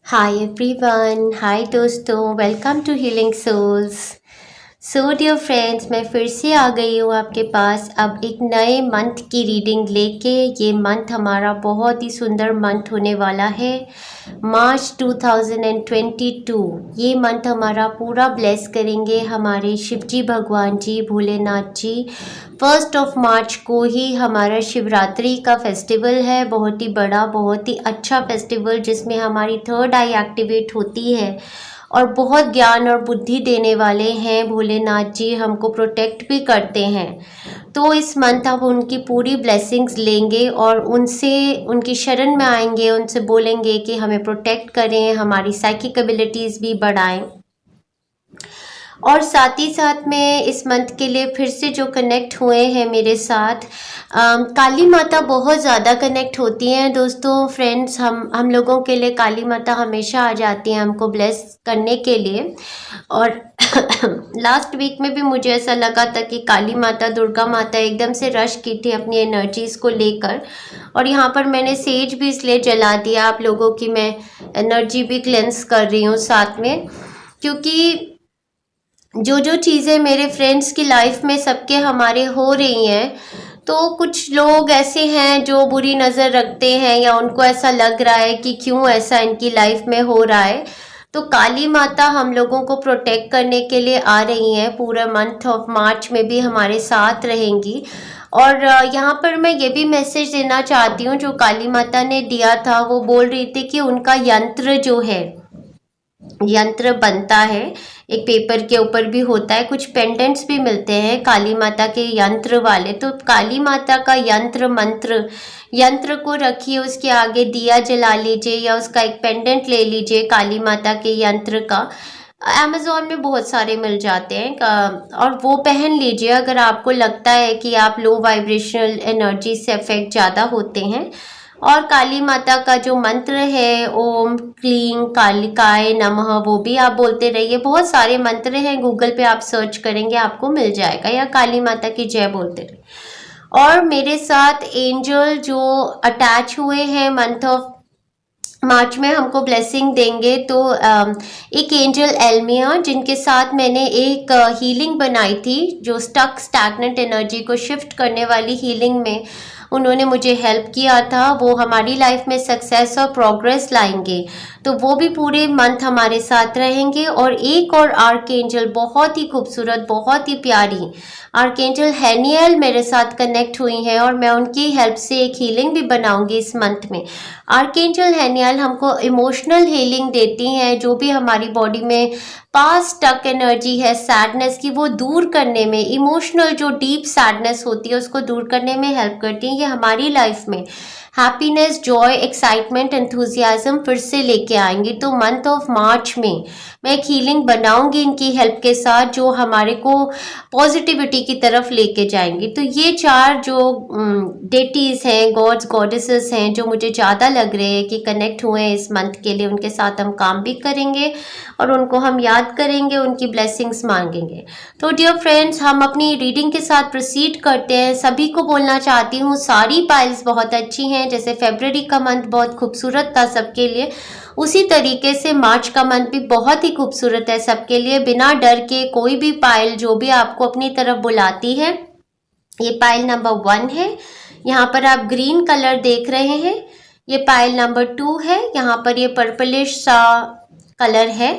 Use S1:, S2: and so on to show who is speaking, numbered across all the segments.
S1: हाय everyone, hi दोस्तों, welcome to healing souls. So dear friends, मैं फिर से आ गई हूँ आपके पास अब एक नए मंथ की रीडिंग लेके। ये मंथ हमारा बहुत ही सुंदर मंथ होने वाला है, मार्च 2022। ये मंथ हमारा पूरा ब्लेस करेंगे हमारे शिवजी भगवान जी, भोलेनाथ जी। 1 मार्च को ही हमारा शिवरात्रि का फेस्टिवल है, बहुत ही बड़ा, बहुत ही अच्छा फेस्टिवल जिसमें हमारी थर्ड आई एक्टिवेट होती है और बहुत ज्ञान और बुद्धि देने वाले हैं भोलेनाथ जी, हमको प्रोटेक्ट भी करते हैं। तो इस मंथ हम उनकी पूरी ब्लेसिंग्स लेंगे और उनसे उनकी शरण में आएंगे, उनसे बोलेंगे कि हमें प्रोटेक्ट करें, हमारी साइकिक एबिलिटीज़ भी बढ़ाएं। और साथ ही साथ में इस मंथ के लिए फिर से जो कनेक्ट हुए हैं मेरे साथ, काली माता बहुत ज़्यादा कनेक्ट होती हैं दोस्तों, फ्रेंड्स। हम लोगों के लिए काली माता हमेशा आ जाती हैं हमको ब्लेस करने के लिए। और लास्ट वीक में भी मुझे ऐसा लगा था कि काली माता, दुर्गा माता एकदम से रश की थी अपनी एनर्जीज़ को लेकर। और यहाँ पर मैंने सेज भी इसलिए जला दिया आप लोगों की, मैं एनर्जी भी क्लेंस कर रही हूँ साथ में, क्योंकि जो जो चीज़ें मेरे फ्रेंड्स की लाइफ में सबके हमारे हो रही हैं, तो कुछ लोग ऐसे हैं जो बुरी नज़र रखते हैं या उनको ऐसा लग रहा है कि क्यों ऐसा इनकी लाइफ में हो रहा है। तो काली माता हम लोगों को प्रोटेक्ट करने के लिए आ रही हैं, पूरा मंथ ऑफ मार्च में भी हमारे साथ रहेंगी। और यहाँ पर मैं ये भी मैसेज देना चाहती हूँ, जो काली माता ने दिया था, वो बोल रही थी कि उनका यंत्र जो है, यंत्र बनता है, एक पेपर के ऊपर भी होता है, कुछ पेंडेंट्स भी मिलते हैं काली माता के यंत्र वाले। तो काली माता का यंत्र को रखिए, उसके आगे दिया जला लीजिए या उसका एक पेंडेंट ले लीजिए काली माता के यंत्र का। अमेज़ॉन में बहुत सारे मिल जाते हैं और वो पहन लीजिए अगर आपको लगता है कि आप लो वाइब्रेशनल एनर्जी से अफेक्ट ज़्यादा होते हैं। और काली माता का जो मंत्र है, ओम क्लीं कालिकाय नमः, वो भी आप बोलते रहिए। बहुत सारे मंत्र हैं, गूगल पे आप सर्च करेंगे आपको मिल जाएगा, या काली माता की जय बोलते रहिए। और मेरे साथ एंजल जो अटैच हुए हैं मंथ ऑफ मार्च में हमको ब्लेसिंग देंगे, तो एक एंजल एल्मिया, जिनके साथ मैंने एक हीलिंग बनाई थी, जो स्टैग्नेंट एनर्जी को शिफ्ट करने वाली हीलिंग में उन्होंने मुझे हेल्प किया था, वो हमारी लाइफ में सक्सेस और प्रोग्रेस लाएंगे। तो वो भी पूरे मंथ हमारे साथ रहेंगे। और एक और आर्कएंजल बहुत ही खूबसूरत, बहुत ही प्यारी आर्कएंजल हैनियल मेरे साथ कनेक्ट हुई हैं और मैं उनकी हेल्प से एक हीलिंग भी बनाऊंगी इस मंथ में। आर्कएंजल हैनियल हमको इमोशनल हीलिंग देती हैं, जो भी हमारी बॉडी में पास्ट स्टक एनर्जी है सैडनेस की, वो दूर करने में, इमोशनल जो डीप सैडनेस होती है उसको दूर करने में हेल्प करती हैं। ये हमारी लाइफ में हैप्पीनेस, जॉय, एक्साइटमेंट, एंथुजियाज्म फिर से लेके आएंगी। तो मंथ ऑफ मार्च में मैं एक हीलिंग बनाऊंगी इनकी हेल्प के साथ, जो हमारे को पॉजिटिविटी की तरफ लेके जाएंगी। तो ये 4 जो डेटीज़ हैं, गॉड्स गॉडेसेस हैं, जो मुझे ज़्यादा लग रहे हैं कि कनेक्ट हुए हैं इस मंथ के लिए, उनके साथ हम काम भी करेंगे और उनको हम याद करेंगे, उनकी ब्लेसिंग्स मांगेंगे। तो डियर फ्रेंड्स, हम अपनी रीडिंग के साथ प्रोसीड करते हैं। सभी को बोलना चाहती हूँ, सारी पाइल्स बहुत अच्छी हैं। जैसे फरवरी का मंथ बहुत खूबसूरत था सबके लिए, उसी तरीके से मार्च का मंथ भी बहुत ही खूबसूरत है सबके लिए। बिना डर के कोई भी पाइल जो भी आपको अपनी तरफ बुलाती है, ये पाइल नंबर 1 है, यहाँ पर आप ग्रीन कलर देख रहे हैं। ये पाइल नंबर 2 है, यहाँ पर ये पर्पलिश सा कलर है।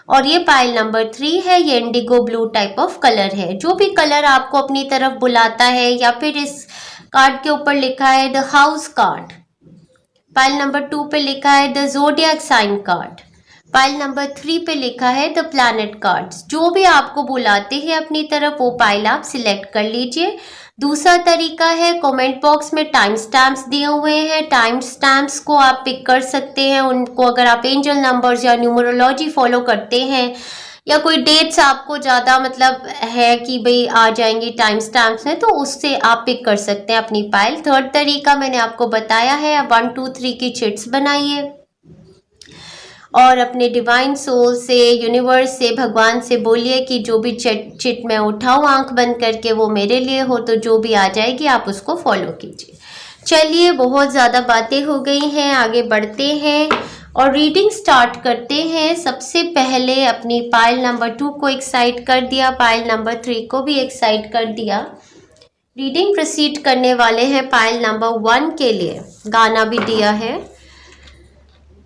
S1: और ये पाइल नंबर 3 है, ये Indigo blue type of colour है। जो भी कलर आपको अपनी तरफ बुलाता है, या फिर इस कार्ड के ऊपर लिखा है the house card, pile number 2 पे लिखा है the zodiac sign card, pile number 3 पे लिखा है द प्लैनेट कार्ड्स। जो भी आपको बुलाते हैं अपनी तरफ, वो पाइल आप सिलेक्ट कर लीजिए। दूसरा तरीका है, कमेंट बॉक्स में टाइम स्टैम्प्स दिए हुए हैं, टाइम स्टैम्प्स को आप पिक कर सकते हैं। उनको अगर आप एंजल नंबर्स या न्यूमरोलॉजी फॉलो करते हैं, या कोई डेट्स आपको ज़्यादा मतलब है कि भाई आ जाएंगी टाइम स्टैम्प्स में, तो उससे आप पिक कर सकते हैं अपनी पाइल। थर्ड तरीका मैंने आपको बताया है, 1 2 3 की चिट्स बनाइए और अपने डिवाइन सोल से, यूनिवर्स से, भगवान से बोलिए कि जो भी चिट मैं उठाऊँ आंख बंद करके, वो मेरे लिए हो। तो जो भी आ जाएगी आप उसको फॉलो कीजिए। चलिए, बहुत ज़्यादा बातें हो गई हैं, आगे बढ़ते हैं और रीडिंग स्टार्ट करते हैं। सबसे पहले अपनी पाइल नंबर 2 को एक साइड कर दिया, पाइल नंबर 3 को भी एक साइड कर दिया। रीडिंग प्रोसीड करने वाले हैं पाइल नंबर 1 के लिए, गाना भी दिया है।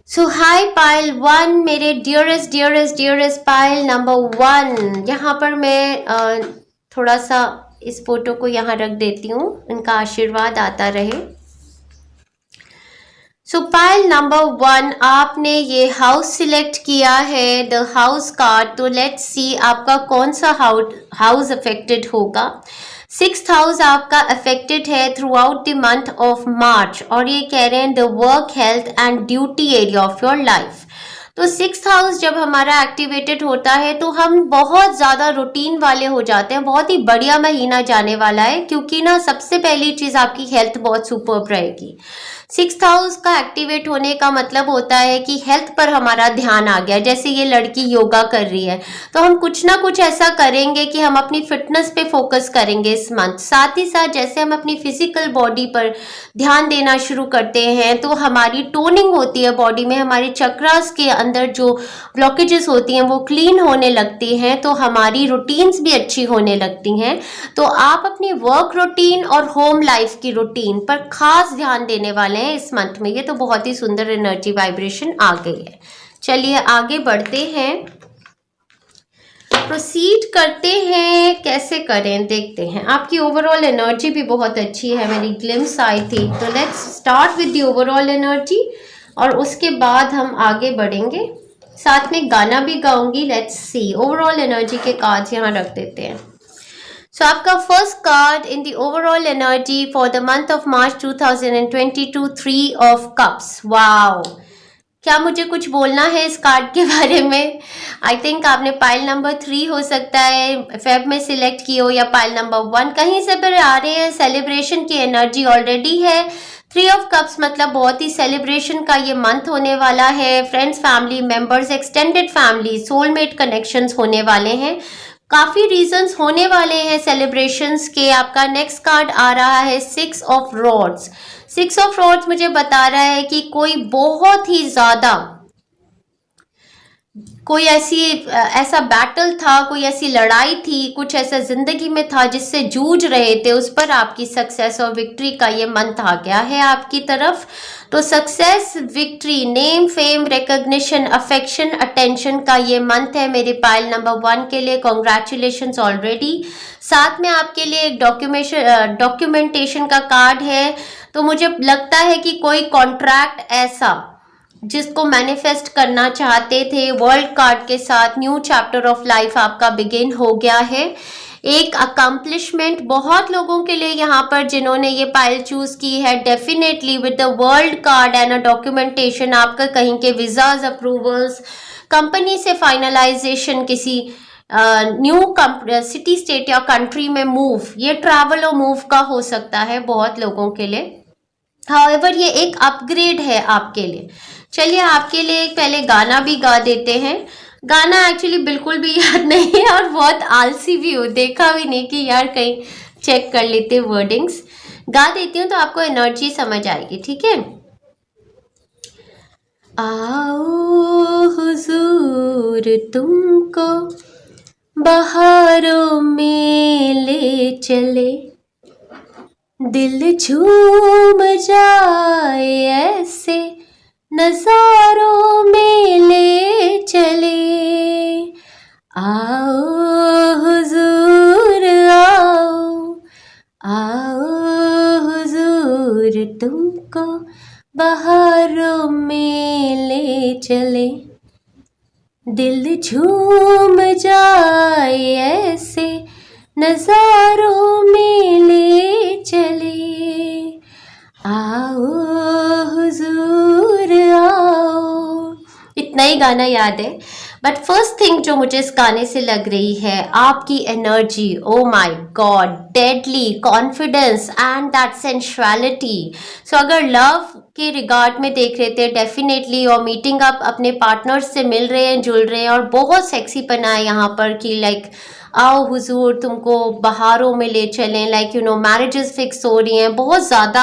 S1: सो हाय पाइल 1, मेरे dearest dearest dearest pile number 1। यहाँ पर मैं थोड़ा सा इस फोटो को यहाँ रख देती हूँ, इनका आशीर्वाद आता रहे। सो पाइल नंबर 1, आपने ये हाउस सिलेक्ट किया है, द हाउस कार्ड। तो लेट्स सी आपका कौन सा हाउस अफेक्टेड होगा। 6th हाउस आपका अफेक्टेड है through out the month of March, और ये कह रहे हैं the work, health and duty area of your life. तो 6th हाउस जब हमारा एक्टिवेटेड होता है तो हम बहुत ज़्यादा रूटीन वाले हो जाते हैं। बहुत ही बढ़िया महीना जाने वाला है, क्योंकि ना सबसे पहली चीज़ आपकी हेल्थ बहुत सुपर्ब रहेगी। 6th हाउस का एक्टिवेट होने का मतलब होता है कि हेल्थ पर हमारा ध्यान आ गया। जैसे ये लड़की योगा कर रही है, तो हम कुछ ना कुछ ऐसा करेंगे कि हम अपनी फिटनेस पे फोकस करेंगे इस मंथ। साथ ही साथ जैसे हम अपनी फिजिकल बॉडी पर ध्यान देना शुरू करते हैं तो हमारी टोनिंग होती है बॉडी में, हमारे चक्रास के अंदर जो ब्लॉकेजेस होती हैं वो क्लीन होने लगती हैं, तो हमारी रूटीन्स भी अच्छी होने लगती हैं। तो आप अपनी वर्क रूटीन और होम लाइफ की रूटीन पर खास ध्यान देने वाले हैं इस मंथ में। ये तो बहुत ही सुंदर एनर्जी वाइब्रेशन आ गई है। चलिए आगे बढ़ते हैं, प्रोसीड करते हैं। कैसे करें देखते हैं। आपकी ओवरऑल एनर्जी भी बहुत अच्छी है, मेरी ग्लिम्स आई थी। तो let's start with the overall energy और उसके बाद हम आगे बढ़ेंगे। साथ में गाना भी गाऊंगी। लेट्स सी ओवरऑल एनर्जी के कार्ड्स यहाँ रख देते हैं। सो आपका first card in the overall energy for the month of March 2022, 3 of cups. Wow, क्या मुझे कुछ बोलना है इस कार्ड के बारे में? आई थिंक आपने पाइल नंबर 3 हो सकता है फेब में सिलेक्ट की हो, या पाइल नंबर 1, कहीं से भी आ रहे हैं। सेलिब्रेशन की एनर्जी ऑलरेडी है। 3 ऑफ कप्स मतलब बहुत ही सेलिब्रेशन का ये मंथ होने वाला है। Friends, family members, extended family, soulmate connections होने वाले हैं। काफ़ी रीजंस होने वाले हैं सेलिब्रेशंस के। आपका नेक्स्ट कार्ड आ रहा है 6 ऑफ रॉड्स। 6 ऑफ रॉड्स मुझे बता रहा है कि कोई बहुत ही ज़्यादा कोई ऐसा बैटल था, कोई ऐसी लड़ाई थी, कुछ ऐसा जिंदगी में था जिससे जूझ रहे थे, उस पर आपकी सक्सेस और विक्ट्री का ये मंथ आ गया है आपकी तरफ। तो success, victory, name, fame, recognition, affection, attention का ये मंथ है मेरे पाइल नंबर 1 के लिए। Congratulations already. साथ में आपके लिए एक डॉक्यूमेंटेशन का कार्ड है। तो मुझे लगता है कि कोई कॉन्ट्रैक्ट ऐसा जिसको मैनिफेस्ट करना चाहते थे, वर्ल्ड कार्ड के साथ न्यू चैप्टर ऑफ लाइफ आपका बिगिन हो गया है। एक अकम्पलिशमेंट बहुत लोगों के लिए यहाँ पर जिन्होंने ये पाइल चूज की है, definitely with the world card and a documentation, आपका कहीं के विजाज अप्रूवल्स, कंपनी से फाइनलाइजेशन, किसी न्यू सिटी, स्टेट या कंट्री में मूव, ये ट्रैवल और मूव का हो सकता है बहुत लोगों के लिए। हाउएवर ये एक अपग्रेड है आपके लिए। चलिए आपके लिए पहले गाना भी गा देते हैं। गाना एक्चुअली बिल्कुल भी याद नहीं है और बहुत आलसी भी हो, देखा भी नहीं कि यार कहीं चेक कर लेते वर्डिंग्स। गा देती हूँ तो आपको एनर्जी समझ आएगी, ठीक है। आओ हुजूर तुमको बहारों में ले चले, दिल झूम जाए ऐसे नजारों में ले चले। आओ हुजूर आओ, आओ हुजूर तुमको बहारों में ले चले, दिल झूम जाए ऐसे नजारों में ले चले। आओ हुजूर आओ। इतना ही गाना याद है, बट फर्स्ट थिंग जो मुझे इस गाने से लग रही है, आपकी energy, oh my God, deadly confidence and that sensuality. So अगर लव के रिगार्ड में देख रहे थे, डेफिनेटली, और मीटिंग आप अपने पार्टनर्स से मिल रहे हैं, जुड़ रहे हैं, और बहुत सेक्सी पना है यहाँ पर कि लाइक आओ हुजूर तुमको बहारों में ले चलें, like you know marriages fix हो रही हैं, बहुत ज़्यादा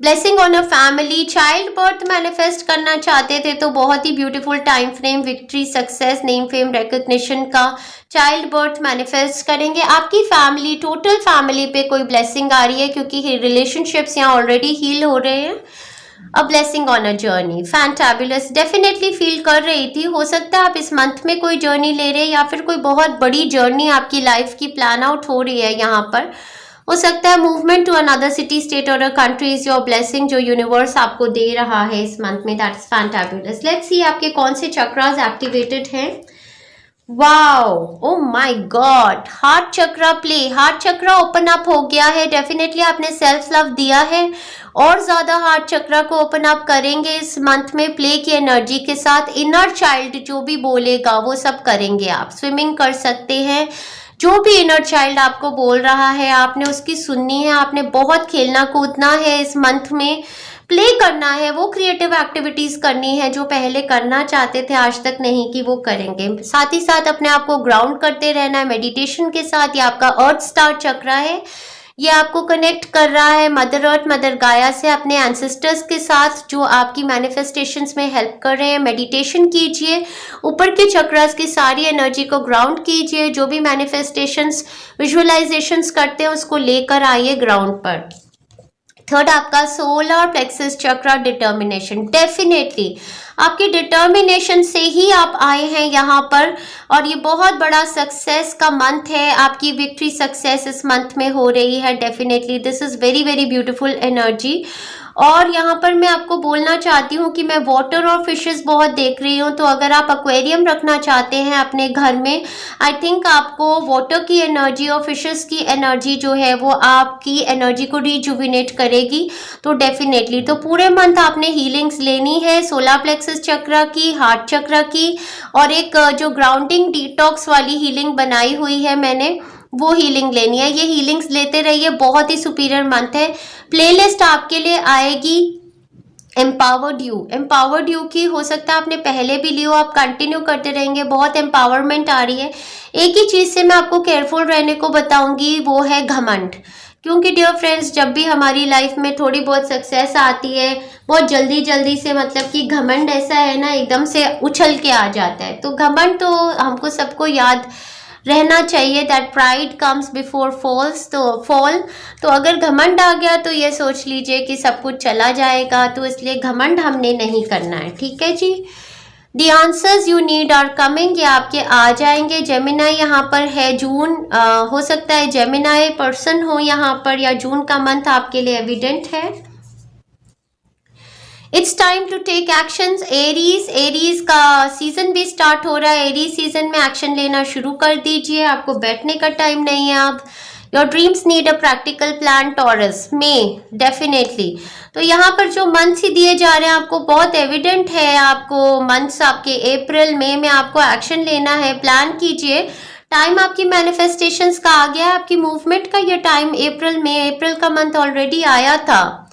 S1: blessing on a family, child birth manifest करना चाहते थे तो बहुत ही beautiful time frame, victory, success, name fame recognition का चाइल्ड बर्थ मैनिफेस्ट करेंगे। आपकी फैमिली, टोटल फैमिली पे कोई ब्लेसिंग आ रही है क्योंकि रिलेशनशिप्स यहाँ ऑलरेडी हील हो रहे हैं। A blessing on a journey, fantabulous, definitely feel कर रही थी। हो सकता है आप इस मंथ में कोई जर्नी ले रहे हैं या फिर कोई बहुत बड़ी जर्नी आपकी लाइफ की प्लान आउट हो रही है यहाँ पर। हो सकता है movement to another city, state और a country is your blessing जो यूनिवर्स आपको दे रहा है इस मंथ में। That is fantabulous. Let's see आपके कौन से चक्रास एक्टिवेटेड हैं। Wow, oh my God, heart chakra play, heart chakra open up हो गया है। डेफिनेटली आपने सेल्फ लव दिया है और ज्यादा हार्ट चक्रा को ओपन अप करेंगे इस मंथ में प्ले की एनर्जी के साथ। इनर चाइल्ड जो भी बोलेगा वो सब करेंगे आप। स्विमिंग कर सकते हैं, जो भी इनर चाइल्ड आपको बोल रहा है आपने उसकी सुननी है। आपने बहुत खेलना कूदना है इस मंथ में, प्ले करना है, वो क्रिएटिव एक्टिविटीज करनी है जो पहले करना चाहते थे आज तक नहीं की, वो करेंगे। साथ ही साथ अपने आप को ग्राउंड करते रहना है मेडिटेशन के साथ। ये आपका अर्थ स्टार चक्र है, ये आपको कनेक्ट कर रहा है मदर अर्थ, मदर गाया से, अपने एंसेस्टर्स के साथ जो आपकी मैनिफेस्टेशंस में हेल्प कर रहे हैं। मेडिटेशन कीजिए, ऊपर के चक्रास की सारी एनर्जी को ग्राउंड कीजिए। जो भी मैनिफेस्टेशंस, विजुअलाइजेशंस करते हैं उसको लेकर आइए ग्राउंड पर। थर्ड आपका सोलर प्लेक्सस चक्रा, डिटर्मिनेशन। डेफिनेटली आपकी डिटर्मिनेशन से ही आप आए हैं यहाँ पर और ये बहुत बड़ा सक्सेस का मंथ है। आपकी विक्ट्री सक्सेस इस मंथ में हो रही है। Definitely this is very very beautiful energy. और यहाँ पर मैं आपको बोलना चाहती हूँ कि मैं वाटर और फिशेस बहुत देख रही हूँ, तो अगर आप एक्वेरियम रखना चाहते हैं अपने घर में, आई थिंक आपको वाटर की एनर्जी और फिशेस की एनर्जी जो है वो आपकी एनर्जी को रिजुविनेट करेगी। तो डेफिनेटली तो पूरे मंथ आपने हीलिंग्स लेनी है, सोलर प्लेक्सस चक्र की, हार्ट चक्र की, और एक जो ग्राउंडिंग डिटॉक्स वाली हीलिंग बनाई हुई है मैंने, वो हीलिंग लेनी है। ये हीलिंग्स लेते रहिए, बहुत ही सुपीरियर मंथ है। प्लेलिस्ट आपके लिए आएगी एम्पावर्ड यू, एम्पावर्ड यू की, हो सकता है आपने पहले भी ली हो, आप कंटिन्यू करते रहेंगे, बहुत एम्पावरमेंट आ रही है। एक ही चीज से मैं आपको केयरफुल रहने को बताऊंगी, वो है घमंड। क्योंकि डियर फ्रेंड्स, जब भी हमारी लाइफ में थोड़ी बहुत सक्सेस आती है, बहुत जल्दी जल्दी से, मतलब कि घमंड ऐसा है ना, एकदम से उछल के आ जाता है। तो घमंड तो हमको सबको याद रहना चाहिए, that pride comes before falls, तो फॉल। तो अगर घमंड आ गया तो ये सोच लीजिए कि सब कुछ चला जाएगा, तो इसलिए घमंड हमने नहीं करना है, ठीक है जी। The answers you need are coming, ये आपके आ जाएंगे। जेमिनाई यहाँ पर है, जून हो सकता है जेमिनाई पर्सन हो यहाँ पर, या जून का मंथ आपके लिए एविडेंट है। It's time to take actions. Aries, Aries का सीजन भी स्टार्ट हो रहा है। एरीज सीजन में एक्शन लेना शुरू कर दीजिए, आपको बैठने का टाइम नहीं है। आप your dreams need a practical plan. Taurus, may, definitely तो यहाँ पर जो मंथ्स ही दिए जा रहे हैं आपको बहुत एविडेंट है। आपको मंथ्स आपके अप्रैल मई में आपको एक्शन लेना है, प्लान कीजिए। टाइम आपकी मैनिफेस्टेशंस का आ गया है, आपकी मूवमेंट का ये टाइम अप्रैल में, अप्रैल का मंथ ऑलरेडी आया था।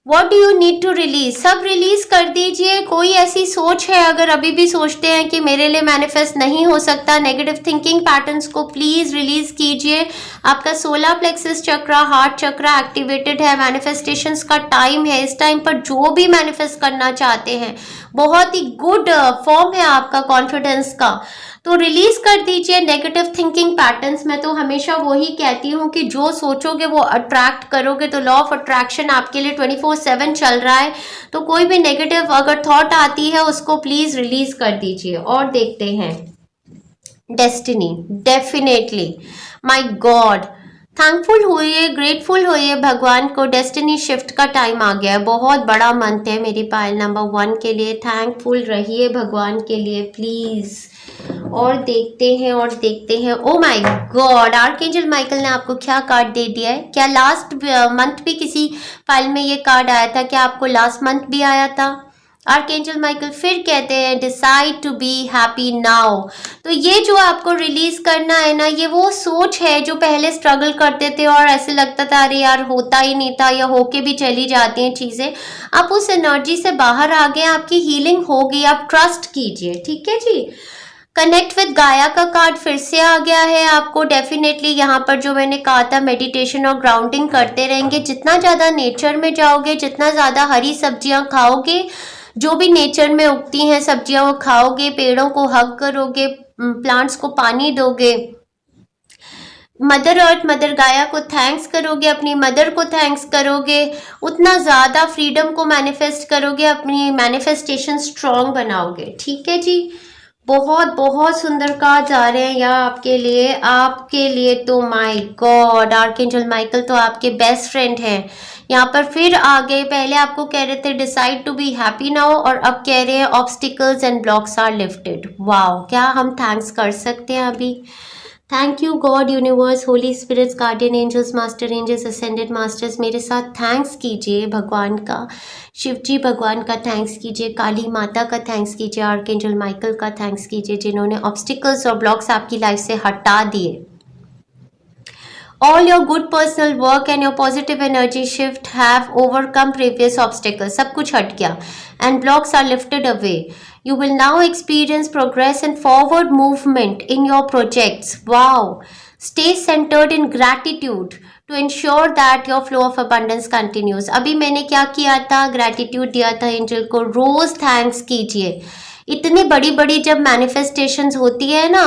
S1: What do you need to release, सब रिलीज कर दीजिए। कोई ऐसी सोच है, अगर अभी भी सोचते हैं कि मेरे लिए मैनिफेस्ट नहीं हो सकता, नेगेटिव थिंकिंग पैटर्न्स को प्लीज रिलीज कीजिए। आपका सोलर प्लेक्सस चक्रा, हार्ट चक्रा एक्टिवेटेड है, मैनिफेस्टेशंस का टाइम है। इस टाइम पर जो भी मैनिफेस्ट करना चाहते हैं, बहुत ही गुड फॉर्म है आपका कॉन्फिडेंस का, तो रिलीज कर दीजिए नेगेटिव थिंकिंग पैटर्न्स। मैं तो हमेशा वही कहती हूँ कि जो सोचोगे वो अट्रैक्ट करोगे, तो लॉ ऑफ अट्रैक्शन आपके लिए 24/7 चल रहा है। तो कोई भी नेगेटिव अगर थॉट आती है उसको प्लीज रिलीज कर दीजिए। और देखते हैं destiny, definitely my God, thankful होइए, ग्रेटफुल होइए भगवान को। डेस्टिनी शिफ्ट का टाइम आ गया है, बहुत बड़ा मंथ है मेरी पायल नंबर 1 के लिए। थैंकफुल रहिए भगवान के लिए प्लीज। और देखते हैं, और देखते हैं। ओ माय गॉड, आर्कएंजल माइकल ने आपको क्या कार्ड दे दिया है? क्या लास्ट मंथ भी किसी फाइल में ये कार्ड आया था? क्या आपको लास्ट मंथ भी आया था? आर्कएंजल माइकल फिर कहते हैं decide to be happy now. तो ये जो आपको रिलीज करना है ना, ये वो सोच है जो पहले स्ट्रगल करते थे और ऐसे लगता था अरे यार होता ही नहीं था, या होके भी चली जाती हैं चीजें। आप उस एनर्जी से बाहर आ गए, आपकी हीलिंग हो गई, आप ट्रस्ट कीजिए, ठीक है जी। कनेक्ट विद गाया का कार्ड फिर से आ गया है आपको। डेफिनेटली यहाँ पर जो मैंने कहा था, मेडिटेशन और ग्राउंडिंग करते रहेंगे। जितना ज़्यादा नेचर में जाओगे, जितना ज़्यादा हरी सब्जियाँ खाओगे, जो भी नेचर में उगती हैं सब्जियाँ वो खाओगे, पेड़ों को हग करोगे, प्लांट्स को पानी दोगे, मदर अर्थ, मदर गाया को थैंक्स करोगे, अपनी मदर को थैंक्स करोगे, उतना ज़्यादा फ्रीडम को मैनिफेस्ट करोगे, अपनी मैनिफेस्टेशन स्ट्रॉन्ग बनाओगे। ठीक है जी, बहुत बहुत सुंदर कार्ड्स आ रहे हैं यहाँ आपके लिए तो माय गॉड, आर्कएंजल माइकल तो आपके बेस्ट फ्रेंड हैं। यहाँ पर फिर आ गए। पहले आपको कह रहे थे decide to be happy now, और अब कह रहे हैं obstacles and blocks are lifted. Wow, क्या हम थैंक्स कर सकते हैं अभी। Thank you God, universe, holy spirits, guardian angels, master angels, ascended masters, मेरे साथ थैंक्स कीजिए भगवान का, शिव जी भगवान का थैंक्स कीजिए, काली माता का थैंक्स कीजिए, आर्कएंजल माइकल का थैंक्स कीजिए, जिन्होंने ऑब्स्टिकल्स और ब्लॉक्स आपकी लाइफ से हटा दिए। All your good personal work and your positive energy shift have overcome previous obstacles. सब कुछ हट गया and blocks are lifted away. You will now experience progress and forward movement in your projects. Wow! Stay centered in gratitude to ensure that your flow of abundance continues. अभी मैंने क्या किया था, gratitude दिया था एंजल को। रोज thanks कीजिए। इतनी बड़ी बड़ी जब मैनिफेस्टेशंस होती है ना,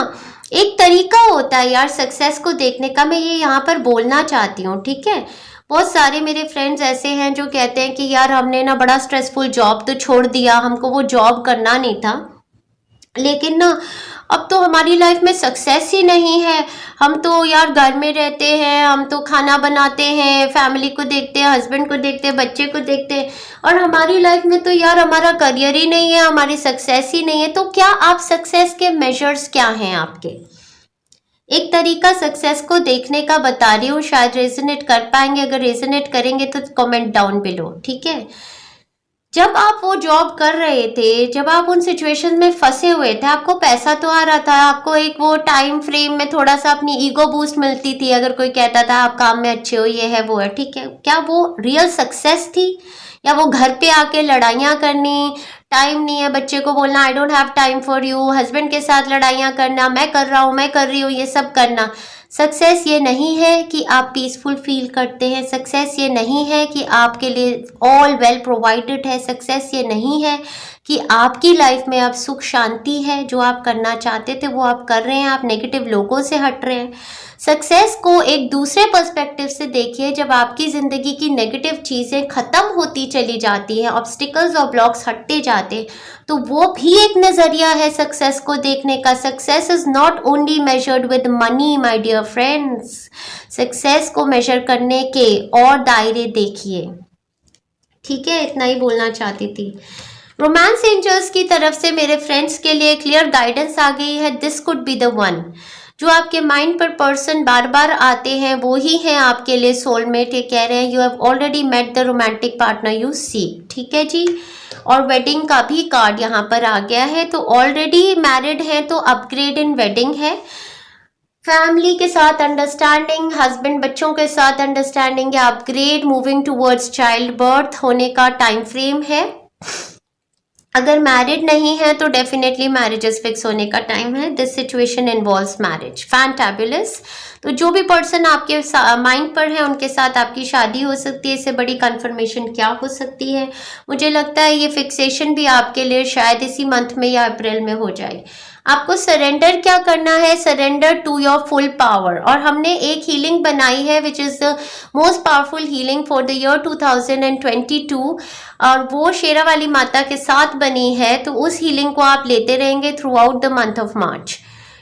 S1: एक तरीका होता है यार सक्सेस को देखने का, मैं ये यहाँ पर बोलना चाहती हूँ। ठीक है, बहुत सारे मेरे फ्रेंड्स ऐसे हैं जो कहते हैं कि यार हमने ना बड़ा स्ट्रेसफुल जॉब तो छोड़ दिया, हमको वो जॉब करना नहीं था, लेकिन ना अब तो हमारी लाइफ में सक्सेस ही नहीं है। हम तो यार घर में रहते हैं, हम तो खाना बनाते हैं, फैमिली को देखते हैं, हस्बैंड को देखते हैं, बच्चे को देखते हैं, और हमारी लाइफ में तो यार हमारा करियर ही नहीं है, हमारी सक्सेस ही नहीं है। तो क्या आप सक्सेस के मेजर्स क्या हैं आपके? एक तरीका सक्सेस को देखने का बता रही हूँ, शायद रेजोनेट कर पाएंगे। अगर रेजोनेट करेंगे तो कमेंट डाउन बिलो। ठीक है, जब आप वो जॉब कर रहे थे, जब आप उन सिचुएशन में फंसे हुए थे, आपको पैसा तो आ रहा था, आपको एक वो टाइम फ्रेम में थोड़ा सा अपनी ईगो बूस्ट मिलती थी, अगर कोई कहता था आप काम में अच्छे हो, ये है वो है। ठीक है, क्या वो रियल सक्सेस थी, या वो घर पे आके लड़ाइयाँ करनी, टाइम नहीं है, बच्चे को बोलना I don't have time for you, husband के साथ लड़ाइयाँ करना, मैं कर रहा हूँ, मैं कर रही हूँ, ये सब करना। सक्सेस ये नहीं है कि आप पीसफुल फील करते हैं। सक्सेस ये नहीं है कि आपके लिए ऑल वेल प्रोवाइडेड है। सक्सेस ये नहीं है कि आपकी लाइफ में अब सुख शांति है, जो आप करना चाहते थे वो आप कर रहे हैं, आप नेगेटिव लोगों से हट रहे हैं। सक्सेस को एक दूसरे पर्सपेक्टिव से देखिए। जब आपकी ज़िंदगी की नेगेटिव चीज़ें ख़त्म होती चली जाती हैं, ऑब्स्टिकल्स और ब्लॉक्स हटते जाते, तो वो भी एक नज़रिया है सक्सेस को देखने का। Success is not only measured with money my dear friends. Success को मेजर करने के और दायरे देखिए। ठीक है, इतना ही बोलना चाहती थी। रोमांस एंजल्स की तरफ से मेरे फ्रेंड्स के लिए क्लियर गाइडेंस आ गई है। This could be the one. जो आपके माइंड पर पर्सन बार बार आते हैं वो ही हैं आपके लिए सोलमेट। ये कह रहे हैं you have already met the romantic partner you seek. ठीक है जी, और वेडिंग का भी कार्ड यहाँ पर आ गया है। तो ऑलरेडी मैरिड है तो अपग्रेड इन वेडिंग है। फैमिली के साथ अंडरस्टैंडिंग, हस्बैंड बच्चों के साथ अंडरस्टैंडिंग या upgrade, moving towards child birth होने का टाइम फ्रेम है। अगर मैरिड नहीं है तो डेफिनेटली मैरिजेस फिक्स होने का टाइम है। This situation involves marriage. Fantabulous. तो जो भी पर्सन आपके माइंड पर है उनके साथ आपकी शादी हो सकती है। इससे बड़ी कंफर्मेशन क्या हो सकती है? मुझे लगता है ये फिक्सेशन भी आपके लिए शायद इसी मंथ में या अप्रैल में हो जाए। आपको सरेंडर क्या करना है? Surrender to your full power. और हमने एक हीलिंग बनाई है which is the most powerful healing for the year 2022, और वो शेरा वाली माता के साथ बनी है। तो उस हीलिंग को आप लेते रहेंगे through out the month of March.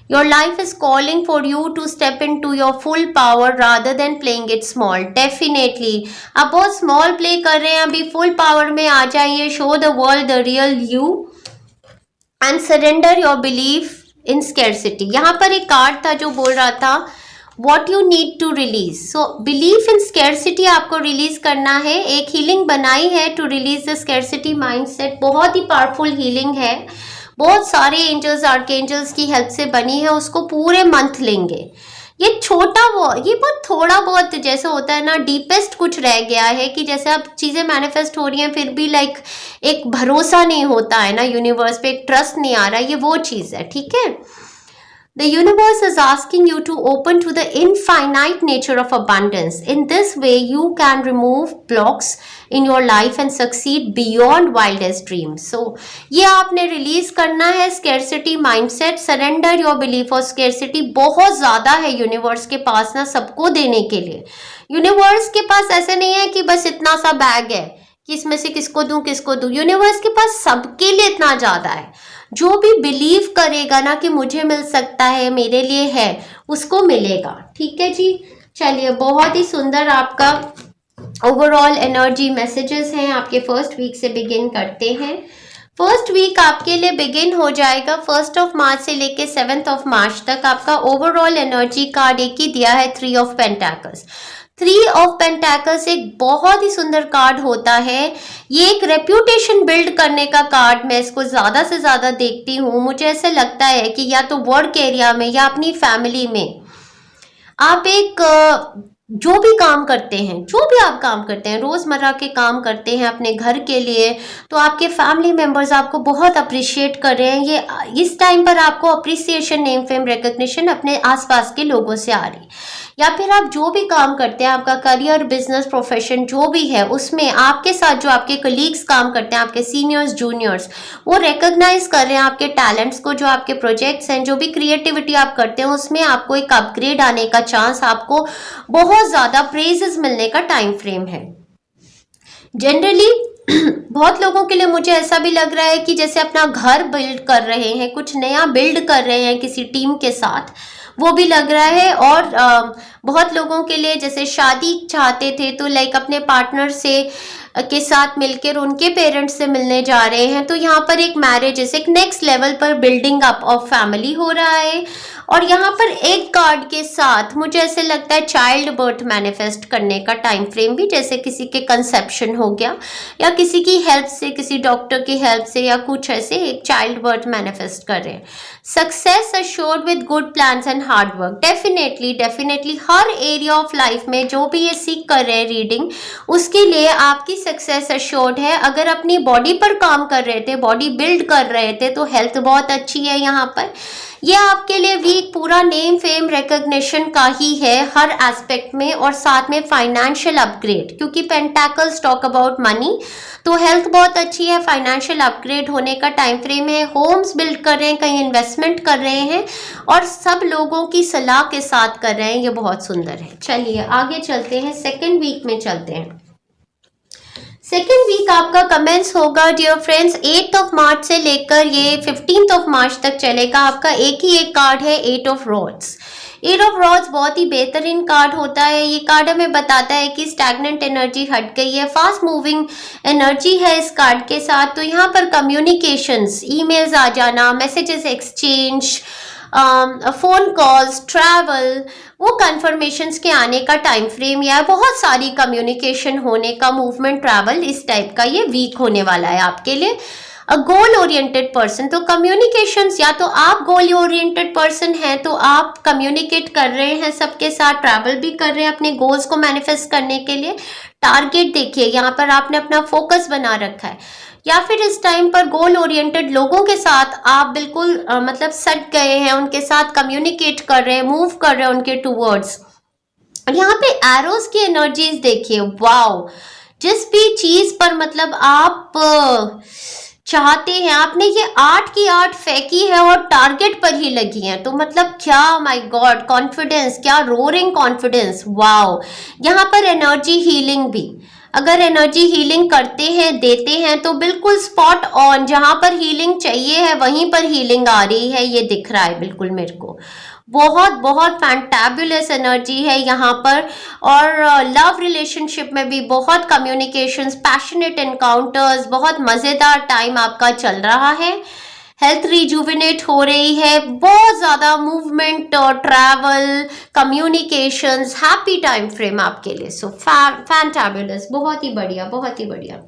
S1: Your life is calling for you to step into your full power rather than playing it small. Definitely. आप बहुत small play कर रहे हैं, अभी full power में आ जाइए. Show the world the real you and surrender your belief in scarcity. यहाँ पर एक कार्ड था जो बोल रहा था What you need to release. So belief in scarcity आपको रिलीज करना है। एक हीलिंग बनाई है to release the scarcity mindset। बहुत ही पावरफुल हीलिंग है, बहुत सारे एंजल्स आर्कएंजल्स की हेल्प से बनी है। उसको पूरे मंथ लेंगे। ये ये बहुत थोड़ा बहुत जैसे होता है ना, डीपेस्ट कुछ रह गया है कि जैसे अब चीज़ें मैनिफेस्ट हो रही हैं फिर भी लाइक एक भरोसा नहीं होता है ना यूनिवर्स पे, एक ट्रस्ट नहीं आ रहा, ये वो चीज़ है, ठीक है। The universe is asking you to open to the infinite nature of abundance. In this way, you can remove blocks in your life and succeed beyond wildest dreams. So, ये आपने रिलीज करना है scarcity mindset, surrender your belief और scarcity बहुत ज़्यादा है universe के पास ना सबको देने के लिए। यूनिवर्स के पास ऐसे नहीं है कि बस इतना सा बैग है कि इसमें से किसको दूं। यूनिवर्स के पास सबके लिए इतना ज़्यादा है। जो भी बिलीव करेगा ना कि मुझे मिल सकता है, मेरे लिए है, उसको मिलेगा, ठीक है जी। चलिए, बहुत ही सुंदर आपका ओवरऑल एनर्जी मैसेजेस हैं। आपके फर्स्ट वीक से बिगिन करते हैं। फर्स्ट वीक आपके लिए बिगिन हो जाएगा 1 मार्च से लेके 7 मार्च तक। आपका ओवरऑल एनर्जी कार्ड एक ही दिया है, 3 ऑफ पेंटाकल्स। 3 ऑफ पेंटाकल्स एक बहुत ही सुंदर कार्ड होता है। ये एक रेप्यूटेशन बिल्ड करने का कार्ड, मैं इसको ज़्यादा से ज़्यादा देखती हूँ। मुझे ऐसा लगता है कि या तो वर्क एरिया में या अपनी फैमिली में आप एक जो भी काम करते हैं, जो भी आप काम करते हैं, रोज़मर्रा के काम करते हैं अपने घर के लिए, तो आपके फैमिली मेम्बर्स आपको बहुत अप्रिशिएट कर रहे हैं। ये इस टाइम पर आपको अप्रिसिएशन, नेम, फेम, रिकग्निशन अपने आसपास के लोगों से आ रही। या फिर आप जो भी काम करते हैं, आपका करियर, बिजनेस, प्रोफेशन जो भी है, उसमें आपके साथ जो आपके कलीग्स काम करते हैं, आपके सीनियर्स, जूनियर्स, वो रिकग्नाइज कर रहे हैं आपके टैलेंट्स को। जो आपके प्रोजेक्ट्स हैं, जो भी क्रिएटिविटी आप करते हैं, उसमें आपको एक अपग्रेड आने का चांस, आपको बहुत ज़्यादा प्रेजेस मिलने का टाइम फ्रेम है। जनरली बहुत लोगों के लिए मुझे ऐसा भी लग रहा है कि जैसे अपना घर बिल्ड कर रहे हैं, कुछ नया बिल्ड कर रहे हैं किसी टीम के साथ, वो भी लग रहा है। और बहुत लोगों के लिए जैसे शादी चाहते थे तो लाइक अपने पार्टनर से के साथ मिलकर उनके पेरेंट्स से मिलने जा रहे हैं, तो यहाँ पर एक मैरिज, एक नेक्स्ट लेवल पर बिल्डिंग अप ऑफ फैमिली हो रहा है। और यहाँ पर एक कार्ड के साथ मुझे ऐसे लगता है चाइल्ड बर्थ मैनिफेस्ट करने का टाइम फ्रेम भी, जैसे किसी के कंसेप्शन हो गया या किसी की हेल्प से, किसी डॉक्टर की हेल्प से या कुछ ऐसे एक चाइल्ड बर्थ मैनिफेस्ट कर रहे हैं। Success assured with good plans and hard work. Definitely her area of life में जो भी ये सीख कर रहे हैं रीडिंग, उसके लिए आपकी सक्सेस अश्योर्ड है। अगर अपनी बॉडी पर काम कर रहे थे, बॉडी बिल्ड कर रहे थे, तो हेल्थ बहुत अच्छी है यहाँ पर। ये आपके लिए वीक पूरा नेम, फेम, रिकग्निशन का ही है हर एस्पेक्ट में, और साथ में फाइनेंशियल अपग्रेड, क्योंकि पेंटाकल्स टॉक अबाउट मनी। तो हेल्थ बहुत अच्छी है, फाइनेंशियल अपग्रेड होने का टाइम फ्रेम है, होम्स बिल्ड कर रहे हैं, कहीं इन्वेस्टमेंट कर रहे हैं, और सब लोगों की सलाह के साथ कर रहे हैं। ये बहुत सुंदर है। चलिए आगे चलते हैं, सेकेंड वीक में चलते हैं। सेकेंड वीक आपका कमेंस होगा डियर फ्रेंड्स 8 मार्च से लेकर ये 15 मार्च तक चलेगा। आपका एक ही एक कार्ड है, 8 ऑफ रॉड्स। 8 ऑफ रॉड्स बहुत ही बेहतरीन कार्ड होता है। ये कार्ड हमें बताता है कि स्टैग्नेंट एनर्जी हट गई है, फास्ट मूविंग एनर्जी है इस कार्ड के साथ। तो यहाँ पर कम्युनिकेशंस, ईमेल्स आ जाना, messages exchange, phone calls, travel, वो कन्फर्मेशंस के आने का टाइम फ्रेम, या बहुत सारी कम्युनिकेशन होने का, मूवमेंट, ट्रैवल, इस टाइप का ये वीक होने वाला है आपके लिए। अ गोल ओरिएंटेड पर्सन, तो कम्युनिकेशंस, या तो आप गोल ओरिएंटेड पर्सन हैं तो आप कम्युनिकेट कर रहे हैं सबके साथ, ट्रैवल भी कर रहे हैं अपने गोल्स को मैनिफेस्ट करने के लिए। टारगेट देखिए, यहाँ पर आपने अपना फोकस बना रखा है, या फिर इस टाइम पर गोल ओरिएंटेड लोगों के साथ आप बिल्कुल मतलब सट गए हैं, उनके साथ कम्युनिकेट कर रहे हैं, मूव कर रहे हैं उनके टूवर्ड्स। और यहाँ पे एरोज की एनर्जीज देखिए, वाओ, जिस भी चीज पर मतलब आप चाहते हैं, आपने ये 8 की 8 फेंकी है और टारगेट पर ही लगी है, तो मतलब क्या, माय गॉड, कॉन्फिडेंस, क्या रोरिंग कॉन्फिडेंस, वाओ। यहाँ पर एनर्जी हीलिंग भी, अगर एनर्जी हीलिंग करते हैं, देते हैं, तो बिल्कुल स्पॉट ऑन, जहां पर हीलिंग चाहिए है वहीं पर हीलिंग आ रही है, ये दिख रहा है बिल्कुल मेरे को। बहुत फैंटाबुलस एनर्जी है यहाँ पर। और लव रिलेशनशिप में भी बहुत कम्युनिकेशंस, पैशनेट एनकाउंटर्स, बहुत मज़ेदार टाइम आपका चल रहा है। हेल्थ रिजुविनेट हो रही है, बहुत ज़्यादा मूवमेंट और travel, communications, happy time frame आपके लिए। सो फैंटाबुलस, बहुत ही बढ़िया।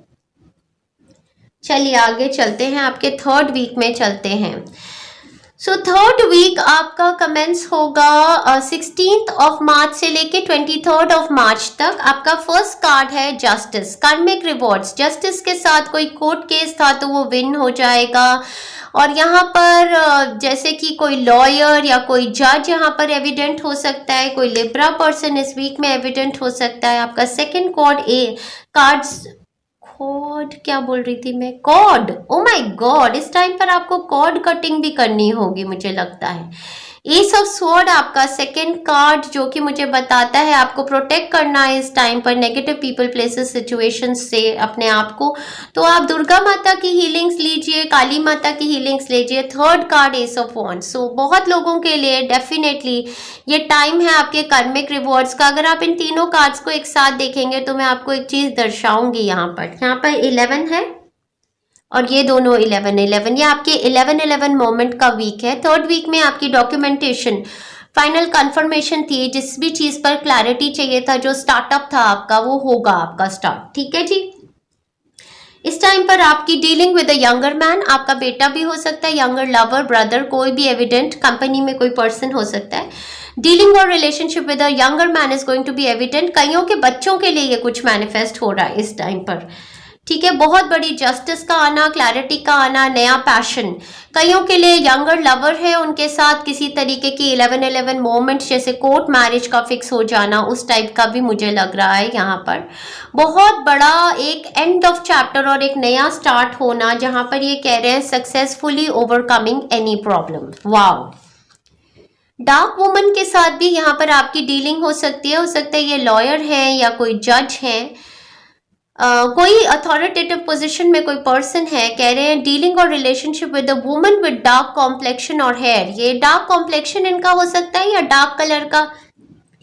S1: चलिए आगे चलते हैं, आपके थर्ड वीक में चलते हैं। सो थर्ड वीक आपका कमेंस होगा 16th ऑफ मार्च से लेके 23rd ऑफ मार्च तक। आपका फर्स्ट कार्ड है जस्टिस, कार्मिक रिवॉर्ड्स। जस्टिस के साथ कोई कोर्ट केस था तो वो विन हो जाएगा। और यहाँ पर जैसे कि कोई लॉयर या कोई जज यहाँ पर एविडेंट हो सकता है, कोई लिब्रा पर्सन इस वीक में एविडेंट हो सकता है। आपका सेकंड कार्ड्स कॉर्ड, क्या बोल रही थी मैं, कॉर्ड, ओ माय गॉड, इस टाइम पर आपको कॉर्ड कटिंग भी करनी होगी मुझे लगता है। एस ऑफ स्वॉर्ड आपका सेकंड कार्ड, जो कि मुझे बताता है आपको प्रोटेक्ट करना है इस टाइम पर नेगेटिव पीपल प्लेसेस सिचुएशंस से अपने आप को। तो आप दुर्गा माता की हीलिंग्स लीजिए, काली माता की हीलिंग्स लीजिए। Third card ace of wands. So बहुत लोगों के लिए डेफिनेटली ये टाइम है आपके कार्मिक रिवॉर्ड्स का। अगर आप इन तीनों कार्ड्स को एक साथ देखेंगे तो मैं आपको एक चीज दर्शाऊंगी। यहाँ पर 11 है और ये दोनों 11 ये आपके 11 मोमेंट का वीक है। थर्ड वीक में आपकी डॉक्यूमेंटेशन, फाइनल कंफर्मेशन थी, जिस भी चीज पर क्लैरिटी चाहिए था, जो स्टार्टअप था आपका, वो होगा आपका स्टार्ट। ठीक है जी। इस टाइम पर आपकी dealing with a younger man, आपका बेटा भी हो सकता है, यंगर लवर, ब्रदर, कोई भी एविडेंट, कंपनी में कोई पर्सन हो सकता है। डीलिंग और relationship with a younger man is going to be evident. कईयों के बच्चों के लिए ये कुछ मैनिफेस्ट हो रहा है इस टाइम पर। ठीक है, बहुत बड़ी जस्टिस का आना, क्लैरिटी का आना, नया पैशन। कईयों के लिए यंगर लवर है, उनके साथ किसी तरीके की 11 मोमेंट जैसे कोर्ट मैरिज का फिक्स हो जाना, उस टाइप का भी मुझे लग रहा है। यहाँ पर बहुत बड़ा एक एंड ऑफ चैप्टर और एक नया स्टार्ट होना, जहां पर ये कह रहे हैं successfully overcoming any problem. Wow. Dark woman के साथ भी यहाँ पर आपकी डीलिंग हो सकती है। हो सकता है ये लॉयर है या कोई जज है, कोई अथॉरिटेटिव पोजीशन में कोई पर्सन है। कह रहे हैं डीलिंग और relationship with a woman with dark complexion और हेयर। ये डार्क कॉम्प्लेक्शन इनका हो सकता है या डार्क कलर का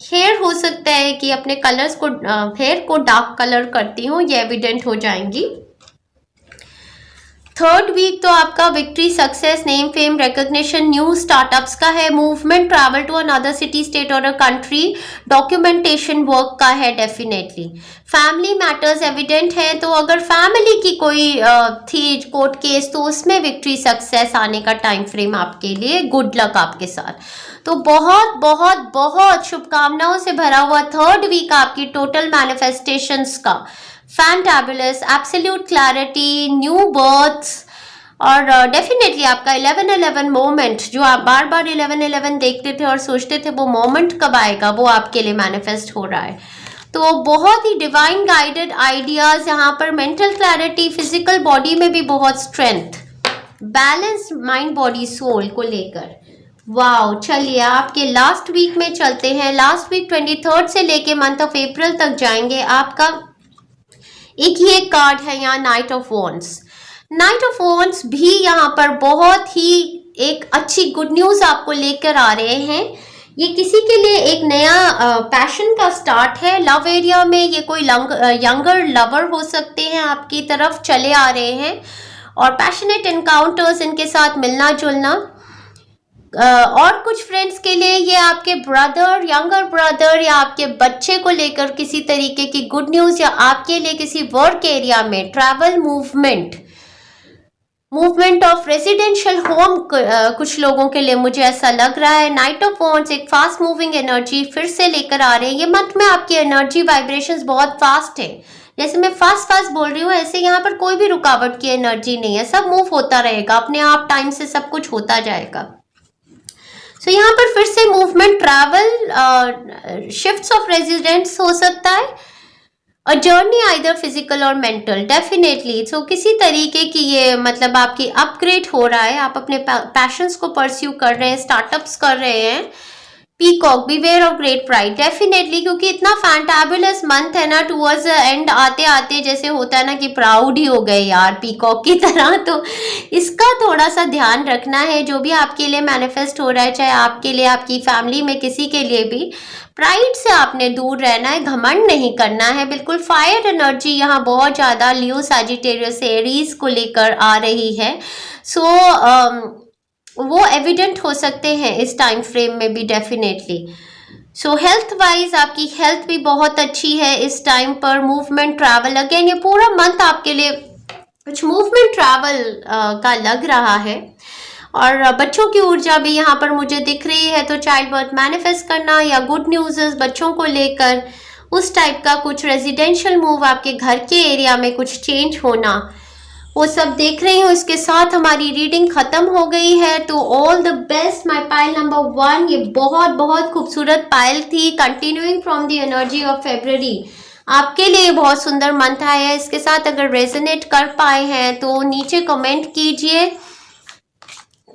S1: हेयर हो सकता है कि अपने कलर्स को, हेयर को डार्क कलर करती हूँ, ये एविडेंट हो जाएंगी। थर्ड वीक तो आपका victory, success, name, fame, recognition, new startups का है। Movement, travel to another city, state और अ कंट्री, डॉक्यूमेंटेशन वर्क का है डेफिनेटली। फैमिली मैटर्स एविडेंट है, तो अगर फैमिली की कोई थी कोर्ट केस तो उसमें विक्ट्री, सक्सेस आने का टाइम फ्रेम आपके लिए। गुड लक आपके साथ। तो बहुत बहुत बहुत शुभकामनाओं से भरा हुआ थर्ड वीक आपकी टोटल मैनिफेस्टेशंस का। Fantabulous, absolute clarity, new births और डेफिनेटली आपका 11 मोमेंट, जो आप बार बार 11 देखते थे और सोचते थे वो मोमेंट कब आएगा, वो आपके लिए मैनिफेस्ट हो रहा है। तो बहुत ही डिवाइन गाइडेड आइडियाज यहाँ पर। मेंटल क्लैरिटी, फिजिकल बॉडी में भी बहुत strength, balance mind body soul को लेकर। वाओ। चलिए आपके लास्ट वीक में चलते हैं। लास्ट वीक 23rd से लेके मंथ ऑफ अप्रैल तक जाएंगे। आपका एक ही एक कार्ड है यहाँ, night of wands. Night of wands भी यहाँ पर बहुत ही एक अच्छी गुड न्यूज आपको लेकर आ रहे हैं। ये किसी के लिए एक नया पैशन का स्टार्ट है। लव एरिया में ये कोई यंगर लवर हो सकते हैं, आपकी तरफ चले आ रहे हैं और पैशनेट एनकाउंटर्स, इनके साथ मिलना जुलना। और कुछ फ्रेंड्स के लिए ये आपके ब्रदर, यंगर ब्रदर या आपके बच्चे को लेकर किसी तरीके की गुड न्यूज, या आपके लिए किसी वर्क एरिया में travel, movement of residential home, कुछ लोगों के लिए मुझे ऐसा लग रहा है। नाइट ऑफ वॉन्ड्स एक फास्ट मूविंग एनर्जी फिर से लेकर आ रहे हैं। ये मंथ में आपकी एनर्जी वाइब्रेशंस बहुत फास्ट है। जैसे मैं फास्ट बोल रही हूँ, ऐसे यहाँ पर कोई भी रुकावट की एनर्जी नहीं है। सब मूव होता रहेगा अपने आप, टाइम से सब कुछ होता जाएगा। तो यहाँ पर फिर से movement, travel, shifts of residents हो सकता है। और जर्नी आइदर फिजिकल और मेंटल डेफिनेटली। सो किसी तरीके की ये मतलब आपकी अपग्रेड हो रहा है, आप अपने पैशंस को परस्यू कर रहे हैं, स्टार्टअप्स कर रहे हैं। Peacock, beware of great pride definitely, क्योंकि इतना फैंटाबुलस मंथ है ना, टूवर्ड्स द एंड आते आते जैसे होता है ना कि प्राउड ही हो गए यार पीकॉक की तरह। तो इसका थोड़ा सा ध्यान रखना है, जो भी आपके लिए मैनिफेस्ट हो रहा है, चाहे आपके लिए, आपकी फैमिली में किसी के लिए भी। प्राइड से आपने दूर रहना है, घमंड नहीं करना है। बिल्कुल फायर एनर्जी यहाँ बहुत ज़्यादा लियो, सजिटेरियस, एरीज को लेकर आ रही है। सो वो एविडेंट हो सकते हैं इस टाइम फ्रेम में भी डेफिनेटली। सो हेल्थ वाइज आपकी हेल्थ भी बहुत अच्छी है इस टाइम पर। मूवमेंट, ट्रैवल, अगेन ये पूरा मंथ आपके लिए कुछ मूवमेंट, ट्रैवल का लग रहा है। और बच्चों की ऊर्जा भी यहाँ पर मुझे दिख रही है। तो चाइल्ड बर्थ मैनिफेस्ट करना या गुड न्यूज़ बच्चों को लेकर, उस टाइप का कुछ रेजिडेंशियल मूव, आपके घर के एरिया में कुछ चेंज होना, वो सब देख रही हूँ। इसके साथ हमारी रीडिंग खत्म हो गई है। तो all the best my pile number 1। ये बहुत बहुत खूबसूरत पाइल थी, continuing from the energy of February. आपके लिए बहुत सुंदर मंथ आया है। इसके साथ अगर रेजोनेट कर पाए हैं तो नीचे कमेंट कीजिए।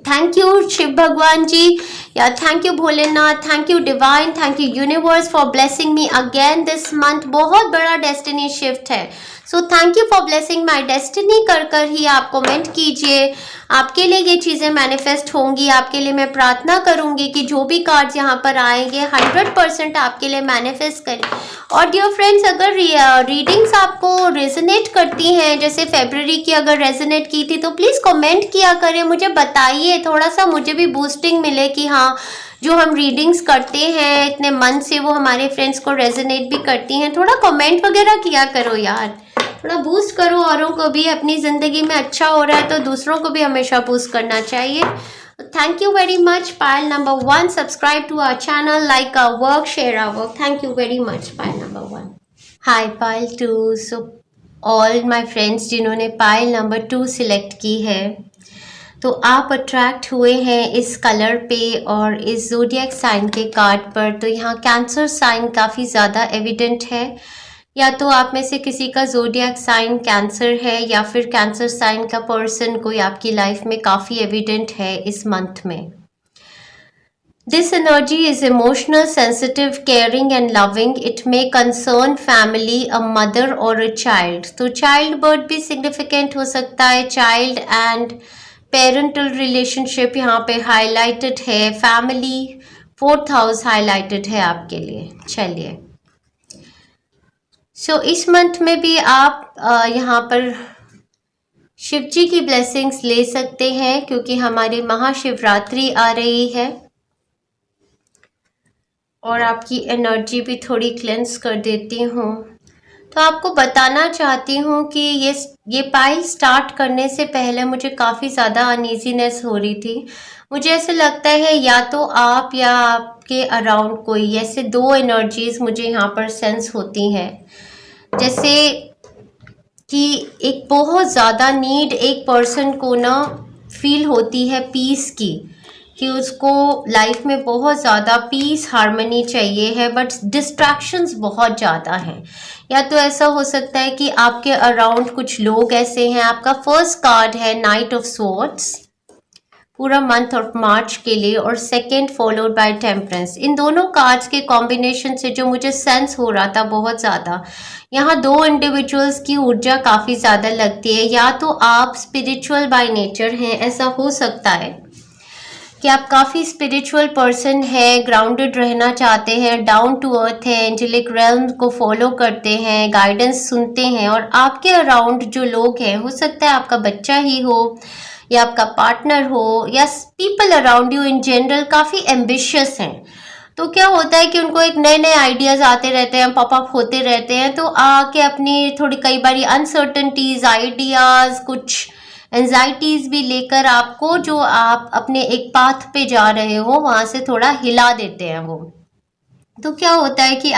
S1: थैंक यू शिव भगवान जी, या thank you Bholenath, thank you divine, thank you universe for blessing me again this month. बहुत बड़ा डेस्टिनी शिफ्ट है, सो thank you for blessing my destiny कर ही आप कमेंट कीजिए। आपके लिए ये चीज़ें मैनिफेस्ट होंगी। आपके लिए मैं प्रार्थना करूंगी कि जो भी कार्ड्स यहाँ पर आएंगे 100% आपके लिए मैनिफेस्ट करें। और डियर फ्रेंड्स, अगर रीडिंग्स आपको रेजोनेट करती हैं, जैसे फेब्रुअरी की अगर रेजोनेट की थी, तो प्लीज़ कमेंट किया करें, मुझे बताइए, थोड़ा सा मुझे भी बूस्टिंग मिले कि हाँ, जो हम रीडिंग्स करते हैं इतने मन से वो हमारे फ्रेंड्स को रेजोनेट भी करती हैं। थोड़ा कमेंट वगैरह किया करो यार, थोड़ा बूस्ट करो औरों को भी। अपनी ज़िंदगी में अच्छा हो रहा है तो दूसरों को भी हमेशा बूस्ट करना चाहिए। Thank you very much pile number 1। Subscribe to our channel, like our work, share our work. Thank you very much pile number 1। Hi pile 2। So all my friends जिन्होंने पायल नंबर 2 सिलेक्ट की है, तो आप attract हुए हैं इस colour पे और इस ज़ोडिएक साइन के कार्ड पर। तो यहाँ कैंसर साइन काफ़ी ज़्यादा एविडेंट है। या तो आप में से किसी का ज़ोडिएक साइन कैंसर है, या फिर कैंसर साइन का पर्सन कोई आपकी लाइफ में काफ़ी एविडेंट है इस मंथ में। This energy is emotional, sensitive, caring and loving. It may concern family, a mother or a child. तो चाइल्ड बर्थ भी सिग्निफिकेंट हो सकता है। चाइल्ड एंड पेरेंटल रिलेशनशिप यहाँ पे हाईलाइटेड है। फैमिली, 4th हाउस हाईलाइटेड है आपके लिए। चलिए, सो इस मंथ में भी आप यहाँ पर शिव जी की ब्लेसिंग्स ले सकते हैं, क्योंकि हमारी महाशिवरात्रि आ रही है और आपकी एनर्जी भी थोड़ी क्लेंस कर देती हूँ। तो आपको बताना चाहती हूँ कि ये पाइल स्टार्ट करने से पहले मुझे काफ़ी ज़्यादा अनईजीनेस हो रही थी। मुझे ऐसे लगता है या तो आप या आपके अराउंड कोई, ऐसे दो एनर्जीज मुझे यहाँ पर सेंस होती हैं। जैसे कि एक बहुत ज़्यादा नीड एक पर्सन को ना फील होती है पीस की, कि उसको लाइफ में बहुत ज़्यादा पीस हार्मनी चाहिए है, बट डिस्ट्रैक्शंस बहुत ज़्यादा हैं। या तो ऐसा हो सकता है कि आपके अराउंड कुछ लोग ऐसे हैं। आपका फर्स्ट कार्ड है नाइट ऑफ स्वॉर्ड्स पूरा मंथ ऑफ मार्च के लिए, और सेकंड फॉलोड बाय टेम्परेंस। इन दोनों कार्ड्स के कॉम्बिनेशन से जो मुझे सेंस हो रहा था बहुत ज़्यादा, यहाँ दो इंडिविजुअल्स की ऊर्जा काफ़ी ज़्यादा लगती है। या तो आप स्पिरिचुअल बाय नेचर हैं, ऐसा हो सकता है कि आप काफ़ी स्पिरिचुअल पर्सन हैं, ग्राउंडेड रहना चाहते हैं, डाउन टू अर्थ है, एंजेलिक रेल्म को फॉलो करते हैं, गाइडेंस सुनते हैं। और आपके अराउंड जो लोग हैं, हो सकता है आपका बच्चा ही हो या आपका पार्टनर हो, या people around you in general काफ़ी एम्बिशियस हैं। तो क्या होता है कि उनको एक नए नए आइडियाज़ आते रहते हैं, पॉपअप होते रहते हैं। तो आके अपनी थोड़ी कई बार अनसर्टनटीज, आइडियाज़, कुछ एंजाइटीज़ भी लेकर आपको, जो आप अपने एक पाथ पे जा रहे हो वहाँ से थोड़ा हिला देते हैं वो। तो क्या होता है कि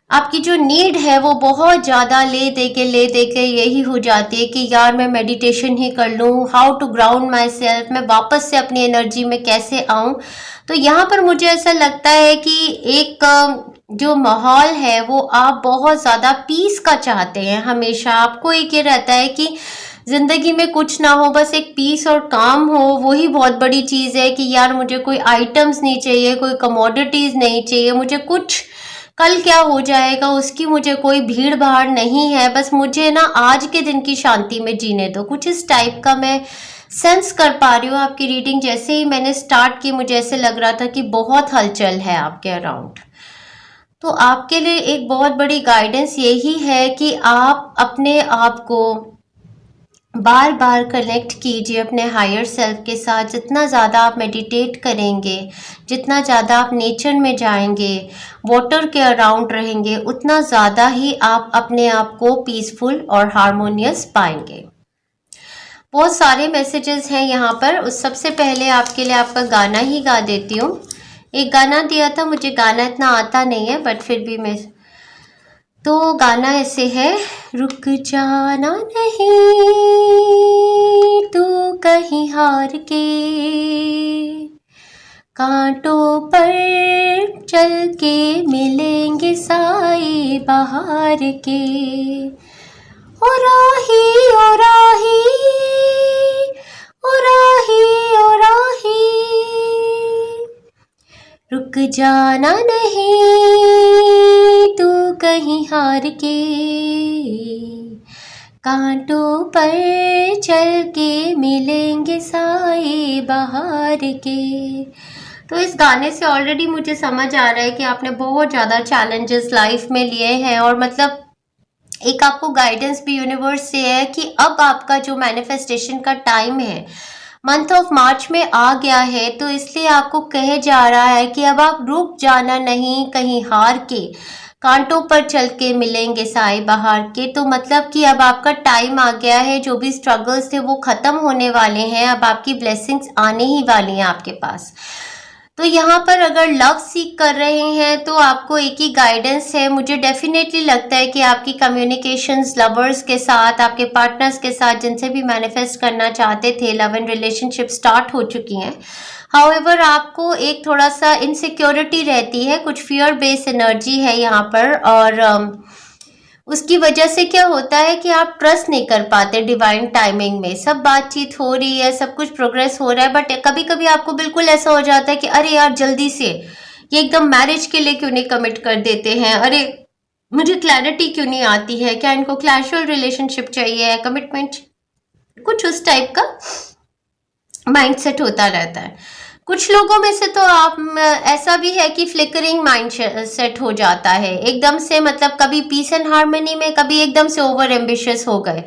S1: आपकी जो नीड है वो बहुत ज़्यादा ले दे के यही हो जाती है कि यार मैं मेडिटेशन ही कर लूँ, how to ground myself, मैं वापस से अपनी एनर्जी में कैसे आऊँ। तो यहाँ पर मुझे ऐसा लगता है कि एक जो माहौल है वो आप बहुत ज़्यादा पीस का चाहते हैं। हमेशा आपको एक ये रहता है कि ज़िंदगी में कुछ ना हो, बस एक पीस और काम हो, वही बहुत बड़ी चीज़ है। कि यार मुझे कोई आइटम्स नहीं चाहिए, कोई कमोडिटीज़ नहीं चाहिए, मुझे कुछ कल क्या हो जाएगा उसकी मुझे कोई भीड़ भाड़ नहीं है, बस मुझे ना आज के दिन की शांति में जीने दो। कुछ इस टाइप का मैं सेंस कर पा रही हूँ। आपकी रीडिंग जैसे ही मैंने स्टार्ट की, मुझे ऐसे लग रहा था कि बहुत हलचल है आपके अराउंड। तो आपके लिए एक बहुत बड़ी गाइडेंस यही है कि आप अपने आप को बार बार कनेक्ट कीजिए अपने हायर सेल्फ के साथ। जितना ज़्यादा आप मेडिटेट करेंगे, जितना ज़्यादा आप नेचर में जाएंगे, वाटर के अराउंड रहेंगे, उतना ज़्यादा ही आप अपने आप को पीसफुल और हारमोनियस पाएंगे। बहुत सारे मैसेजेस हैं यहाँ पर। उस सबसे पहले आपके लिए आपका गाना ही गा देती हूँ। एक गाना दिया था, मुझे गाना इतना आता नहीं है बट फिर भी मैं, तो गाना ऐसे है, रुक जाना नहीं तू कहीं हार के, कांटों पर चल के मिलेंगे साए बहार के, ओ राही ओ राही ओ राही ओ राही, रुक जाना नहीं तू कहीं हार के, कांटों पर चल के मिलेंगे साए बहार के। तो इस गाने से ऑलरेडी मुझे समझ आ रहा है कि आपने बहुत ज़्यादा चैलेंजेस लाइफ में लिए हैं, और मतलब एक आपको गाइडेंस भी यूनिवर्स से है कि अब आपका जो मैनिफेस्टेशन का टाइम है मंथ ऑफ मार्च में आ गया है, तो इसलिए आपको कहे जा रहा है कि अब आप रुक जाना नहीं कहीं हार के, कांटों पर चल के मिलेंगे साए बहार के। तो मतलब कि अब आपका टाइम आ गया है, जो भी स्ट्रगल्स थे वो खत्म होने वाले हैं, अब आपकी ब्लेसिंग्स आने ही वाली हैं आपके पास। तो यहाँ पर अगर लव सीख कर रहे हैं तो आपको एक ही गाइडेंस है, मुझे डेफिनेटली लगता है कि आपकी कम्युनिकेशंस लवर्स के साथ, आपके पार्टनर्स के साथ जिनसे भी मैनिफेस्ट करना चाहते थे, लव एंड रिलेशनशिप स्टार्ट हो चुकी हैं। हाउएवर आपको एक थोड़ा सा इनसिक्योरिटी रहती है, कुछ फियर बेस्ड एनर्जी है यहाँ पर, और उसकी वजह से क्या होता है कि आप ट्रस्ट नहीं कर पाते डिवाइन टाइमिंग में। सब बातचीत हो रही है, सब कुछ प्रोग्रेस हो रहा है, बट कभी कभी आपको बिल्कुल ऐसा हो जाता है कि अरे यार जल्दी से ये एकदम मैरिज के लिए क्यों नहीं कमिट कर देते हैं, अरे मुझे क्लैरिटी क्यों नहीं आती है, क्या इनको कैजुअल रिलेशनशिप चाहिए, कमिटमेंट, कुछ उस टाइप का माइंडसेट होता रहता है। कुछ लोगों में से तो आप ऐसा भी है कि फ्लिकरिंग माइंड सेट हो जाता है एकदम से, मतलब कभी पीस एंड हार्मनी में, कभी एकदम से ओवर एम्बिशियस हो गए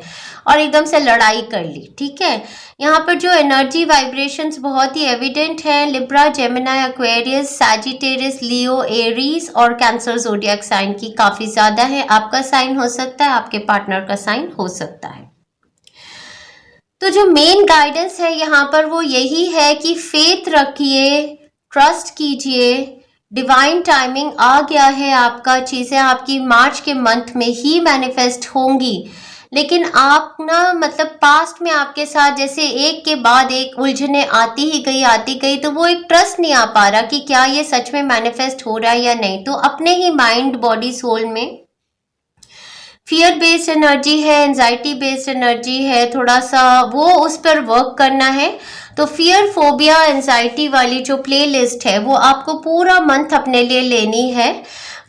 S1: और एकदम से लड़ाई कर ली। ठीक है, यहाँ पर जो एनर्जी वाइब्रेशंस बहुत ही एविडेंट है, लिब्रा, जेमिनी, एक्वेरियस, सैजिटेरियस, लियो, एरीज और कैंसर ज़ोडिएक साइन की काफ़ी ज़्यादा है। आपका साइन हो सकता है, आपके पार्टनर का साइन हो सकता है। तो जो मेन गाइडेंस है यहाँ पर वो यही है कि फेथ रखिए, ट्रस्ट कीजिए, डिवाइन टाइमिंग आ गया है आपका, चीज़ें आपकी मार्च के मंथ में ही मैनिफेस्ट होंगी। लेकिन आप ना मतलब पास्ट में आपके साथ जैसे एक के बाद एक उलझने आती गई, तो वो एक ट्रस्ट नहीं आ पा रहा कि क्या ये सच में मैनिफेस्ट हो रहा है या नहीं। तो अपने ही माइंड, बॉडी, सोल में फियर बेस्ड एनर्जी है, एंजाइटी बेस्ड एनर्जी है, थोड़ा सा वो उस पर वर्क करना है। तो फियर, फोबिया, एंजाइटी वाली जो प्लेलिस्ट है वो आपको पूरा मंथ अपने लिए लेनी है,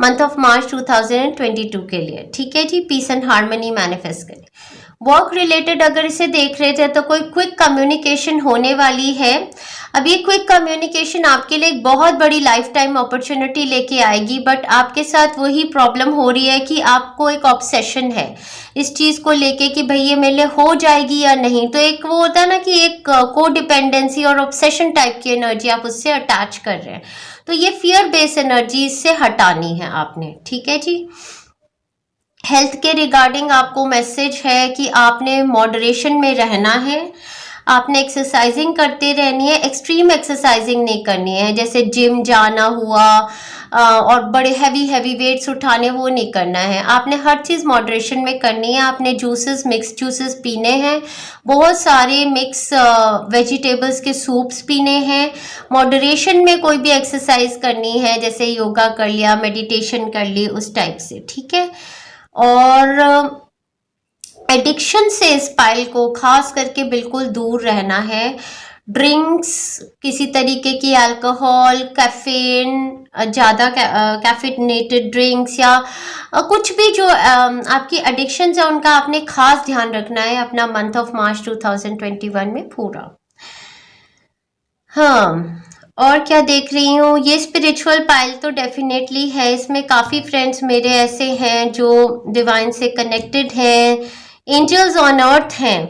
S1: मंथ ऑफ मार्च 2022 के लिए। ठीक है जी, पीस एंड हार्मनी मैनिफेस्ट करें। वर्क रिलेटेड अगर इसे देख रहे थे तो कोई क्विक कम्युनिकेशन होने वाली है। अब ये क्विक कम्युनिकेशन आपके लिए एक बहुत बड़ी लाइफ टाइम अपॉर्चुनिटी लेके आएगी, बट आपके साथ वही प्रॉब्लम हो रही है कि आपको एक ऑब्सेशन है इस चीज़ को लेके कि भाई ये मेरे लिए हो जाएगी या नहीं। तो एक वो होता है ना कि एक को डिपेंडेंसी और ऑब्सेशन टाइप की एनर्जी आप उससे अटैच कर रहे हैं, तो ये फियर बेस्ड एनर्जी इससे हटानी है आपने। ठीक है जी। हेल्थ के रिगार्डिंग आपको मैसेज है कि आपने मॉडरेशन में रहना है, आपने एक्सरसाइजिंग करते रहनी है, एक्सट्रीम एक्सरसाइजिंग नहीं करनी है, जैसे जिम जाना हुआ और बड़े हैवी वेट्स उठाने, वो नहीं करना है। आपने हर चीज़ मॉडरेशन में करनी है। आपने जूसेस, मिक्स जूसेस पीने हैं, बहुत सारे मिक्स वेजिटेबल्स के सूप्स पीने हैं। मॉडरेशन में कोई भी एक्सरसाइज करनी है, जैसे योगा कर लिया, मेडिटेशन कर ली, उस टाइप से। ठीक है। और एडिक्शन से इस पाइल को खास करके बिल्कुल दूर रहना है। ड्रिंक्स, किसी तरीके की अल्कोहल, कैफीन, ज़्यादा कैफिनेटेड ड्रिंक्स या कुछ भी जो आपकी एडिक्शंस है उनका आपने खास ध्यान रखना है अपना मंथ ऑफ मार्च 2021 में पूरा। हाँ, और क्या देख रही हूँ, ये स्पिरिचुअल पाइल तो डेफिनेटली है, इसमें काफ़ी फ्रेंड्स मेरे ऐसे हैं जो डिवाइन से कनेक्टेड हैं, एंजल्स ऑन अर्थ हैं।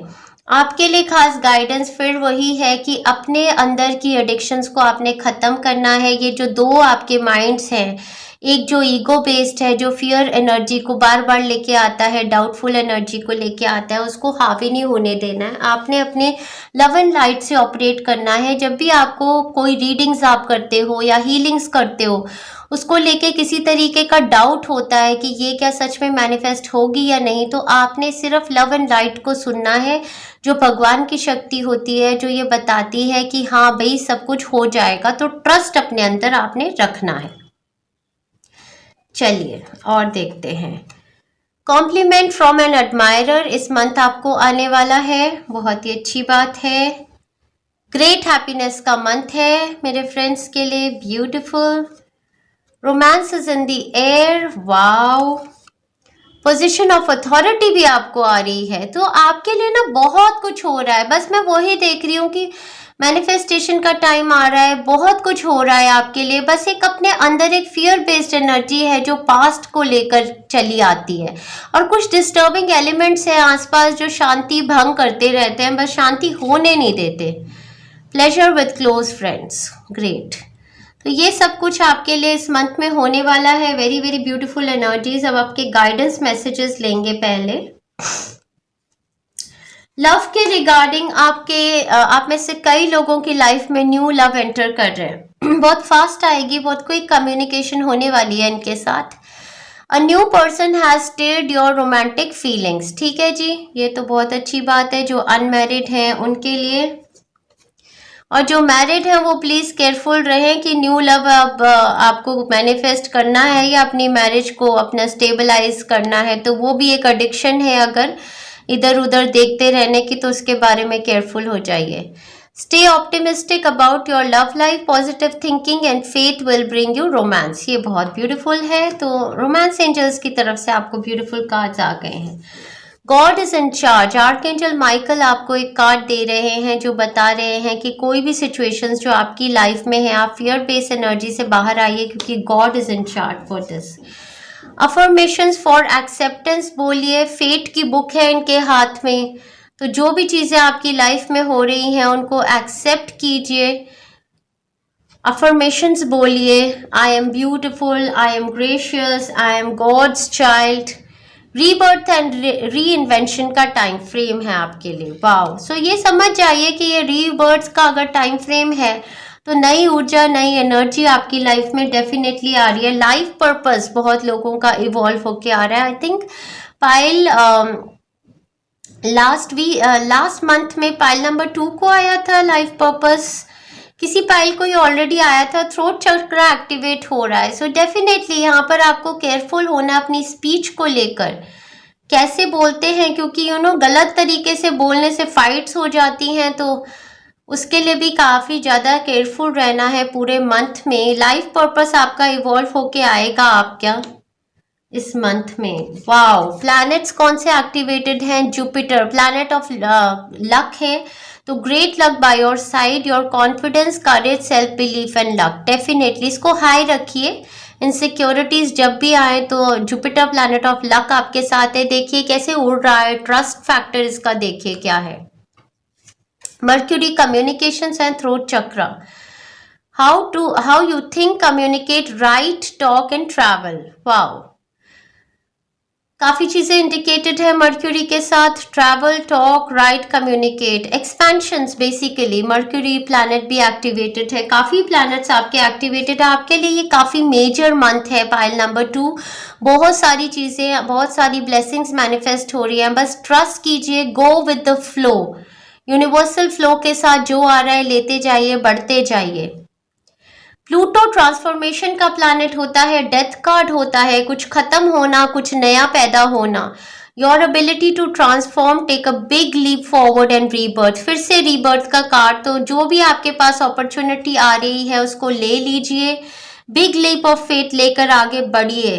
S1: आपके लिए खास गाइडेंस फिर वही है कि अपने अंदर की एडिक्शंस को आपने ख़त्म करना है। ये जो दो आपके माइंड्स हैं, एक जो ईगो बेस्ड है, जो फियर एनर्जी को बार बार लेके आता है, डाउटफुल एनर्जी को लेके आता है, उसको हावी नहीं होने देना है। आपने अपने लव एंड लाइट से ऑपरेट करना है। जब भी आपको कोई रीडिंग्स आप करते हो या हीलिंग्स करते हो, उसको लेके किसी तरीके का डाउट होता है कि ये क्या सच में मैनिफेस्ट होगी या नहीं, तो आपने सिर्फ लव एंड लाइट को सुनना है, जो भगवान की शक्ति होती है, जो ये बताती है कि हाँ भाई सब कुछ हो जाएगा। तो ट्रस्ट अपने अंदर आपने रखना है। चलिए और देखते हैं। कॉम्प्लीमेंट फ्रॉम एन एडमायरर इस मंथ आपको आने वाला है, बहुत ही अच्छी बात है। ग्रेट हैप्पीनेस का मंथ है मेरे फ्रेंड्स के लिए, beautiful. Romance is in the air, wow. Position of authority भी आपको आ रही है, तो आपके लिए ना बहुत कुछ हो रहा है। बस मैं वही देख रही हूँ कि मैनिफेस्टेशन का टाइम आ रहा है, बहुत कुछ हो रहा है आपके लिए। बस एक अपने अंदर एक फियर बेस्ड एनर्जी है जो पास्ट को लेकर चली आती है, और कुछ डिस्टर्बिंग एलिमेंट्स है आसपास जो शांति भंग करते रहते हैं, बस शांति होने नहीं देते। Pleasure with close friends, great. तो ये सब कुछ आपके लिए इस मंथ में होने वाला है। Very very beautiful energies. अब आपके गाइडेंस मैसेजेस लेंगे पहले। लव के रिगार्डिंग आप में से कई लोगों की लाइफ में न्यू लव एंटर कर रहे हैं। बहुत फास्ट आएगी, बहुत क्विक कम्युनिकेशन होने वाली है इनके साथ। A new person has stared your romantic feelings, ठीक है जी, ये तो बहुत अच्छी बात है जो अनमैरिड हैं उनके लिए। और जो मैरिड है वो प्लीज केयरफुल रहें कि न्यू लव अब आपको मैनिफेस्ट करना है या अपनी मैरिज को अपना स्टेबलाइज करना है, तो वो भी एक एडिक्शन है अगर इधर उधर देखते रहने की, तो उसके बारे में केयरफुल हो जाइए। Stay optimistic about your love life, positive thinking and faith will bring you romance, ये बहुत ब्यूटीफुल है। तो रोमांस एंजल्स की तरफ से आपको ब्यूटीफुल कार्ड्स आ गए हैं। God is in charge, archangel Michael आपको एक कार्ड दे रहे हैं जो बता रहे हैं कि कोई भी सिचुएशंस जो आपकी लाइफ में है, आप फियर बेस्ड एनर्जी से बाहर आइए, क्योंकि God is in charge for this. Affirmations for acceptance बोलिए, फेट की बुक है इनके हाथ में, तो जो भी चीजें आपकी लाइफ में हो रही हैं उनको एक्सेप्ट कीजिए। अफर्मेशंस बोलिए, I am beautiful, I am gracious, I am God's child. Rebirth and reinvention का टाइम फ्रेम है आपके लिए, वाओ। सो ये समझ जाइए कि ये रीबर्थ का अगर टाइम फ्रेम है तो नई ऊर्जा, नई एनर्जी आपकी लाइफ में डेफिनेटली आ रही है। लाइफ पर्पस बहुत लोगों का इवॉल्व होके आ रहा है। I think pile last month में पाइल नंबर 2 को आया था लाइफ पर्पस, किसी पाइल को ये ऑलरेडी आया था। थ्रोट चक्र एक्टिवेट हो रहा है, सो डेफिनेटली यहाँ पर आपको केयरफुल होना अपनी स्पीच को लेकर, कैसे बोलते हैं, क्योंकि गलत तरीके से बोलने से फाइट्स हो जाती हैं, तो उसके लिए भी काफ़ी ज़्यादा केयरफुल रहना है पूरे मंथ में। लाइफ पर्पस आपका इवॉल्व होके आएगा आपका इस मंथ में, वाओ। प्लैनेट्स कौन से एक्टिवेटेड हैं? जुपिटर प्लैनेट ऑफ लक है, तो great luck by your side, your confidence, courage, self belief and luck, definitely इसको हाई रखिए। इनसिक्योरिटीज जब भी आए तो जुपिटर प्लैनेट ऑफ लक आपके साथ है। देखिए कैसे उड़ रहा है, ट्रस्ट फैक्टर इसका देखिए क्या है। मर्क्यूरी कम्युनिकेशंस एंड थ्रोट चक्र, how you think, communicate, right, talk and travel, wow. काफी चीजें इंडिकेटेड है मर्क्यूरी के साथ, travel, talk, right, communicate, expansions. Basically mercury planet भी एक्टिवेटेड है, काफी प्लैनेट्स आपके एक्टिवेटेड है। आपके लिए ये काफी मेजर मंथ है पाइल नंबर 2। बहुत सारी चीजें, बहुत सारी ब्लेसिंग्स मैनिफेस्ट हो रही हैं, बस ट्रस्ट कीजिए, go with the flow, universal flow के साथ जो आ रहा है लेते जाइए, बढ़ते जाइए। प्लूटो ट्रांसफॉर्मेशन का प्लैनेट होता है, डेथ कार्ड होता है, कुछ खत्म होना, कुछ नया पैदा होना। Your ability to transform, take a big leap forward and rebirth, फिर से रीबर्थ का कार्ड। तो जो भी आपके पास अपॉर्चुनिटी आ रही है उसको ले लीजिए, बिग लीप ऑफ फेथ लेकर आगे बढ़िए।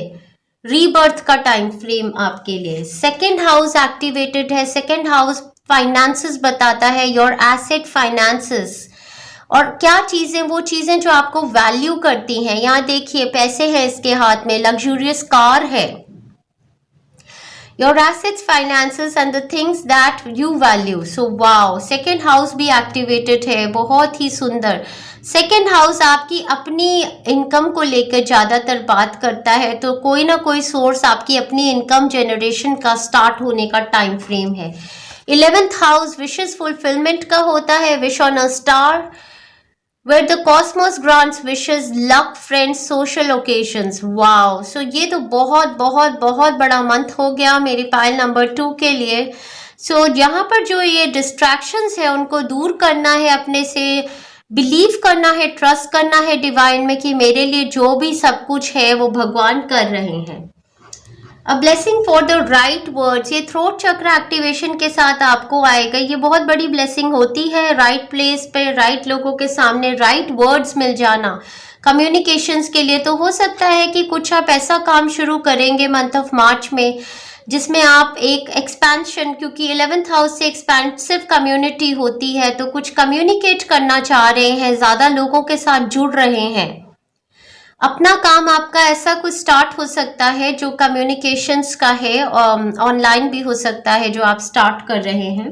S1: रीबर्थ का टाइम फ्रेम आपके लिए। सेकेंड हाउस एक्टिवेटेड है, सेकेंड हाउस फाइनेंसेस बताता है, योर एसेट, फाइनेंसेस, और क्या चीजें, वो चीजें जो आपको वैल्यू करती हैं। यहाँ देखिए पैसे हैं इसके हाथ में, लग्जूरियस कार है, your assets, finances and the things that you value. So wow, second house भी एक्टिवेटेड है, बहुत ही सुंदर। सेकेंड हाउस आपकी अपनी इनकम को लेकर ज़्यादातर बात करता है, तो कोई ना कोई सोर्स आपकी अपनी इनकम जनरेशन का स्टार्ट होने का टाइम फ्रेम है। 11th हाउस विशेस फुलफिलमेंट का होता है, wish on a star where the cosmos grants wishes, luck, friends, social occasions। Wow, so ये तो बहुत बहुत बहुत बड़ा मंथ हो गया मेरी पाइल नंबर 2 के लिए। सो यहाँ पर जो ये डिस्ट्रैक्शंस है उनको दूर करना है, अपने से बिलीव करना है, ट्रस्ट करना है डिवाइन में कि मेरे लिए जो भी सब कुछ है वो भगवान कर रहे हैं। A blessing for the right words, ये थ्रोट चक्र एक्टिवेशन के साथ आपको आएगा। ये बहुत बड़ी ब्लेसिंग होती है, राइट प्लेस पे राइट लोगों के सामने राइट वर्ड्स मिल जाना कम्युनिकेशंस के लिए। तो हो सकता है कि कुछ आप ऐसा काम शुरू करेंगे मंथ ऑफ मार्च में जिसमें आप एक एक्सपेंशन, क्योंकि 11th हाउस से एक्सपेंसिव कम्युनिटी होती है, तो कुछ कम्युनिकेट करना चाह रहे हैं, ज़्यादा लोगों के साथ जुड़ रहे हैं। अपना काम आपका ऐसा कुछ स्टार्ट हो सकता है जो कम्युनिकेशंस का है, ऑनलाइन भी हो सकता है जो आप स्टार्ट कर रहे हैं।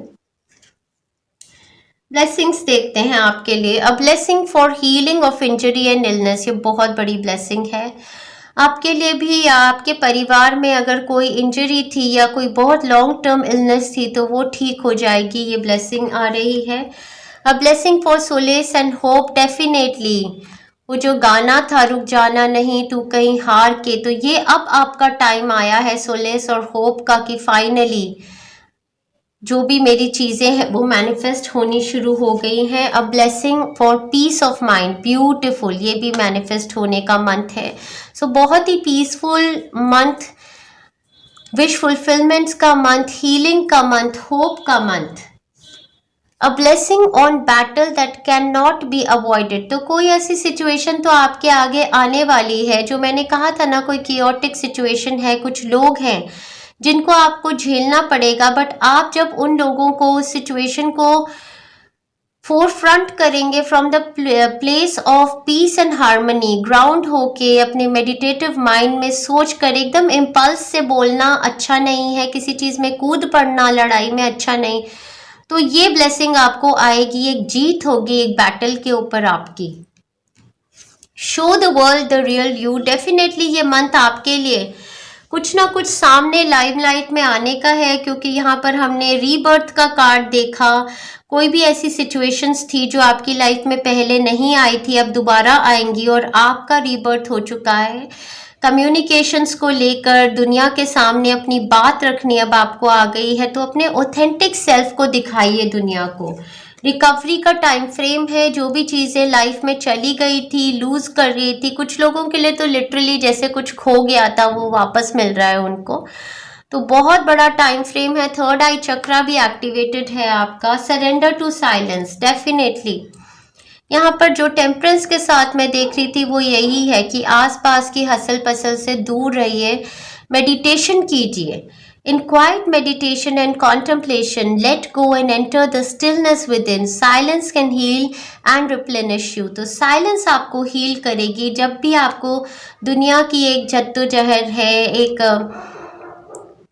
S1: ब्लेसिंग्स देखते हैं आपके लिए। A blessing for healing of injury and illness, ये बहुत बड़ी ब्लेसिंग है आपके लिए भी, या आपके परिवार में अगर कोई इंजरी थी या कोई बहुत लॉन्ग टर्म इलनेस थी तो वो ठीक हो जाएगी, ये ब्लेसिंग आ रही है। A blessing for solace and hope, definitely वो जो गाना था रुक जाना नहीं तू कहीं हार के, तो ये अब आपका टाइम आया है सोलेस और होप का कि फाइनली जो भी मेरी चीज़ें हैं वो मैनिफेस्ट होनी शुरू हो गई हैं। अब blessing for piece of mind, beautiful, ये भी मैनिफेस्ट होने का मंथ है। सो बहुत ही पीसफुल मंथ, विश फुलफिलमेंट्स का मंथ, हीलिंग का मंथ, होप का month. A blessing on battle that can not be avoided, तो कोई ऐसी सिचुएशन तो आपके आगे आने वाली है जो मैंने कहा था ना, कोई कियोटिक सिचुएशन है, कुछ लोग हैं जिनको आपको झेलना पड़ेगा, बट आप जब उन लोगों को, उस सिचुएशन को फोर फ्रंट करेंगे from the place of peace and harmony, ground होके अपने मेडिटेटिव माइंड में सोच कर, एकदम इम्पल्स से बोलना अच्छा नहीं है, किसी चीज़ में कूद पड़ना लड़ाई में अच्छा नहीं, तो ये ब्लेसिंग आपको आएगी, एक जीत होगी एक बैटल के ऊपर आपकी। Show the world the real you, definitely ये मंथ आपके लिए कुछ ना कुछ सामने लाइमलाइट में आने का है, क्योंकि यहाँ पर हमने रीबर्थ का कार्ड देखा। कोई भी ऐसी सिचुएशंस थी जो आपकी लाइफ में पहले नहीं आई थी, अब दोबारा आएंगी और आपका रीबर्थ हो चुका है। कम्युनिकेशंस को लेकर दुनिया के सामने अपनी बात रखनी अब आपको आ गई है, तो अपने ऑथेंटिक सेल्फ को दिखाइए दुनिया को। रिकवरी का टाइम फ्रेम है, जो भी चीज़ें लाइफ में चली गई थी, लूज कर रही थी, कुछ लोगों के लिए तो लिटरली जैसे कुछ खो गया था वो वापस मिल रहा है उनको, तो बहुत बड़ा टाइम फ्रेम है। थर्ड आई चक्रा भी एक्टिवेटेड है आपका। सरेंडर टू साइलेंस, डेफिनेटली यहाँ पर जो टेम्परेंस के साथ मैं देख रही थी वो यही है कि आसपास की हसल पसल से दूर रहिए, मेडिटेशन कीजिए। In quiet meditation and contemplation let go and enter the stillness within, silence can heal and replenish you. तो साइलेंस आपको हील करेगी। जब भी आपको दुनिया की एक जद्दोजहद है, एक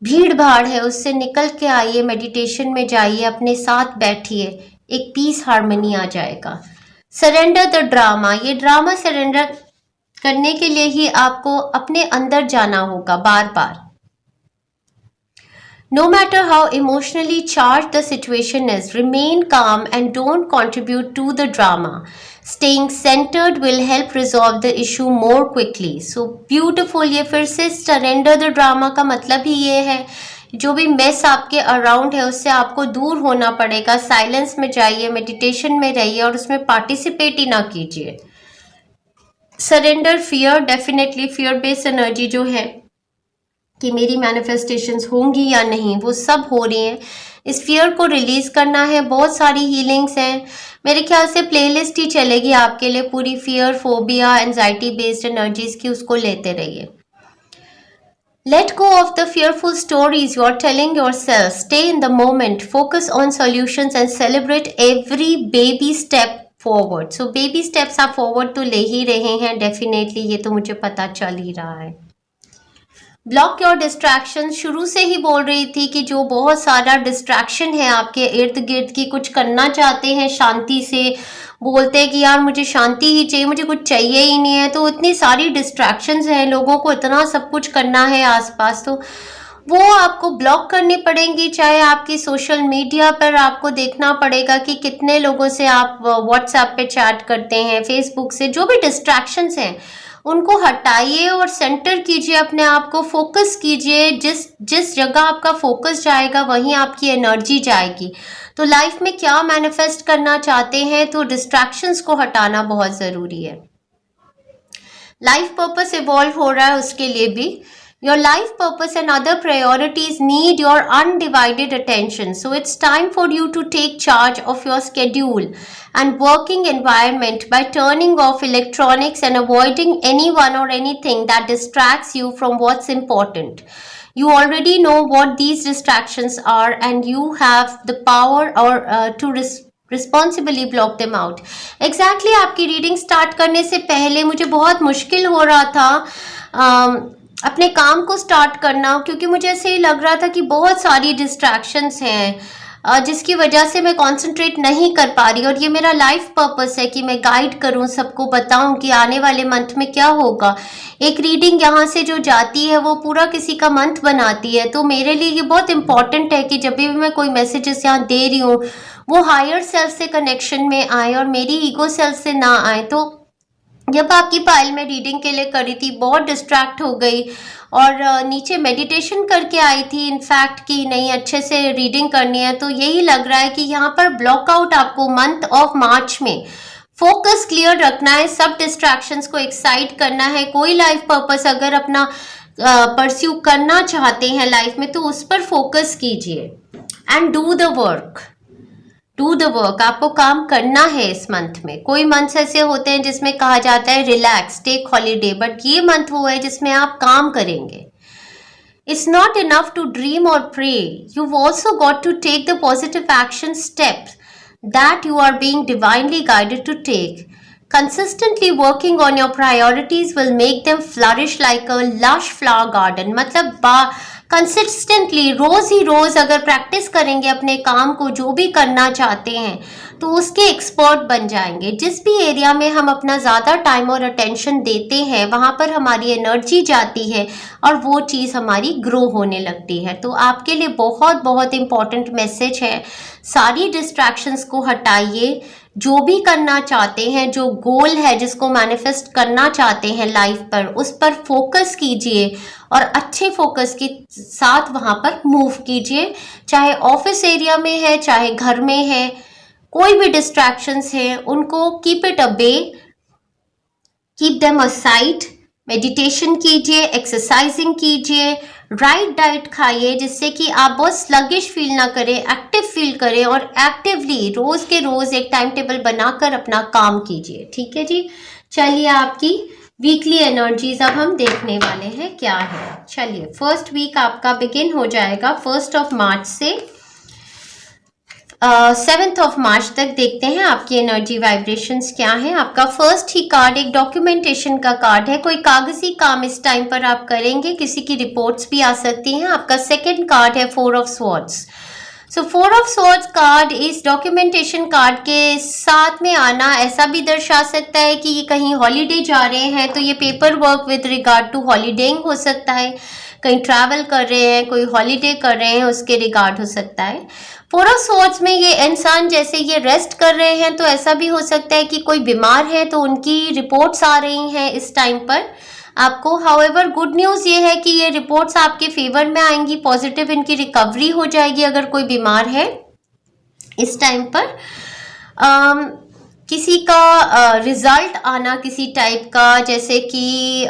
S1: भीड़ भाड़ है, उससे निकल के आइए, मेडिटेशन में जाइए, अपने साथ बैठिए, एक पीस हार्मनी आ जाएगा। सरेंडर द ड्रामा, ये ड्रामा सरेंडर करने के लिए ही आपको अपने अंदर जाना होगा बार बार। No matter how emotionally charged the situation is, remain calm and don't contribute to the drama. Staying centered will help resolve the issue more quickly. So beautiful, ये फिर से surrender the drama का मतलब ही ये है, जो भी मेस आपके अराउंड है उससे आपको दूर होना पड़ेगा। साइलेंस में जाइए, मेडिटेशन में रहिए और उसमें पार्टिसिपेट ही ना कीजिए। Surrender fear, definitely fear based energy जो है कि मेरी मैनिफेस्टेशंस होंगी या नहीं, वो सब हो रही हैं, इस फियर को रिलीज करना है। बहुत सारी हीलिंग्स हैं, मेरे ख्याल से प्लेलिस्ट ही चलेगी आपके लिए पूरी, fear, phobia, anxiety based energies की, उसको लेते रहिए। Let go of the fearful stories you are telling yourself. Stay in the moment. Focus on solutions and celebrate every baby step forward. So baby steps आप forward तो ले ही रहे हैं, definitely, ये तो मुझे पता चल ही रहा है। ब्लॉक योर डिस्ट्रैक्शन शुरू से ही बोल रही थी कि जो बहुत सारा डिस्ट्रैक्शन है आपके इर्द गिर्द की, कुछ करना चाहते हैं शांति से, बोलते हैं कि यार मुझे शांति ही चाहिए, मुझे कुछ चाहिए ही नहीं है, तो इतनी सारी डिस्ट्रैक्शंस हैं, लोगों को इतना सब कुछ करना है आसपास, तो वो आपको ब्लॉक करनी पड़ेंगी। चाहे आपकी सोशल मीडिया पर आपको देखना पड़ेगा कि कितने लोगों से आप व्हाट्सएप पे चैट करते हैं, फेसबुक से, जो भी डिस्ट्रैक्शंस हैं उनको हटाइए और सेंटर कीजिए अपने आप को, फोकस कीजिए। जिस जिस जगह आपका फोकस जाएगा वहीं आपकी एनर्जी जाएगी। तो लाइफ में क्या मैनिफेस्ट करना चाहते हैं, तो डिस्ट्रैक्शंस को हटाना बहुत ज़रूरी है। लाइफ पर्पस इवॉल्व हो रहा है, उसके लिए भी your life purpose and other priorities need your undivided attention. So it's time for you to take charge of your schedule and working environment by turning off electronics and avoiding anyone or anything that distracts you from what's important. You already know what these distractions are and you have the power or to responsibly block them out. Exactly आपकी reading start करने से पहले मुझे बहुत मुश्किल हो रहा था अपने काम को स्टार्ट करना, क्योंकि मुझे ऐसे ही लग रहा था कि बहुत सारी डिस्ट्रैक्शंस हैं जिसकी वजह से मैं कंसंट्रेट नहीं कर पा रही। और ये मेरा लाइफ पर्पस है कि मैं गाइड करूं, सबको बताऊं कि आने वाले मंथ में क्या होगा। एक रीडिंग यहाँ से जो जाती है वो पूरा किसी का मंथ बनाती है, तो मेरे लिए ये बहुत इंपॉर्टेंट है कि जब भी मैं कोई मैसेजेस यहाँ दे रही हूँ वो हायर सेल्फ से कनेक्शन में आए और मेरी ईगो सेल्फ से ना आए। तो जब आपकी पायल में रीडिंग के लिए करी थी बहुत डिस्ट्रैक्ट हो गई और नीचे मेडिटेशन करके आई थी इनफैक्ट कि नहीं अच्छे से रीडिंग करनी है। तो यही लग रहा है कि यहाँ पर ब्लॉकआउट आपको मंथ ऑफ मार्च में फोकस क्लियर रखना है, सब डिस्ट्रैक्शंस को एक्साइट करना है। कोई लाइफ पर्पस अगर अपना परस्यू करना चाहते हैं लाइफ में तो उस पर फोकस कीजिए and do the work. Do the work, आपको काम करना है इस मंथ में। कोई मंथ ऐसे होते हैं जिसमें कहा जाता है रिलैक्स, टेक हॉलीडे, बट ये मंथ वो है जिसमें आप काम करेंगे। It's not enough to dream or pray. You've also got to take the positive action steps that you are being divinely guided to take. Consistently working on your priorities will make them flourish like a lush flower garden. मतलब consistently रोज ही रोज अगर practice करेंगे अपने काम को, जो भी करना चाहते हैं, तो उसके एक्सपर्ट बन जाएंगे। जिस भी एरिया में हम अपना ज़्यादा टाइम और अटेंशन देते हैं वहाँ पर हमारी एनर्जी जाती है और वो चीज़ हमारी ग्रो होने लगती है। तो आपके लिए बहुत बहुत इम्पॉर्टेंट मैसेज है, सारी डिस्ट्रैक्शंस को हटाइए। जो भी करना चाहते हैं, जो गोल है जिसको मैनिफेस्ट करना चाहते हैं लाइफ पर, उस पर फोकस कीजिए और अच्छे फोकस के साथ वहाँ पर मूव कीजिए। चाहे ऑफिस एरिया में है, चाहे घर में है, कोई भी डिस्ट्रैक्शंस है उनको keep it away, keep them aside. Meditation कीजिए, एक्सरसाइजिंग कीजिए, राइट डाइट खाइए जिससे कि आप बहुत स्लगिश फील ना करें, एक्टिव फील करें और एक्टिवली रोज के रोज एक टाइम टेबल बनाकर अपना काम कीजिए। ठीक है जी। चलिए आपकी वीकली एनर्जीज अब हम देखने वाले हैं क्या है। चलिए फर्स्ट वीक आपका बिगिन हो जाएगा 1 मार्च से 7 मार्च तक। देखते हैं आपकी एनर्जी वाइब्रेशंस क्या है। आपका फर्स्ट ही कार्ड एक डॉक्यूमेंटेशन का कार्ड है, कोई कागजी काम इस टाइम पर आप करेंगे, किसी की रिपोर्ट्स भी आ सकती हैं। आपका सेकंड कार्ड है 4 of swords. So 4 of swords card इस डॉक्यूमेंटेशन कार्ड के साथ में आना ऐसा भी दर्शा सकता है कि ये कहीं हॉलीडे जा रहे हैं, तो ये paper work with regard to holidaying हो सकता है, कहीं ट्रैवल कर रहे हैं, कोई हॉलीडे कर रहे हैं, उसके रिगार्ड हो सकता है। 4 ऑफ स्वॉर्ड्स में ये इंसान जैसे ये रेस्ट कर रहे हैं, तो ऐसा भी हो सकता है कि कोई बीमार है तो उनकी रिपोर्ट्स आ रही हैं इस टाइम पर आपको। हाउएवर गुड न्यूज़ ये है कि ये रिपोर्ट्स आपके फेवर में आएंगी, पॉजिटिव इनकी रिकवरी हो जाएगी अगर कोई बीमार है इस टाइम पर। किसी का रिजल्ट आना किसी टाइप का, जैसे कि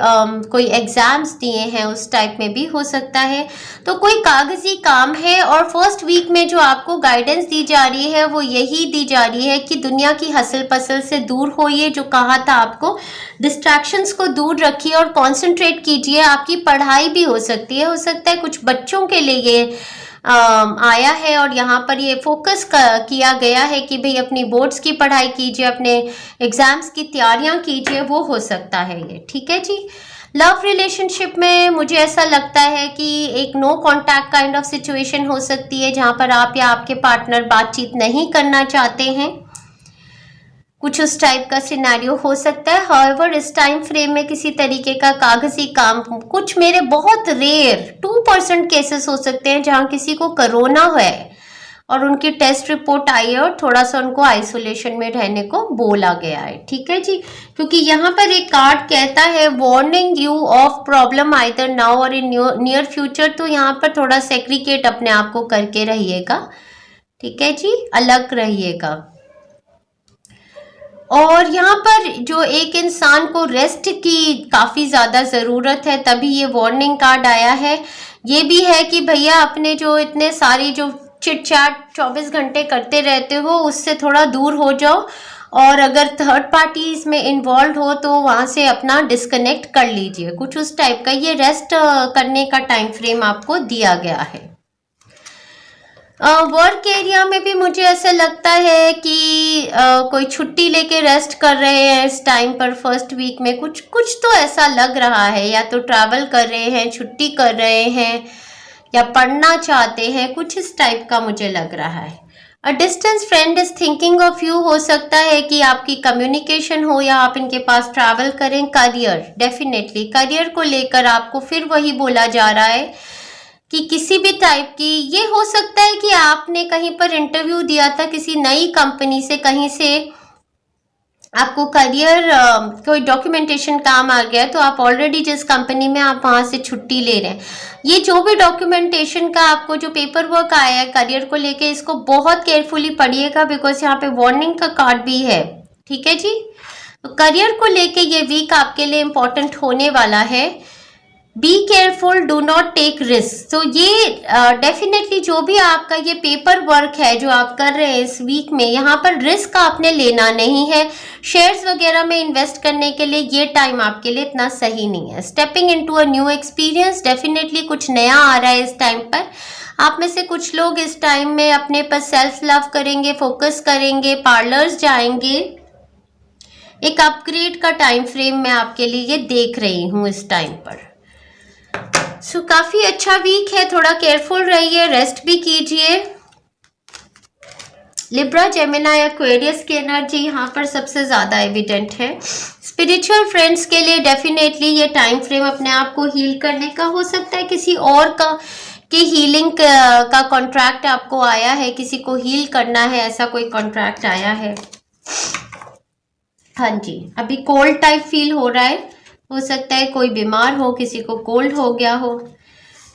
S1: कोई एग्जाम्स दिए हैं उस टाइप में भी हो सकता है। तो कोई कागजी काम है और फर्स्ट वीक में जो आपको गाइडेंस दी जा रही है वो यही दी जा रही है कि दुनिया की हसल पसल से दूर होइए, जो कहा था आपको, डिस्ट्रैक्शंस को दूर रखिए और कंसंट्रेट कीजिए। आपकी पढ़ाई भी हो सकता है कुछ बच्चों के लिए ये आया है और यहाँ पर ये फोकस किया गया है कि भाई अपनी बोर्ड्स की पढ़ाई कीजिए, अपने एग्जाम्स की तैयारियां कीजिए, वो हो सकता है ये। ठीक है जी। लव रिलेशनशिप में मुझे ऐसा लगता है कि एक no contact kind of situation हो सकती है, जहां पर आप या आपके पार्टनर बातचीत नहीं करना चाहते हैं। कुछ उस टाइप का सिनेरियो हो सकता है। हाउएवर इस टाइम फ्रेम में किसी तरीके का कागजी काम, कुछ मेरे बहुत रेयर 2% केसेस हो सकते हैं जहां किसी को कोरोना है और उनकी टेस्ट रिपोर्ट आई है और थोड़ा सा उनको आइसोलेशन में रहने को बोला गया है। ठीक है जी, क्योंकि यहाँ पर एक कार्ड कहता है warning you of problem either now और इन नियर फ्यूचर। तो यहाँ पर थोड़ा सेग्रीगेट अपने आप को करके रहिएगा। ठीक है जी, अलग रहिएगा। और यहाँ पर जो एक इंसान को रेस्ट की काफ़ी ज़्यादा ज़रूरत है, तभी ये वार्निंग कार्ड आया है। ये भी है कि भैया अपने जो इतने सारी जो चिट चैट 24 घंटे करते रहते हो उससे थोड़ा दूर हो जाओ, और अगर थर्ड पार्टीज में इन्वॉल्व हो तो वहाँ से अपना डिस्कनेक्ट कर लीजिए। कुछ उस टाइप का ये रेस्ट करने का टाइम फ्रेम आपको दिया गया है। वर्क एरिया में भी मुझे ऐसा लगता है कि कोई छुट्टी लेके रेस्ट कर रहे हैं इस टाइम पर। फर्स्ट वीक में कुछ कुछ तो ऐसा लग रहा है, या तो ट्रैवल कर रहे हैं, छुट्टी कर रहे हैं, या पढ़ना चाहते हैं, कुछ इस टाइप का मुझे लग रहा है। A distance friend is thinking of you, हो सकता है कि आपकी कम्युनिकेशन हो या आप इनके पास ट्रैवल करें। करियर, डेफिनेटली करियर को लेकर आपको फिर वही बोला जा रहा है कि किसी भी टाइप की, ये हो सकता है कि आपने कहीं पर इंटरव्यू दिया था किसी नई कंपनी से, कहीं से आपको करियर कोई डॉक्यूमेंटेशन काम आ गया, तो आप ऑलरेडी जिस कंपनी में आप वहाँ से छुट्टी ले रहे हैं। ये जो भी डॉक्यूमेंटेशन का आपको जो पेपर वर्क आया है करियर को लेके, इसको बहुत केयरफुली पढ़िएगा, बिकॉज यहाँ पे वार्निंग का कार्ड भी है। ठीक है जी, तो करियर को लेके ये वीक आपके लिए इम्पोर्टेंट होने वाला है। Be careful, do not take risk. तो ये डेफिनेटली जो भी आपका ये पेपर वर्क है जो आप कर रहे हैं इस वीक में, यहाँ पर रिस्क आपने लेना नहीं है। शेयर्स वगैरह में इन्वेस्ट करने के लिए ये टाइम आपके लिए इतना सही नहीं है। Stepping into a new experience, definitely कुछ नया आ रहा है इस टाइम पर। आप में से कुछ लोग इस टाइम में अपने पर सेल्फ लव करेंगे, फोकस करेंगे, पार्लर्स जाएंगे। एक अपग्रेड का टाइम फ्रेम मैं आपके लिए ये देख रही हूँ इस टाइम पर। काफी अच्छा वीक है, थोड़ा केयरफुल रहिए, रेस्ट भी कीजिए। लिब्रा, जेमिनी, एक्वेरियस की एनर्जी यहाँ पर सबसे ज्यादा एविडेंट है। स्पिरिचुअल फ्रेंड्स के लिए डेफिनेटली ये टाइम फ्रेम अपने आप को हील करने का हो सकता है। किसी और का हीलिंग का कॉन्ट्रैक्ट आपको आया है, किसी को हील करना है, ऐसा कोई कॉन्ट्रैक्ट आया है। हाँ जी, अभी कोल्ड टाइप फील हो रहा है, हो सकता है कोई बीमार हो, किसी को कोल्ड हो गया हो।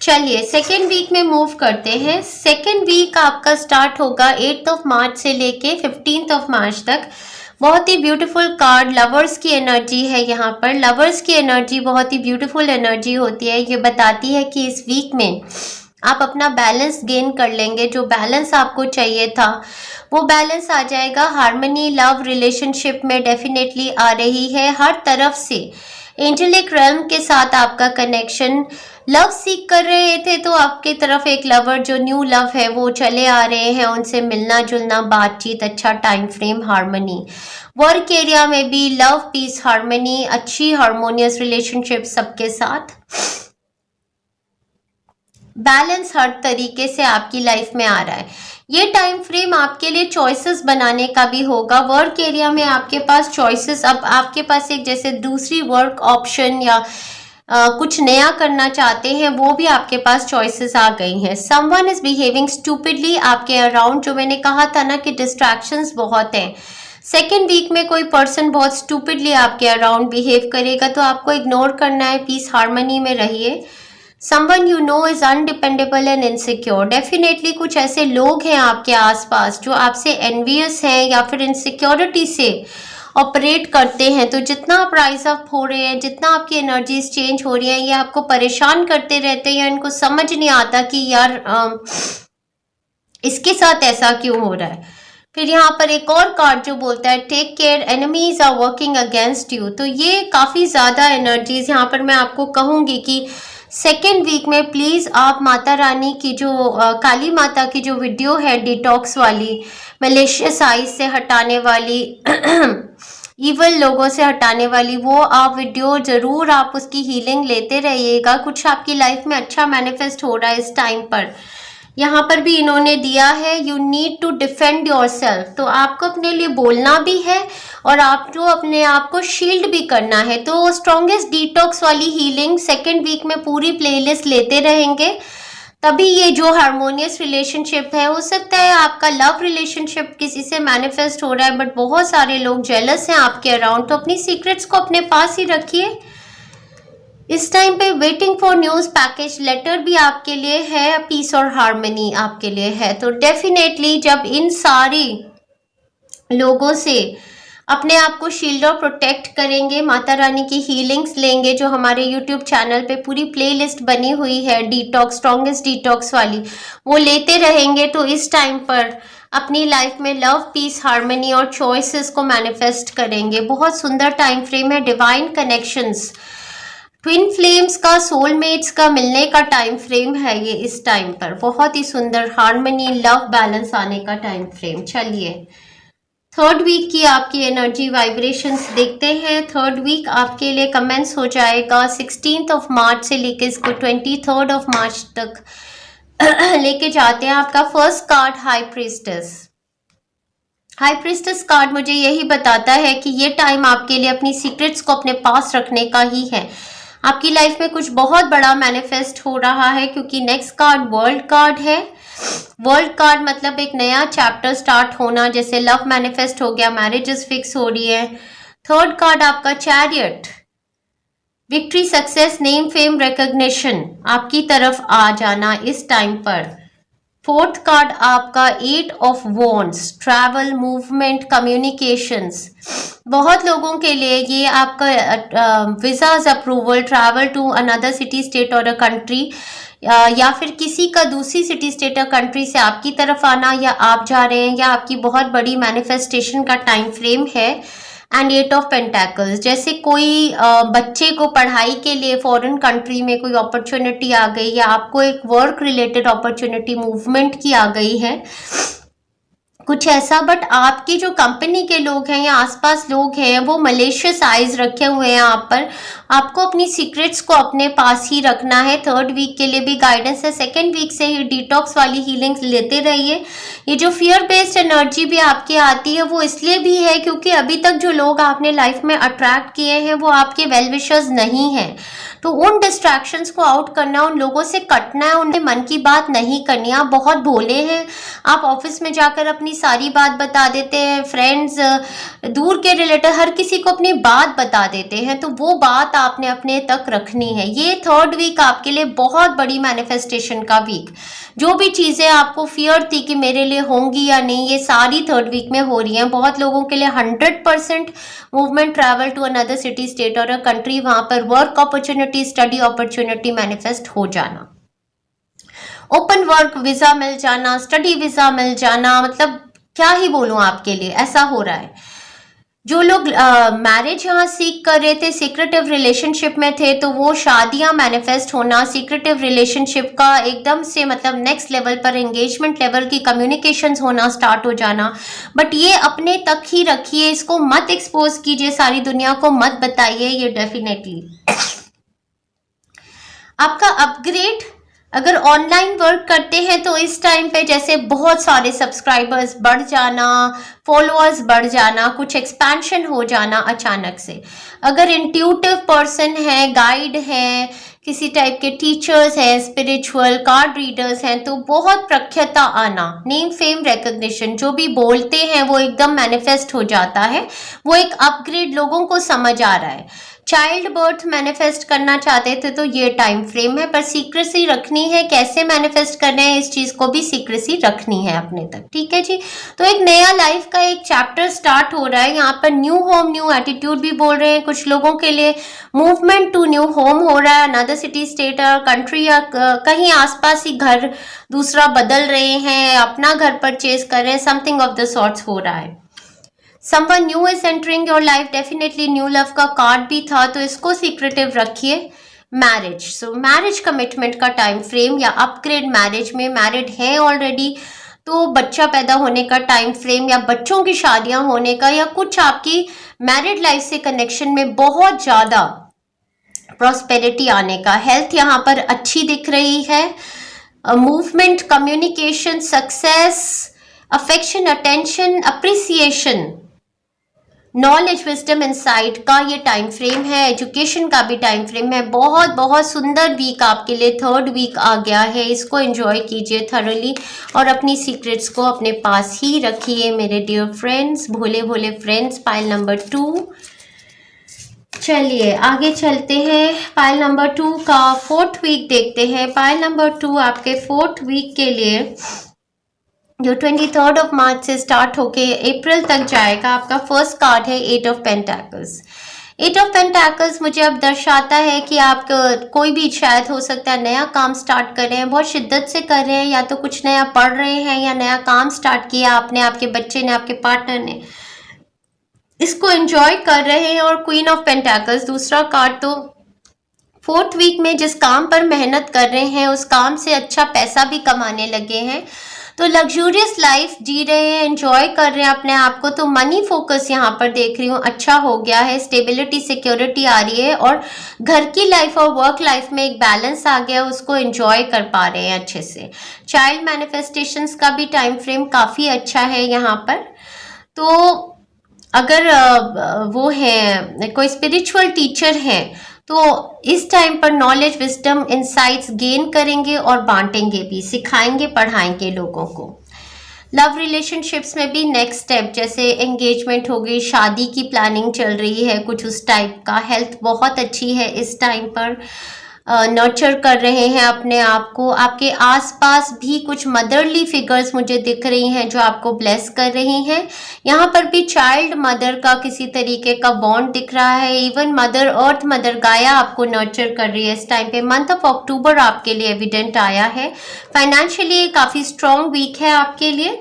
S1: चलिए सेकेंड वीक में मूव करते हैं। सेकेंड वीक आपका स्टार्ट होगा 8 मार्च से लेके 15 मार्च तक। बहुत ही ब्यूटीफुल कार्ड लवर्स की एनर्जी है यहाँ पर। लवर्स की एनर्जी बहुत ही ब्यूटीफुल एनर्जी होती है। ये बताती है कि इस वीक में आप अपना बैलेंस गेन कर लेंगे। जो बैलेंस आपको चाहिए था वो बैलेंस आ जाएगा। हार्मनी लव रिलेशनशिप में डेफिनेटली आ रही है। हर तरफ से एंजेलिक रेल्म के साथ आपका कनेक्शन, लव सीख कर रहे थे तो आपकी तरफ एक लवर जो न्यू लव है वो चले आ रहे हैं, उनसे मिलना जुलना, बातचीत, अच्छा time frame, harmony. Work area में भी लव, पीस, हार्मनी, अच्छी हार्मोनियस रिलेशनशिप सबके साथ। बैलेंस हर तरीके से आपकी लाइफ में आ रहा है। ये टाइम फ्रेम आपके लिए चॉइसेस बनाने का भी होगा। वर्क एरिया में आपके पास चॉइसेस, अब आपके पास एक जैसे दूसरी वर्क ऑप्शन या कुछ नया करना चाहते हैं, वो भी आपके पास चॉइसेस आ गई हैं। समवन इज बिहेविंग स्टूपिडली आपके अराउंड, जो मैंने कहा था ना कि डिस्ट्रैक्शंस बहुत हैं। सेकेंड वीक में कोई पर्सन बहुत स्टूपिडली आपके अराउंड बिहेव करेगा तो आपको इग्नोर करना है। पीस हार्मनी में रहिए। Someone you know is undependable and insecure. Definitely कुछ ऐसे लोग हैं आपके आसपास जो आपसे एनवियस हैं या फिर इनसिक्योरिटी से ऑपरेट करते हैं। तो जितना आप राइज अप हो रहे हैं, जितना आपकी एनर्जीज चेंज हो रही हैं, ये आपको परेशान करते रहते हैं या इनको समझ नहीं आता कि यार इसके साथ ऐसा क्यों हो रहा है। फिर यहाँ पर एक और कार्ड जो बोलता है take care, enemies are working against you. तो ये काफ़ी ज़्यादा एनर्जीज यहाँ पर मैं आपको कहूँगी कि सेकेंड वीक में प्लीज़ आप माता रानी की जो काली माता की जो वीडियो है डिटॉक्स वाली, मलेशियस आइज से हटाने वाली इवल लोगों से हटाने वाली, वो आप वीडियो ज़रूर आप उसकी हीलिंग लेते रहिएगा। कुछ आपकी लाइफ में अच्छा मैनिफेस्ट हो रहा है इस टाइम पर। यहाँ पर भी इन्होंने दिया है you need to defend yourself, तो आपको अपने लिए बोलना भी है और आपको अपने आप को शील्ड भी करना है। तो स्ट्रॉन्गेस्ट डिटॉक्स वाली हीलिंग सेकेंड वीक में पूरी प्लेलिस्ट लेते रहेंगे, तभी ये जो हारमोनियस रिलेशनशिप है, हो सकता है आपका लव रिलेशनशिप किसी से मैनिफेस्ट हो रहा है बट बहुत सारे लोग जेलस हैं आपके अराउंड, तो अपनी सीक्रेट्स को अपने पास ही रखिए। इस टाइम पे waiting for news package letter भी आपके लिए है, पीस और हार्मनी आपके लिए है। तो डेफिनेटली जब इन सारी लोगों से अपने आप को शील्ड और प्रोटेक्ट करेंगे, माता रानी की हीलिंग्स लेंगे, जो हमारे यूट्यूब चैनल पे पूरी प्लेलिस्ट बनी हुई है डिटॉक्स, स्ट्रॉन्गेस्ट डिटॉक्स वाली, वो लेते रहेंगे, तो इस टाइम पर अपनी लाइफ में लव, पीस, हार्मनी और चॉइसेस को मैनिफेस्ट करेंगे। बहुत सुंदर टाइम फ्रेम है। डिवाइन कनेक्शंस, ट्विन फ्लेम्स का, सोलमेट्स का मिलने का टाइम फ्रेम है ये इस टाइम पर। बहुत ही सुंदर हार्मनी, लव, बैलेंस आने का टाइम फ्रेम। चलिए थर्ड वीक की आपकी एनर्जी वाइब्रेशंस देखते हैं। थर्ड वीक आपके लिए कमेंस हो जाएगा 16 मार्च से लेकर इसको 23 मार्च तक लेके जाते हैं। आपका first card high priestess. High priestess card मुझे यही बताता है कि ये टाइम आपके लिए अपनी सीक्रेट्स को अपने पास रखने का ही है। आपकी लाइफ में कुछ बहुत बड़ा मैनिफेस्ट हो रहा है, क्योंकि नेक्स्ट कार्ड वर्ल्ड कार्ड है। वर्ल्ड कार्ड मतलब एक नया चैप्टर स्टार्ट होना, जैसे लव मैनिफेस्ट हो गया, मैरिजेस फिक्स हो रही है। थर्ड कार्ड आपका chariot, victory, success, name, fame, recognition आपकी तरफ आ जाना इस टाइम पर। फोर्थ कार्ड आपका 8 of wands, travel, movement, communications. बहुत लोगों के लिए ये आपका visas approval, travel to another city, state और अ कंट्री, या फिर किसी का दूसरी सिटी, स्टेट और कंट्री से आपकी तरफ आना, या आप जा रहे हैं, या आपकी बहुत बड़ी मैनिफेस्टेशन का टाइम फ्रेम है। एंड 8 ऑफ पेंटाकल्स, जैसे कोई बच्चे को पढ़ाई के लिए फॉरेन कंट्री में कोई अपॉर्चुनिटी आ गई, या आपको एक वर्क रिलेटेड अपॉर्चुनिटी मूवमेंट की आ गई है, कुछ ऐसा। बट आपकी जो कंपनी के लोग हैं या आसपास लोग हैं, वो मलेशियस आइज रखे हुए हैं आप पर। आपको अपनी सीक्रेट्स को अपने पास ही रखना है। थर्ड वीक के लिए भी गाइडेंस है। सेकेंड वीक से ही डिटॉक्स वाली हीलिंग्स लेते रहिए। ये जो फियर बेस्ड एनर्जी भी आपकी आती है, वो इसलिए भी है क्योंकि अभी तक जो लोग आपने लाइफ में अट्रैक्ट किए हैं वो आपके वेल विशर्स नहीं हैं। तो उन डिस्ट्रैक्शंस को आउट करना, उन लोगों से कटना है, उनके मन की बात नहीं करनी। आप बहुत भोले हैं, आप ऑफिस में जाकर अपनी सारी बात बता देते हैं, फ्रेंड्स, दूर के रिलेटिव, हर किसी को अपनी बात बता देते हैं, तो वो बात आपने अपने तक रखनी है। ये थर्ड वीक आपके लिए बहुत बड़ी मैनिफेस्टेशन का वीक। जो भी चीज़ें आपको फियर थी कि मेरे लिए होंगी या नहीं, ये सारी थर्ड वीक में हो रही हैं। बहुत लोगों के लिए 100% movement, travel to another city, state और अ कंट्री, वहाँ पर work opportunity, study opportunity manifest हो जाना, ओपन वर्क वीज़ा मिल जाना, स्टडी वीज़ा मिल जाना, मतलब क्या ही बोलूँ आपके लिए, ऐसा हो रहा है। जो लोग मैरिज यहाँ सीख कर रहे थे, सीक्रेटिव रिलेशनशिप में थे, तो वो शादियाँ मैनिफेस्ट होना, सीक्रेटिव रिलेशनशिप का एकदम से मतलब नेक्स्ट लेवल पर एंगेजमेंट लेवल की कम्युनिकेशंस होना स्टार्ट हो जाना। बट ये अपने तक ही रखिए, इसको मत एक्सपोज कीजिए, सारी दुनिया को मत बताइए। ये डेफिनेटली आपका अपग्रेड, अगर ऑनलाइन वर्क करते हैं तो इस टाइम पे जैसे बहुत सारे सब्सक्राइबर्स बढ़ जाना, फॉलोअर्स बढ़ जाना, कुछ एक्सपेंशन हो जाना अचानक से। अगर इंट्यूटिव पर्सन है, गाइड है, किसी टाइप के टीचर्स हैं, स्पिरिचुअल कार्ड रीडर्स हैं, तो बहुत प्रख्याता आना, नेम, फेम, रिकॉग्निशन, जो भी बोलते हैं वो एकदम मैनिफेस्ट हो जाता है। वो एक अपग्रेड लोगों को समझ आ रहा है। चाइल्ड बर्थ मैनिफेस्ट करना चाहते थे तो ये टाइम फ्रेम है, पर सीक्रेसी रखनी है। कैसे मैनिफेस्ट करना है, इस चीज को भी सीक्रेसी रखनी है अपने तक, ठीक है जी। तो एक नया लाइफ का एक चैप्टर स्टार्ट हो रहा है। यहाँ पर न्यू होम, न्यू एटीट्यूड भी बोल रहे हैं कुछ लोगों के लिए। मूवमेंट टू न्यू होम हो रहा है, अनदर सिटी, स्टेट और कंट्री, या कहीं आसपास ही घर दूसरा बदल रहे हैं, अपना घर परचेज कर रहे हैं, समथिंग ऑफ द सॉर्ट्स हो रहा है। Someone new is entering your life, definitely new love का कार्ड भी था, तो इसको सीक्रेटिव रखिए। मैरिज, सो मैरिज कमिटमेंट का टाइम फ्रेम या अपग्रेड, मैरिज में मैरिड है ऑलरेडी तो बच्चा पैदा होने का टाइम फ्रेम या बच्चों की शादियां होने का या कुछ आपकी मैरिड लाइफ से कनेक्शन में बहुत ज़्यादा प्रॉस्पेरिटी आने का। हेल्थ यहाँ पर अच्छी दिख रही है। Movement, communication, success, affection, attention, appreciation, knowledge, wisdom, insight का ये टाइम फ्रेम है। एजुकेशन का भी टाइम फ्रेम है। बहुत बहुत सुंदर वीक आपके लिए थर्ड वीक आ गया है। इसको एंजॉय कीजिए थॉरली और अपनी सीक्रेट्स को अपने पास ही रखिए मेरे dear friends, Bhole Bhole friends. Pile number 2, चलिए आगे चलते हैं। पाइल नंबर 2 का फोर्थ वीक देखते हैं। पाइल नंबर 2 आपके फोर्थ वीक के लिए जो 23 ऑफ मार्च से स्टार्ट होके अप्रैल तक जाएगा। आपका फर्स्ट कार्ड है 8 ऑफ पेंटाकल्स। 8 ऑफ पेंटाकल्स मुझे अब दर्शाता है कि आप कोई भी शायद हो सकता है नया काम स्टार्ट कर रहे हैं, बहुत शिद्दत से कर रहे हैं, या तो कुछ नया पढ़ रहे हैं या नया काम स्टार्ट किया आपने, आपके बच्चे ने, आपके पार्टनर ने, इसको एंजॉय कर रहे हैं। और क्वीन ऑफ पेंटाकल्स दूसरा कार्ड, तो फोर्थ वीक में जिस काम पर मेहनत कर रहे हैं उस काम से अच्छा पैसा भी कमाने लगे हैं, तो लग्जूरियस लाइफ जी रहे हैं, एंजॉय कर रहे हैं अपने आप को। तो मनी फोकस यहाँ पर देख रही हूँ अच्छा हो गया है। स्टेबिलिटी, सिक्योरिटी आ रही है और घर की लाइफ और वर्क लाइफ में एक बैलेंस आ गया, उसको एंजॉय कर पा रहे हैं अच्छे से। चाइल्ड मैनिफेस्टेशंस का भी टाइम फ्रेम काफ़ी अच्छा है यहाँ पर। तो अगर वो है कोई स्पिरिचुअल टीचर है तो इस टाइम पर नॉलेज, विजडम, इंसाइट्स गेन करेंगे और बांटेंगे भी, सिखाएंगे, पढ़ाएंगे लोगों को। लव रिलेशनशिप्स में भी नेक्स्ट स्टेप जैसे एंगेजमेंट हो गई, शादी की प्लानिंग चल रही है कुछ उस टाइप का। हेल्थ बहुत अच्छी है इस टाइम पर, नर्चर कर रहे हैं अपने आप को। आपके आसपास भी कुछ मदरली फिगर्स मुझे दिख रही हैं जो आपको ब्लेस कर रही हैं। यहाँ पर भी चाइल्ड मदर का किसी तरीके का बॉन्ड दिख रहा है। इवन मदर अर्थ, मदर गाया आपको नर्चर कर रही है इस टाइम पे। मंथ ऑफ अक्टूबर आपके लिए एविडेंट आया है। फाइनेंशियली काफ़ी स्ट्रॉन्ग वीक है आपके लिए।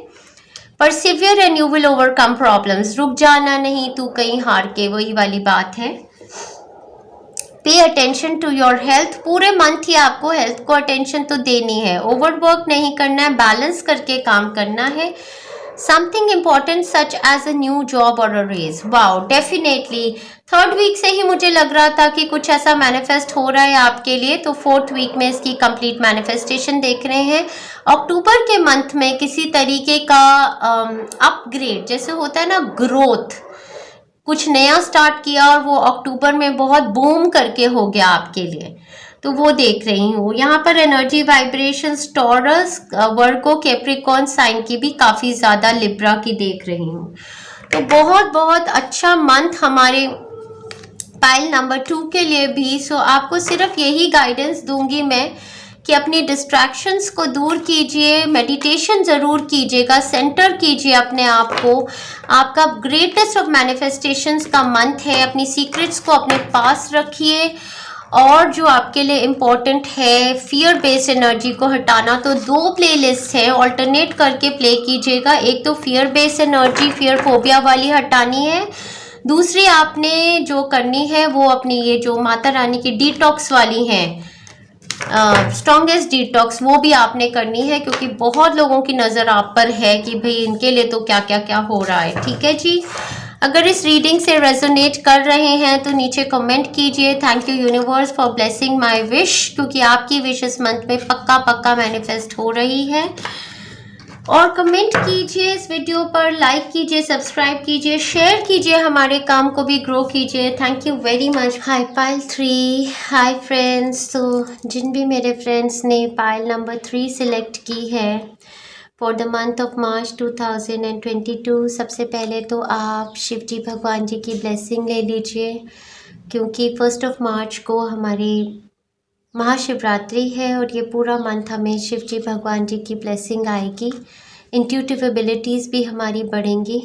S1: Persevere and you will overcome problems. रुक जाना नहीं तू कहीं हार के, वही वाली बात है। Pay attention to your health. पूरे मंथ ही आपको हेल्थ को अटेंशन तो देनी है, ओवरवर्क नहीं करना है, बैलेंस करके काम करना है। Something important such as a new job और a raise. Wow, definitely third week से ही मुझे लग रहा था कि कुछ ऐसा मैनिफेस्ट हो रहा है आपके लिए, तो फोर्थ वीक में इसकी कंप्लीट मैनिफेस्टेशन देख रहे हैं। अक्टूबर के मंथ में किसी तरीके का अपग्रेड जैसे होता है ना, ग्रोथ, कुछ नया स्टार्ट किया और वो अक्टूबर में बहुत बूम करके हो गया आपके लिए, तो वो देख रही हूँ। यहाँ पर energy vibrations taurus, Virgo, Capricorn sign की भी काफ़ी ज़्यादा, लिब्रा की देख रही हूँ। तो बहुत बहुत अच्छा मंथ हमारे पाइल नंबर 2 के लिए भी। सो आपको सिर्फ यही गाइडेंस दूंगी मैं कि अपनी डिस्ट्रैक्शंस को दूर कीजिए, मेडिटेशन ज़रूर कीजिएगा, सेंटर कीजिए अपने आप को। आपका ग्रेटेस्ट ऑफ मैनिफेस्टेशंस का मंथ है। अपनी सीक्रेट्स को अपने पास रखिए। और जो आपके लिए इम्पोर्टेंट है फियर बेस्ड एनर्जी को हटाना, तो 2 प्लेलिस्ट है, ऑल्टरनेट करके प्ले कीजिएगा। एक तो fear based energy, fear phobia वाली हटानी है। दूसरी आपने जो करनी है वो अपनी ये जो माता रानी की डिटॉक्स वाली हैं, स्ट्रॉन्गेस्ट डिटॉक्स, वो भी आपने करनी है, क्योंकि बहुत लोगों की नज़र आप पर है कि भाई इनके लिए तो क्या क्या क्या हो रहा है। ठीक है जी, अगर इस रीडिंग से रेजोनेट कर रहे हैं तो नीचे कमेंट कीजिए। Thank you universe for blessing my wish, क्योंकि आपकी विश इस मंथ में पक्का पक्का मैनिफेस्ट हो रही है। और कमेंट कीजिए इस वीडियो पर, लाइक कीजिए, सब्सक्राइब कीजिए, शेयर कीजिए, हमारे काम को भी ग्रो कीजिए। Thank you very much. Hi pile 3, hi friends. तो जिन भी मेरे फ्रेंड्स ने पाइल नंबर 3 सिलेक्ट की है for the month of March 2022, सबसे पहले तो आप शिव जी भगवान जी की ब्लेसिंग ले लीजिए, क्योंकि 1 मार्च को हमारी महाशिवरात्रि है और ये पूरा मंथ हमें शिव जी भगवान जी की ब्लेसिंग आएगी। इंट्यूटिव एबिलिटीज़ भी हमारी बढ़ेंगी।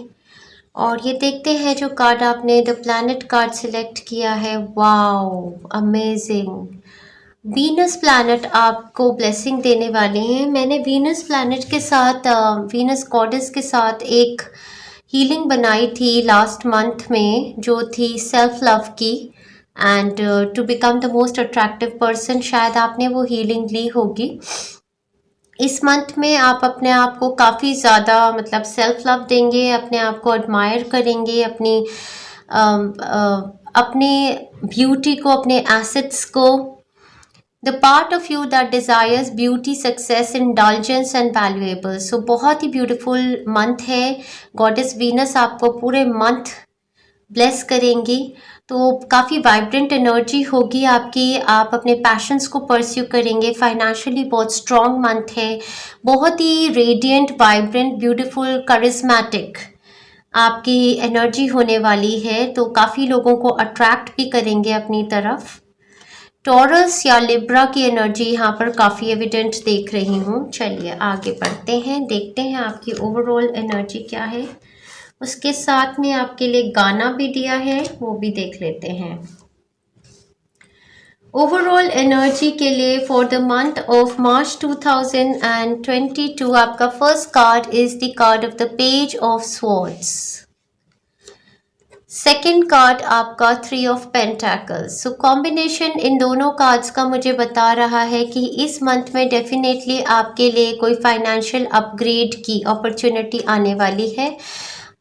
S1: और ये देखते हैं जो कार्ड आपने द प्लैनेट कार्ड सिलेक्ट किया है। Wow, amazing. वीनस प्लैनेट आपको ब्लेसिंग देने वाले हैं। मैंने वीनस प्लैनेट के साथ, वीनस गॉडेस के साथ एक हीलिंग बनाई थी लास्ट मंथ में, जो थी सेल्फ लव की, and to become the most attractive person. शायद आपने वो हीलिंग ली होगी। इस मंथ में आप अपने आप को काफ़ी ज़्यादा मतलब सेल्फ लव देंगे, अपने आप को एडमायर करेंगे, अपने ब्यूटी को, अपने एसेट्स को। The part of you that desires beauty, success, indulgence and valuable. So बहुत ही ब्यूटीफुल मंथ है। गॉडेस वीनस आपको पूरे मंथ ब्लेस करेंगी, तो काफ़ी वाइब्रेंट एनर्जी होगी आपकी। आप अपने पैशंस को परस्यू करेंगे। फाइनेंशियली बहुत स्ट्रॉन्ग मंथ है, बहुत ही रेडिएंट, वाइब्रेंट, ब्यूटीफुल, करिस्मेटिक आपकी एनर्जी होने वाली है, तो काफ़ी लोगों को अट्रैक्ट भी करेंगे अपनी तरफ। टॉरस या लिब्रा की एनर्जी यहाँ पर काफ़ी एविडेंट देख रही हूँ। चलिए आगे बढ़ते हैं, देखते हैं आपकी ओवरऑल एनर्जी क्या है। उसके साथ में आपके लिए गाना भी दिया है, वो भी देख लेते हैं। ओवरऑल एनर्जी के लिए for the month of March 2022 आपका first card is the card of the page of swords. Second card आपका 3 ऑफ पेंटाकल्स। सो कॉम्बिनेशन इन दोनों कार्ड्स का मुझे बता रहा है कि इस मंथ में डेफिनेटली आपके लिए कोई फाइनेंशियल अपग्रेड की अपॉर्चुनिटी आने वाली है।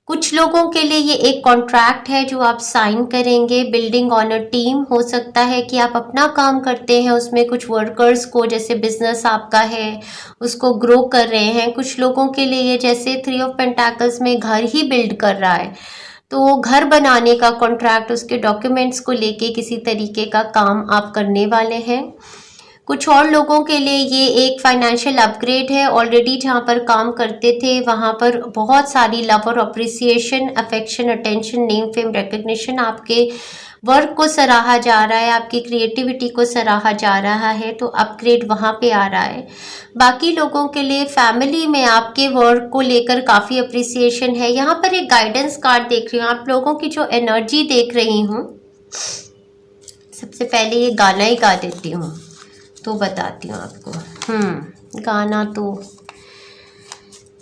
S1: कुछ लोगों के लिए ये एक कॉन्ट्रैक्ट है जो आप साइन करेंगे। बिल्डिंग ऑन अ टीम हो सकता है कि आप अपना काम करते हैं, उसमें कुछ वर्कर्स को, जैसे बिजनेस आपका है उसको ग्रो कर रहे हैं। कुछ लोगों के लिए ये जैसे 3 ऑफ पेंटाकल्स में घर ही बिल्ड कर रहा है, तो घर बनाने का कॉन्ट्रैक्ट, उसके डॉक्यूमेंट्स को लेके किसी तरीके का काम आप करने वाले हैं। कुछ और लोगों के लिए ये एक फाइनेंशियल अपग्रेड है। ऑलरेडी जहाँ पर काम करते थे वहाँ पर बहुत सारी लव और appreciation, affection, attention, name, fame, recognition, आपके वर्क को सराहा जा रहा है, आपकी क्रिएटिविटी को सराहा जा रहा है, तो अपग्रेड वहाँ पे आ रहा है। बाकी लोगों के लिए फैमिली में आपके वर्क को लेकर काफ़ी अप्रिसिएशन है। यहाँ पर एक गाइडेंस कार्ड देख रही हूँ, आप लोगों की जो एनर्जी देख रही हूँ। सबसे पहले ये गाना ही गा देती हूँ तो बताती हूँ आपको। गाना तो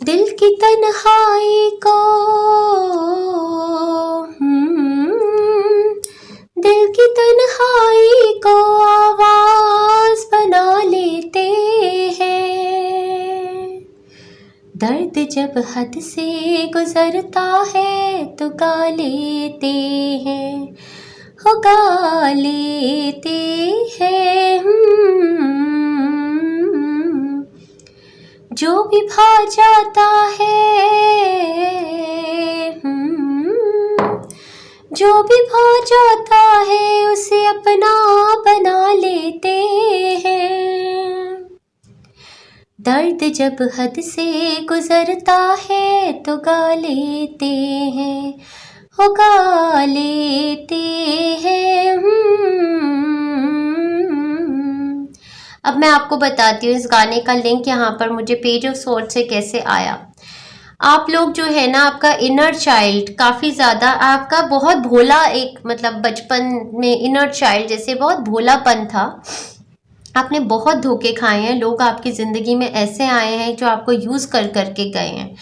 S1: दिल की तन्हाई को, दिल की तन्हाई को आवाज बना लेते हैं। दर्द जब हद से गुजरता है तो गा लेते हैं, हो गा लेते हैं। जो भी भा जाता है, जो भी भा जाता है उसे अपना बना लेते हैं। दर्द जब हद से गुजरता है तो गा लेते हैं, हो गा लेते हैं। अब मैं आपको बताती हूँ इस गाने का लिंक यहाँ पर मुझे पेज ऑफ स्वॉर्ड्स से कैसे आया। आप लोग जो है ना, आपका इनर चाइल्ड काफ़ी ज़्यादा, आपका बहुत भोला एक मतलब बचपन में इनर चाइल्ड जैसे बहुत भोलापन था। आपने बहुत धोखे खाए हैं, लोग आपकी ज़िंदगी में ऐसे आए हैं जो आपको यूज़ कर करके गए हैं।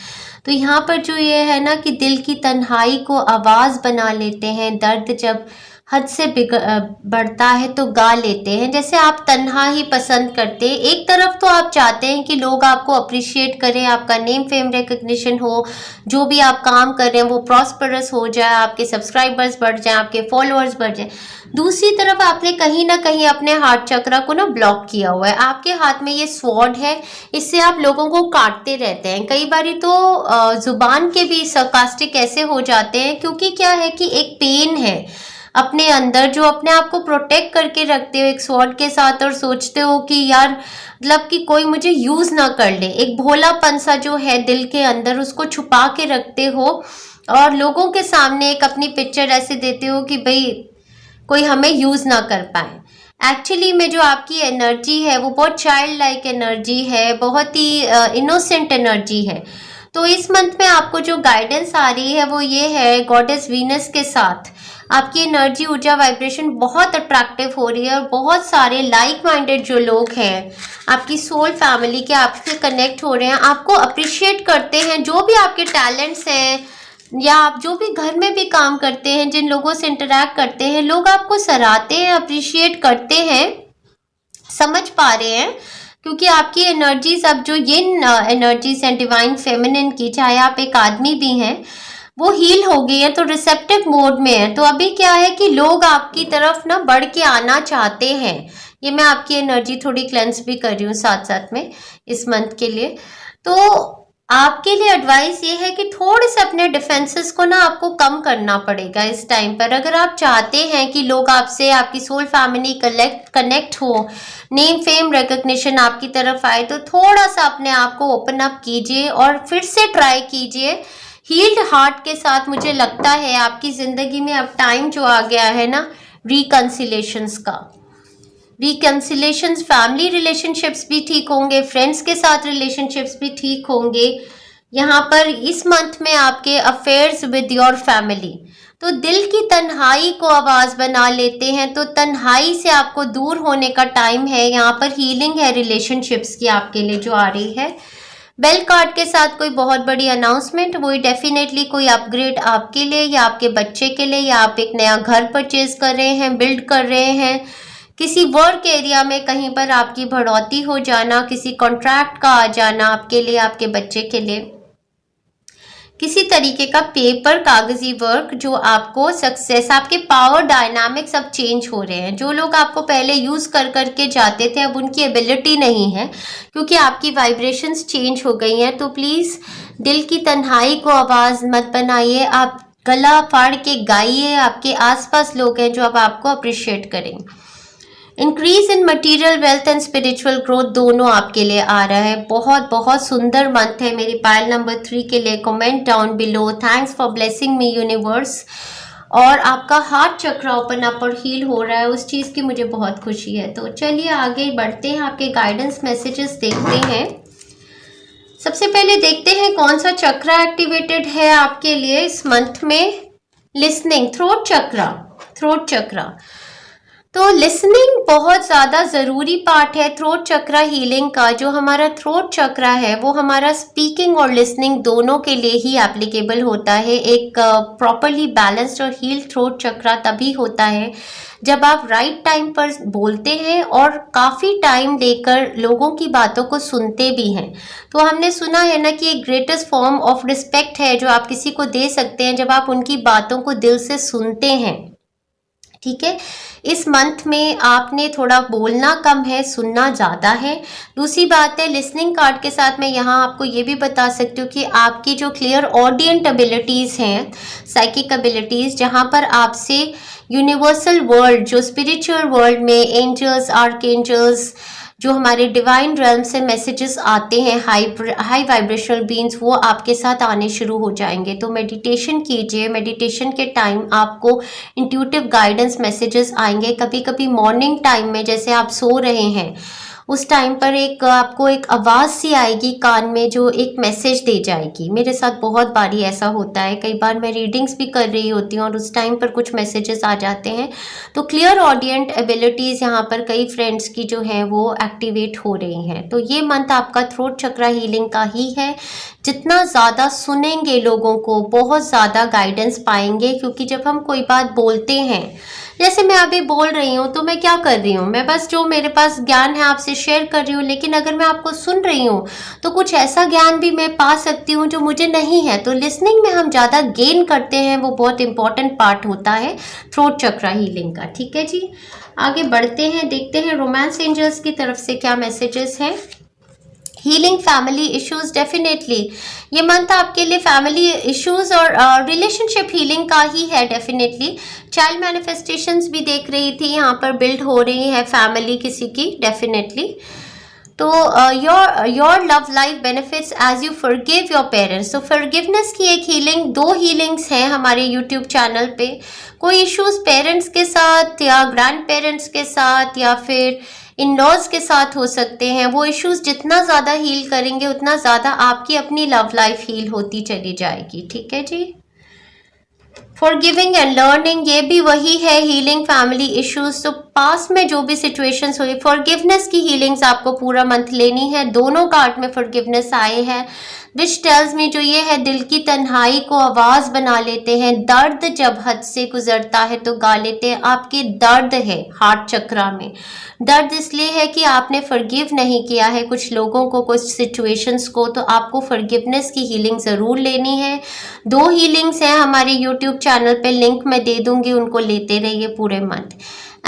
S1: तो यहाँ पर जो ये है ना कि दिल की तन्हाई को आवाज़ बना लेते हैं, दर्द जब हद से बढ़ता है तो गा लेते हैं। जैसे आप तन्हा ही पसंद करते हैं, एक तरफ तो आप चाहते हैं कि लोग आपको अप्रिशिएट करें, आपका नेम, फेम, रिकग्निशन हो, जो भी आप काम कर रहे हैं वो प्रॉस्परस हो जाए, आपके सब्सक्राइबर्स बढ़ जाएं, आपके फॉलोअर्स बढ़ जाएं। दूसरी तरफ आपने कहीं ना कहीं अपने हार्ट चक्र को ना ब्लॉक किया हुआ है। आपके हाथ में ये स्वॉर्ड है, इससे आप लोगों को काटते रहते हैं। कई बारी तो जुबान के भी sarcastic ऐसे हो जाते हैं, क्योंकि क्या है कि एक पेन है अपने अंदर जो अपने आप को प्रोटेक्ट करके रखते हो एक स्वॉर्ड के साथ, और सोचते हो कि यार मतलब कि कोई मुझे यूज ना कर ले। एक भोलापन सा जो है दिल के अंदर, उसको छुपा के रखते हो और लोगों के सामने एक अपनी पिक्चर ऐसे देते हो कि भाई कोई हमें यूज ना कर पाए। एक्चुअली में जो आपकी एनर्जी है वो बहुत चाइल्ड लाइक एनर्जी है, बहुत ही इनोसेंट एनर्जी है। तो इस मंथ में आपको जो गाइडेंस आ रही है वो ये है, गॉडेस वीनस के साथ आपकी एनर्जी, ऊर्जा, वाइब्रेशन बहुत अट्रैक्टिव हो रही है, और बहुत सारे लाइक माइंडेड जो लोग हैं आपकी सोल फैमिली के आपसे कनेक्ट हो रहे हैं, आपको अप्रिशिएट करते हैं। जो भी आपके टैलेंट्स हैं या आप जो भी घर में भी काम करते हैं, जिन लोगों से इंटरैक्ट करते हैं, लोग आपको सराहते हैं, अप्रिशिएट करते हैं, समझ पा रहे हैं। क्योंकि आपकी एनर्जीज अब जो यिन एनर्जीज हैं डिवाइन फेमिनिन की, चाहे आप एक आदमी भी हैं, वो हील हो गई है, तो रिसेप्टिव मोड में है। तो अभी क्या है कि लोग आपकी तरफ ना बढ़ के आना चाहते हैं। ये मैं आपकी एनर्जी थोड़ी क्लेंस भी कर रही हूँ साथ साथ में इस मंथ के लिए। तो आपके लिए एडवाइस ये है कि थोड़े से अपने डिफेंसेस को ना आपको कम करना पड़ेगा इस टाइम पर। अगर आप चाहते हैं कि लोग आपसे, आपकी सोल फैमिली कनेक्ट हो, नेम फेम रिकग्निशन आपकी तरफ आए, तो थोड़ा सा अपने आप को ओपन अप कीजिए और फिर से ट्राई कीजिए हील्ड हार्ट के साथ। मुझे लगता है आपकी जिंदगी में अब टाइम जो आ गया है ना रिकंसिलेशंस का, रिकंसिलेशंस, फैमिली रिलेशनशिप्स भी ठीक होंगे, फ्रेंड्स के साथ रिलेशनशिप्स भी ठीक होंगे। यहाँ पर इस मंथ में आपके अफेयर्स विद योर फैमिली, तो दिल की तन्हाई को आवाज बना लेते हैं, तो तन्हाई से आपको दूर होने का टाइम है। यहाँ पर हीलिंग है रिलेशनशिप्स की आपके लिए जो आ रही है। बेल कार्ड के साथ कोई बहुत बड़ी अनाउंसमेंट, वही डेफिनेटली कोई अपग्रेड आपके लिए या आपके बच्चे के लिए, या आप एक नया घर परचेज कर रहे हैं, बिल्ड कर रहे हैं, किसी वर्क एरिया में कहीं पर आपकी बढ़ोतरी हो जाना, किसी कॉन्ट्रैक्ट का आ जाना आपके लिए, आपके बच्चे के लिए, किसी तरीके का पेपर कागजी वर्क जो आपको सक्सेस, आपके पावर डायनामिक्स अब चेंज हो रहे हैं। जो लोग आपको पहले यूज कर करके जाते थे अब उनकी एबिलिटी नहीं है, क्योंकि आपकी वाइब्रेशंस चेंज हो गई हैं। तो प्लीज दिल की तन्हाई को आवाज मत बनाइए, आप गला फाड़ के गाइए। आपके आसपास लोग हैं जो अब आपको अप्रिशिएट करेंगे। Increase in material wealth and spiritual growth दोनों आपके लिए आ रहा है। बहुत बहुत सुंदर मंथ है मेरी पायल नंबर 3 के लिए। Comment down below, thanks for blessing me universe. और आपका हार्ट चक्र ओपन अप और हील हो रहा है, उस चीज़ की मुझे बहुत खुशी है। तो चलिए आगे बढ़ते हैं, आपके गाइडेंस मैसेजेस देखते हैं। सबसे पहले देखते हैं कौन सा चक्र एक्टिवेटेड है आपके लिए इस मंथ में। लिसनिंग, थ्रोट चक्र, थ्रोट चक्र। तो लिसनिंग बहुत ज़्यादा ज़रूरी पार्ट है थ्रोट चक्र हीलिंग का। जो हमारा थ्रोट चक्र है वो हमारा स्पीकिंग और लिसनिंग दोनों के लिए ही एप्लीकेबल होता है। एक प्रॉपरली बैलेंस्ड और हील थ्रोट चक्र तभी होता है जब आप राइट टाइम पर बोलते हैं और काफ़ी टाइम लेकर लोगों की बातों को सुनते भी हैं। तो हमने सुना है ना कि एक ग्रेटेस्ट फॉर्म ऑफ रिस्पेक्ट है जो आप किसी को दे सकते हैं जब आप उनकी बातों को दिल से सुनते हैं। ठीक है, इस मंथ में आपने थोड़ा बोलना कम है, सुनना ज़्यादा है। दूसरी बात है लिसनिंग कार्ड के साथ मैं यहाँ आपको ये भी बता सकती हूँ कि आपकी जो क्लियर ऑडियंट एबिलिटीज़ हैं, साइकिक एबिलिटीज़, जहाँ पर आपसे यूनिवर्सल वर्ल्ड, जो स्पिरिचुअल वर्ल्ड में एंजल्स, आर्कएंजल्स, जो हमारे डिवाइन रेल्म से मैसेजेस आते हैं, हाई वाइब्रेशनल बीइंग्स, वो आपके साथ आने शुरू हो जाएंगे। तो मेडिटेशन कीजिए, मेडिटेशन के टाइम आपको इंट्यूटिव गाइडेंस मैसेजेस आएंगे। कभी कभी मॉर्निंग टाइम में जैसे आप सो रहे हैं उस टाइम पर आपको एक आवाज़ सी आएगी कान में जो एक मैसेज दे जाएगी। मेरे साथ बहुत बारी ऐसा होता है, कई बार मैं रीडिंग्स भी कर रही होती हूँ और उस टाइम पर कुछ मैसेजेस आ जाते हैं। तो क्लियर ऑडियंट एबिलिटीज़ यहाँ पर कई फ्रेंड्स की जो है वो एक्टिवेट हो रही हैं। तो ये मंथ आपका थ्रोट चक्र हीलिंग का ही है। जितना ज़्यादा सुनेंगे लोगों को बहुत ज़्यादा गाइडेंस पाएंगे, क्योंकि जब हम कोई बात बोलते हैं, जैसे मैं अभी बोल रही हूँ तो मैं क्या कर रही हूँ, मैं बस जो मेरे पास ज्ञान है आपसे शेयर कर रही हूँ। लेकिन अगर मैं आपको सुन रही हूँ तो कुछ ऐसा ज्ञान भी मैं पा सकती हूँ जो मुझे नहीं है। तो लिसनिंग में हम ज़्यादा गेन करते हैं, वो बहुत इंपॉर्टेंट पार्ट होता है थ्रोट चक्र हीलिंग का। ठीक है जी, आगे बढ़ते हैं, देखते हैं रोमांस एंजल्स की तरफ से क्या मैसेजेस हैं। हीलिंग फैमिली इश्यूज, डेफिनेटली ये मंथ आपके लिए फैमिली इश्यूज और रिलेशनशिप हीलिंग का ही है। डेफिनेटली चाइल्ड मैनिफेस्टेशंस भी देख रही थी, यहाँ पर बिल्ड हो रही है फैमिली किसी की, डेफिनेटली। तो your love life benefits as you forgive your parents. तो फॉरगिवनेस की एक हीलिंग, 2 हीलिंग्स हैं हमारे यूट्यूब चैनल पे। कोई इश्यूज पेरेंट्स के साथ या ग्रैंड पेरेंट्स के साथ या फिर इन लॉज के साथ हो सकते हैं। वो इश्यूज जितना ज़्यादा हील करेंगे उतना ज़्यादा आपकी अपनी लव लाइफ हील होती चली जाएगी। ठीक है जी, फॉरगिविंग एंड लर्निंग, ये भी वही है, हीलिंग फैमिली इश्यूज। तो पास्ट में जो भी सिचुएशंस हुई, फॉरगिवनेस की हीलिंग्स आपको पूरा मंथ लेनी है। दोनों कार्ड में फॉरगिवनेस आए हैं। विच टेल्स मी जो ये है दिल की तन्हाई को आवाज़ बना लेते हैं। दर्द जब हद से गुजरता है तो गा लेते हैं। आपके दर्द है हार्ट चक्रा में। दर्द इसलिए है कि आपने फॉरगिव नहीं किया है कुछ लोगों को, कुछ सिचुएशंस को, तो आपको फॉरगिवनेस की हीलिंग ज़रूर लेनी है। 2 हीलिंग्स हैं हमारे यूट्यूब चैनल पे, लिंक मैं दे दूंगी, उनको लेते रहिए पूरे मंथ।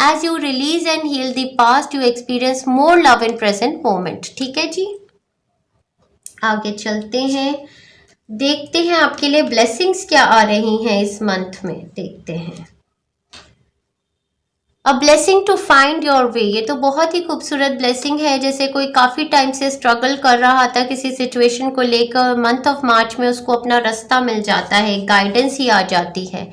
S1: As you release and heal the past you experience more love in present moment. ठीक है जी, आगे चलते हैं, देखते हैं आपके लिए ब्लेसिंग्स क्या आ रही हैं इस मंथ में। देखते हैं a blessing to find your way. ये तो बहुत ही खूबसूरत ब्लेसिंग है। जैसे कोई काफ़ी टाइम से स्ट्रगल कर रहा था किसी सिचुएशन को लेकर, मंथ ऑफ मार्च में उसको अपना रास्ता मिल जाता है, गाइडेंस ही आ जाती है।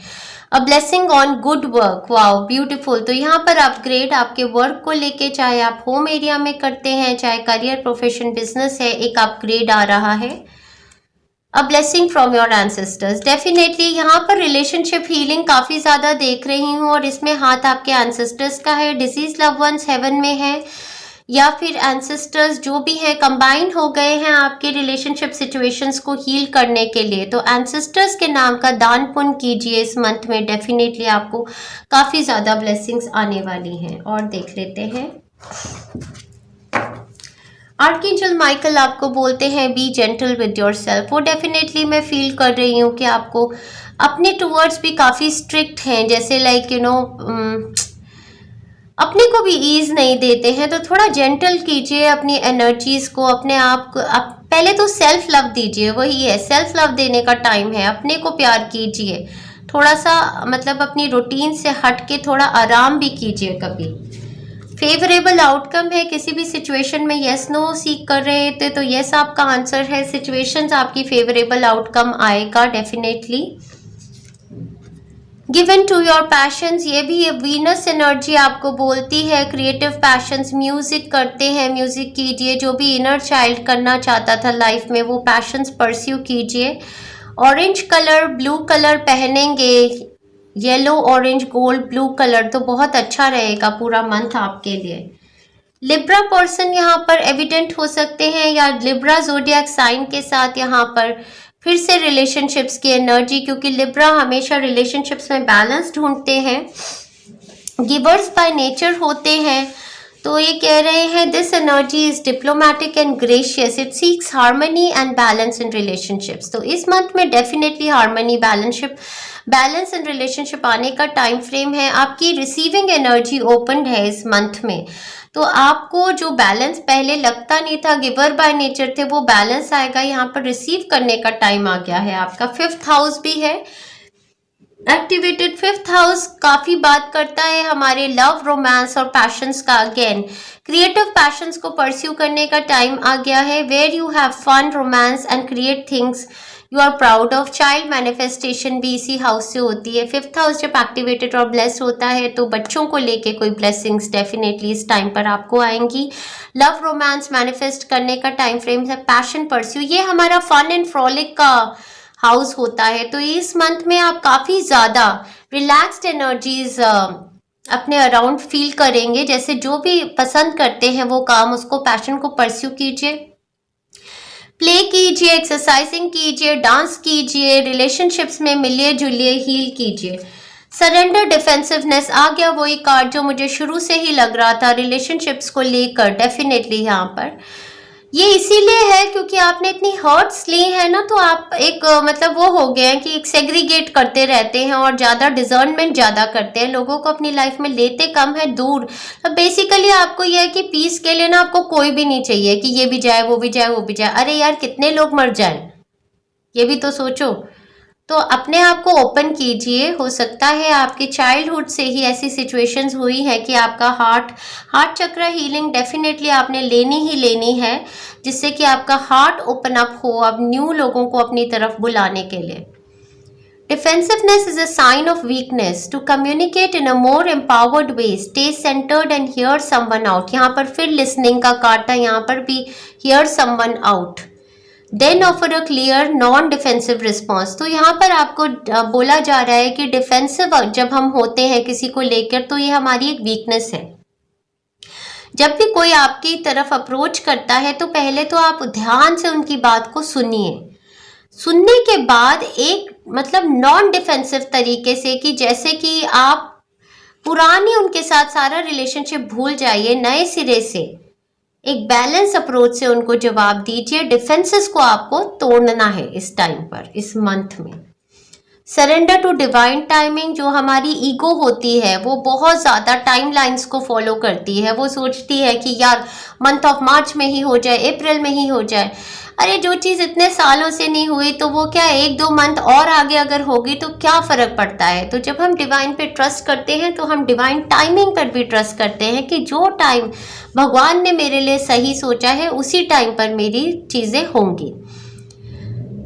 S1: A blessing on good work, wow beautiful. तो यहाँ पर अपग्रेड आपके वर्क को लेके, चाहे आप होम एरिया में करते हैं, चाहे करियर, प्रोफेशन, बिजनेस है, एक अपग्रेड आ रहा है। A blessing from your ancestors, definitely यहाँ पर रिलेशनशिप हीलिंग काफ़ी ज़्यादा देख रही हूँ और इसमें हाथ आपके एंसेस्टर्स का है। डिसीज लव वंस हेवन में है या फिर एंसेस्टर्स जो भी हैं कंबाइन हो गए हैं आपके रिलेशनशिप सिचुएशंस को हील करने के लिए। तो एंसेस्टर्स के नाम का दान पुण्य कीजिए इस मंथ में, डेफिनेटली आपको काफ़ी ज़्यादा ब्लेसिंग्स आने वाली हैं। और देख लेते हैं, आर्कएंजल माइकल आपको बोलते हैं B gentle with your self. वो डेफिनेटली मैं फील कर रही हूँ कि आपको अपने टूवर्ड्स भी काफ़ी स्ट्रिक्ट हैं, जैसे लाइक यू नो अपने को भी ईज नहीं देते हैं। तो थोड़ा जेंटल कीजिए अपनी एनर्जीज को, अपने आप को। पहले तो सेल्फ लव दीजिए, वही है, सेल्फ लव देने का टाइम है। अपने को प्यार कीजिए, थोड़ा सा मतलब अपनी रूटीन से हट के थोड़ा आराम भी कीजिए कभी। फेवरेबल आउटकम है किसी भी सिचुएशन में, यस नो सीख कर रहे थे तो यस आपका आंसर है। सिचुएशंस आपकी फेवरेबल आउटकम आएगा definitely. Given to your passions, ये भी वीनस एनर्जी आपको बोलती है क्रिएटिव पैशंस। म्यूजिक करते हैं, म्यूजिक कीजिए, जो भी इनर चाइल्ड करना चाहता था लाइफ में वो पैशंस परस्यू कीजिए। ऑरेंज कलर, ब्लू कलर पहनेंगे, yellow, orange, gold, blue colour, तो बहुत अच्छा रहेगा पूरा मंथ आपके लिए। लिब्रा पर्सन यहाँ पर एविडेंट हो सकते हैं या लिब्रा जोडियक साइन के साथ यहाँ पर फिर से रिलेशनशिप्स की एनर्जी, क्योंकि लिब्रा हमेशा रिलेशनशिप्स में बैलेंस ढूंढते हैं, गिवर्स बाय नेचर होते हैं। तो ये कह रहे हैं this energy is diplomatic and gracious, it seeks harmony and balance in relationships. तो इस मंथ में definitely harmony, balance in relationship आने का टाइम फ्रेम है। आपकी रिसीविंग एनर्जी ओपन है इस मंथ में, तो आपको जो बैलेंस पहले लगता नहीं था, गिवर बाय नेचर थे, वो बैलेंस आएगा। यहाँ पर रिसीव करने का टाइम आ गया है आपका। 5th हाउस भी है एक्टिवेटेड। 5th हाउस काफी बात करता है हमारे लव, रोमांस और पैशंस का। अगेन क्रिएटिव पैशंस को परस्यू करने का टाइम आ गया है। Where you have fun, romance and create things you are proud of. Child manifestation भी इसी हाउस से होती है। 5th हाउस जब एक्टिवेटेड और ब्लेस्ड होता है तो बच्चों को लेके कोई ब्लेसिंग्स डेफिनेटली इस टाइम पर आपको आएंगी। लव, रोमांस मैनिफेस्ट करने का टाइम फ्रेम है। पैशन परस्यू, ये हमारा फन एंड फ्रॉलिक का हाउस होता है। तो इस मंथ में आप काफ़ी ज़्यादा रिलैक्स्ड एनर्जीज अपने अराउंड फील करेंगे। जैसे जो भी पसंद करते हैं वो काम, उसको पैशन को परस्यू कीजिए, प्ले कीजिए, एक्सरसाइजिंग कीजिए, डांस कीजिए, रिलेशनशिप्स में मिलिए जुलिए, हील कीजिए। सरेंडर, डिफेंसिवनेस आ गया, वही कार्ड जो मुझे शुरू से ही लग रहा था रिलेशनशिप्स को लेकर। डेफिनेटली यहाँ पर ये इसीलिए है क्योंकि आपने इतनी हर्ट्स ली है ना, तो आप एक मतलब वो हो गए हैं कि एक सेग्रीगेट करते रहते हैं और ज़्यादा डिजर्नमेंट ज़्यादा करते हैं, लोगों को अपनी लाइफ में लेते कम है, दूर। तो बेसिकली आपको यह है कि पीस के लिए ना आपको कोई भी नहीं चाहिए कि ये भी जाए वो भी जाए वो भी जाए। अरे यार कितने लोग मर जाएं, ये भी तो सोचो। तो अपने आप को ओपन कीजिए। हो सकता है आपके चाइल्डहुड से ही ऐसी सिचुएशंस हुई है कि आपका हार्ट चक्र हीलिंग डेफिनेटली आपने लेनी ही लेनी है, जिससे कि आपका हार्ट ओपन अप हो अब न्यू लोगों को अपनी तरफ बुलाने के लिए। Defensiveness is a sign of weakness. To communicate in a more empowered way, stay centred and hear someone out. यहाँ पर फिर लिसनिंग का कार्ड था, यहाँ पर भी hear someone out. Then offer a clear non defensive response. तो यहाँ पर आपको बोला जा रहा है कि डिफेंसिव जब हम होते हैं किसी को लेकर तो ये हमारी एक वीकनेस है। जब भी कोई आपकी तरफ अप्रोच करता है तो पहले तो आप ध्यान से उनकी बात को सुनिए। सुनने के बाद एक मतलब नॉन डिफेंसिव तरीके से, कि जैसे कि आप पुरानी उनके साथ सारा रिलेशनशिप भूल जाइए, नए सिरे से एक बैलेंस अप्रोच से उनको जवाब दीजिए। डिफेंसेस को आपको तोड़ना है इस टाइम पर, इस मंथ में। सरेंडर टू डिवाइन टाइमिंग, जो हमारी ईगो होती है वो बहुत ज़्यादा टाइमलाइंस को फॉलो करती है। वो सोचती है कि यार मंथ ऑफ मार्च में ही हो जाए, अप्रैल में ही हो जाए। अरे जो चीज़ इतने सालों से नहीं हुई तो वो क्या 1-2 मंथ और आगे अगर होगी तो क्या फ़र्क पड़ता है। तो जब हम डिवाइन पे ट्रस्ट करते हैं तो हम डिवाइन टाइमिंग पर भी ट्रस्ट करते हैं कि जो टाइम भगवान ने मेरे लिए सही सोचा है उसी टाइम पर मेरी चीज़ें होंगी।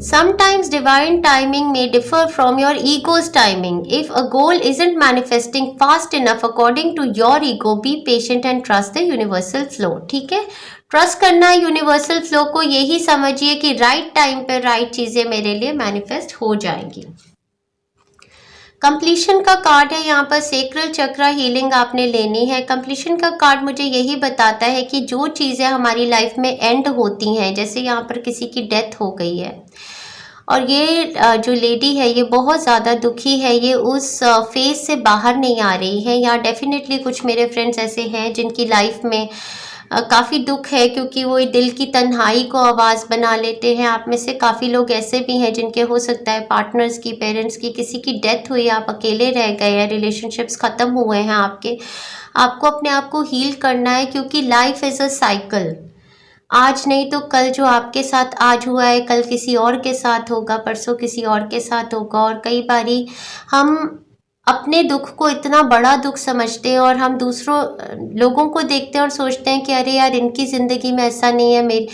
S1: Sometimes divine timing may differ from your ego's timing. If a goal isn't manifesting fast enough according to your ego, be patient and trust the universal flow. ठीक है, ट्रस्ट करना है यूनिवर्सल फ्लो को। यही समझिए कि राइट टाइम पे right चीज़ें मेरे लिए मैनिफेस्ट हो जाएंगी। कंप्लीशन का कार्ड है यहाँ पर, सेक्रल चक्र हीलिंग आपने लेनी है। कंप्लीशन का कार्ड मुझे यही बताता है कि जो चीज़ें हमारी लाइफ में एंड होती हैं, जैसे यहाँ पर किसी की डेथ हो गई है और ये जो लेडी है ये बहुत ज़्यादा दुखी है, ये उस फेज से बाहर नहीं आ रही है। या डेफिनेटली कुछ मेरे फ्रेंड्स ऐसे हैं जिनकी लाइफ में काफ़ी दुख है, क्योंकि वो दिल की तन्हाई को आवाज़ बना लेते हैं। आप में से काफ़ी लोग ऐसे भी हैं जिनके हो सकता है पार्टनर्स की, पेरेंट्स की, किसी की डेथ हुई, आप अकेले रह गए हैं, रिलेशनशिप्स ख़त्म हुए हैं आपके। आपको अपने आप को हील करना है, क्योंकि लाइफ इज़ अ साइकिल। आज नहीं तो कल जो आपके साथ आज हुआ है कल किसी और के साथ होगा, परसों किसी और के साथ होगा। और कई बारी हम अपने दुख को इतना बड़ा दुख समझते हैं और हम दूसरों लोगों को देखते हैं और सोचते हैं कि अरे यार इनकी ज़िंदगी में ऐसा नहीं है मेरी।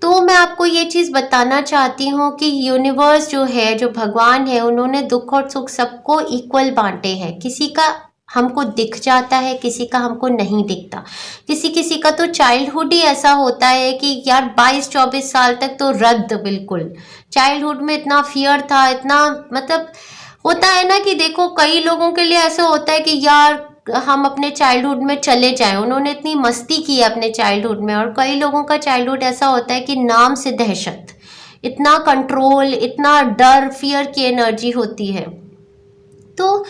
S1: तो मैं आपको ये चीज़ बताना चाहती हूँ कि यूनिवर्स जो है, जो भगवान है, उन्होंने दुख और सुख सबको इक्वल बांटे हैं। किसी का हमको दिख जाता है, किसी का हमको नहीं दिखता। किसी किसी का तो चाइल्डहुड ही ऐसा होता है कि यार 22-24 साल तक तो रद्द बिल्कुल। चाइल्डहुड में इतना फियर था, इतना मतलब होता है ना कि देखो कई लोगों के लिए ऐसा होता है कि यार हम अपने चाइल्डहुड में चले जाएं, उन्होंने इतनी मस्ती की है अपने चाइल्डहुड में। और कई लोगों का चाइल्डहुड ऐसा होता है कि नाम से दहशत, इतना कंट्रोल, इतना डर, फियर की एनर्जी होती है। तो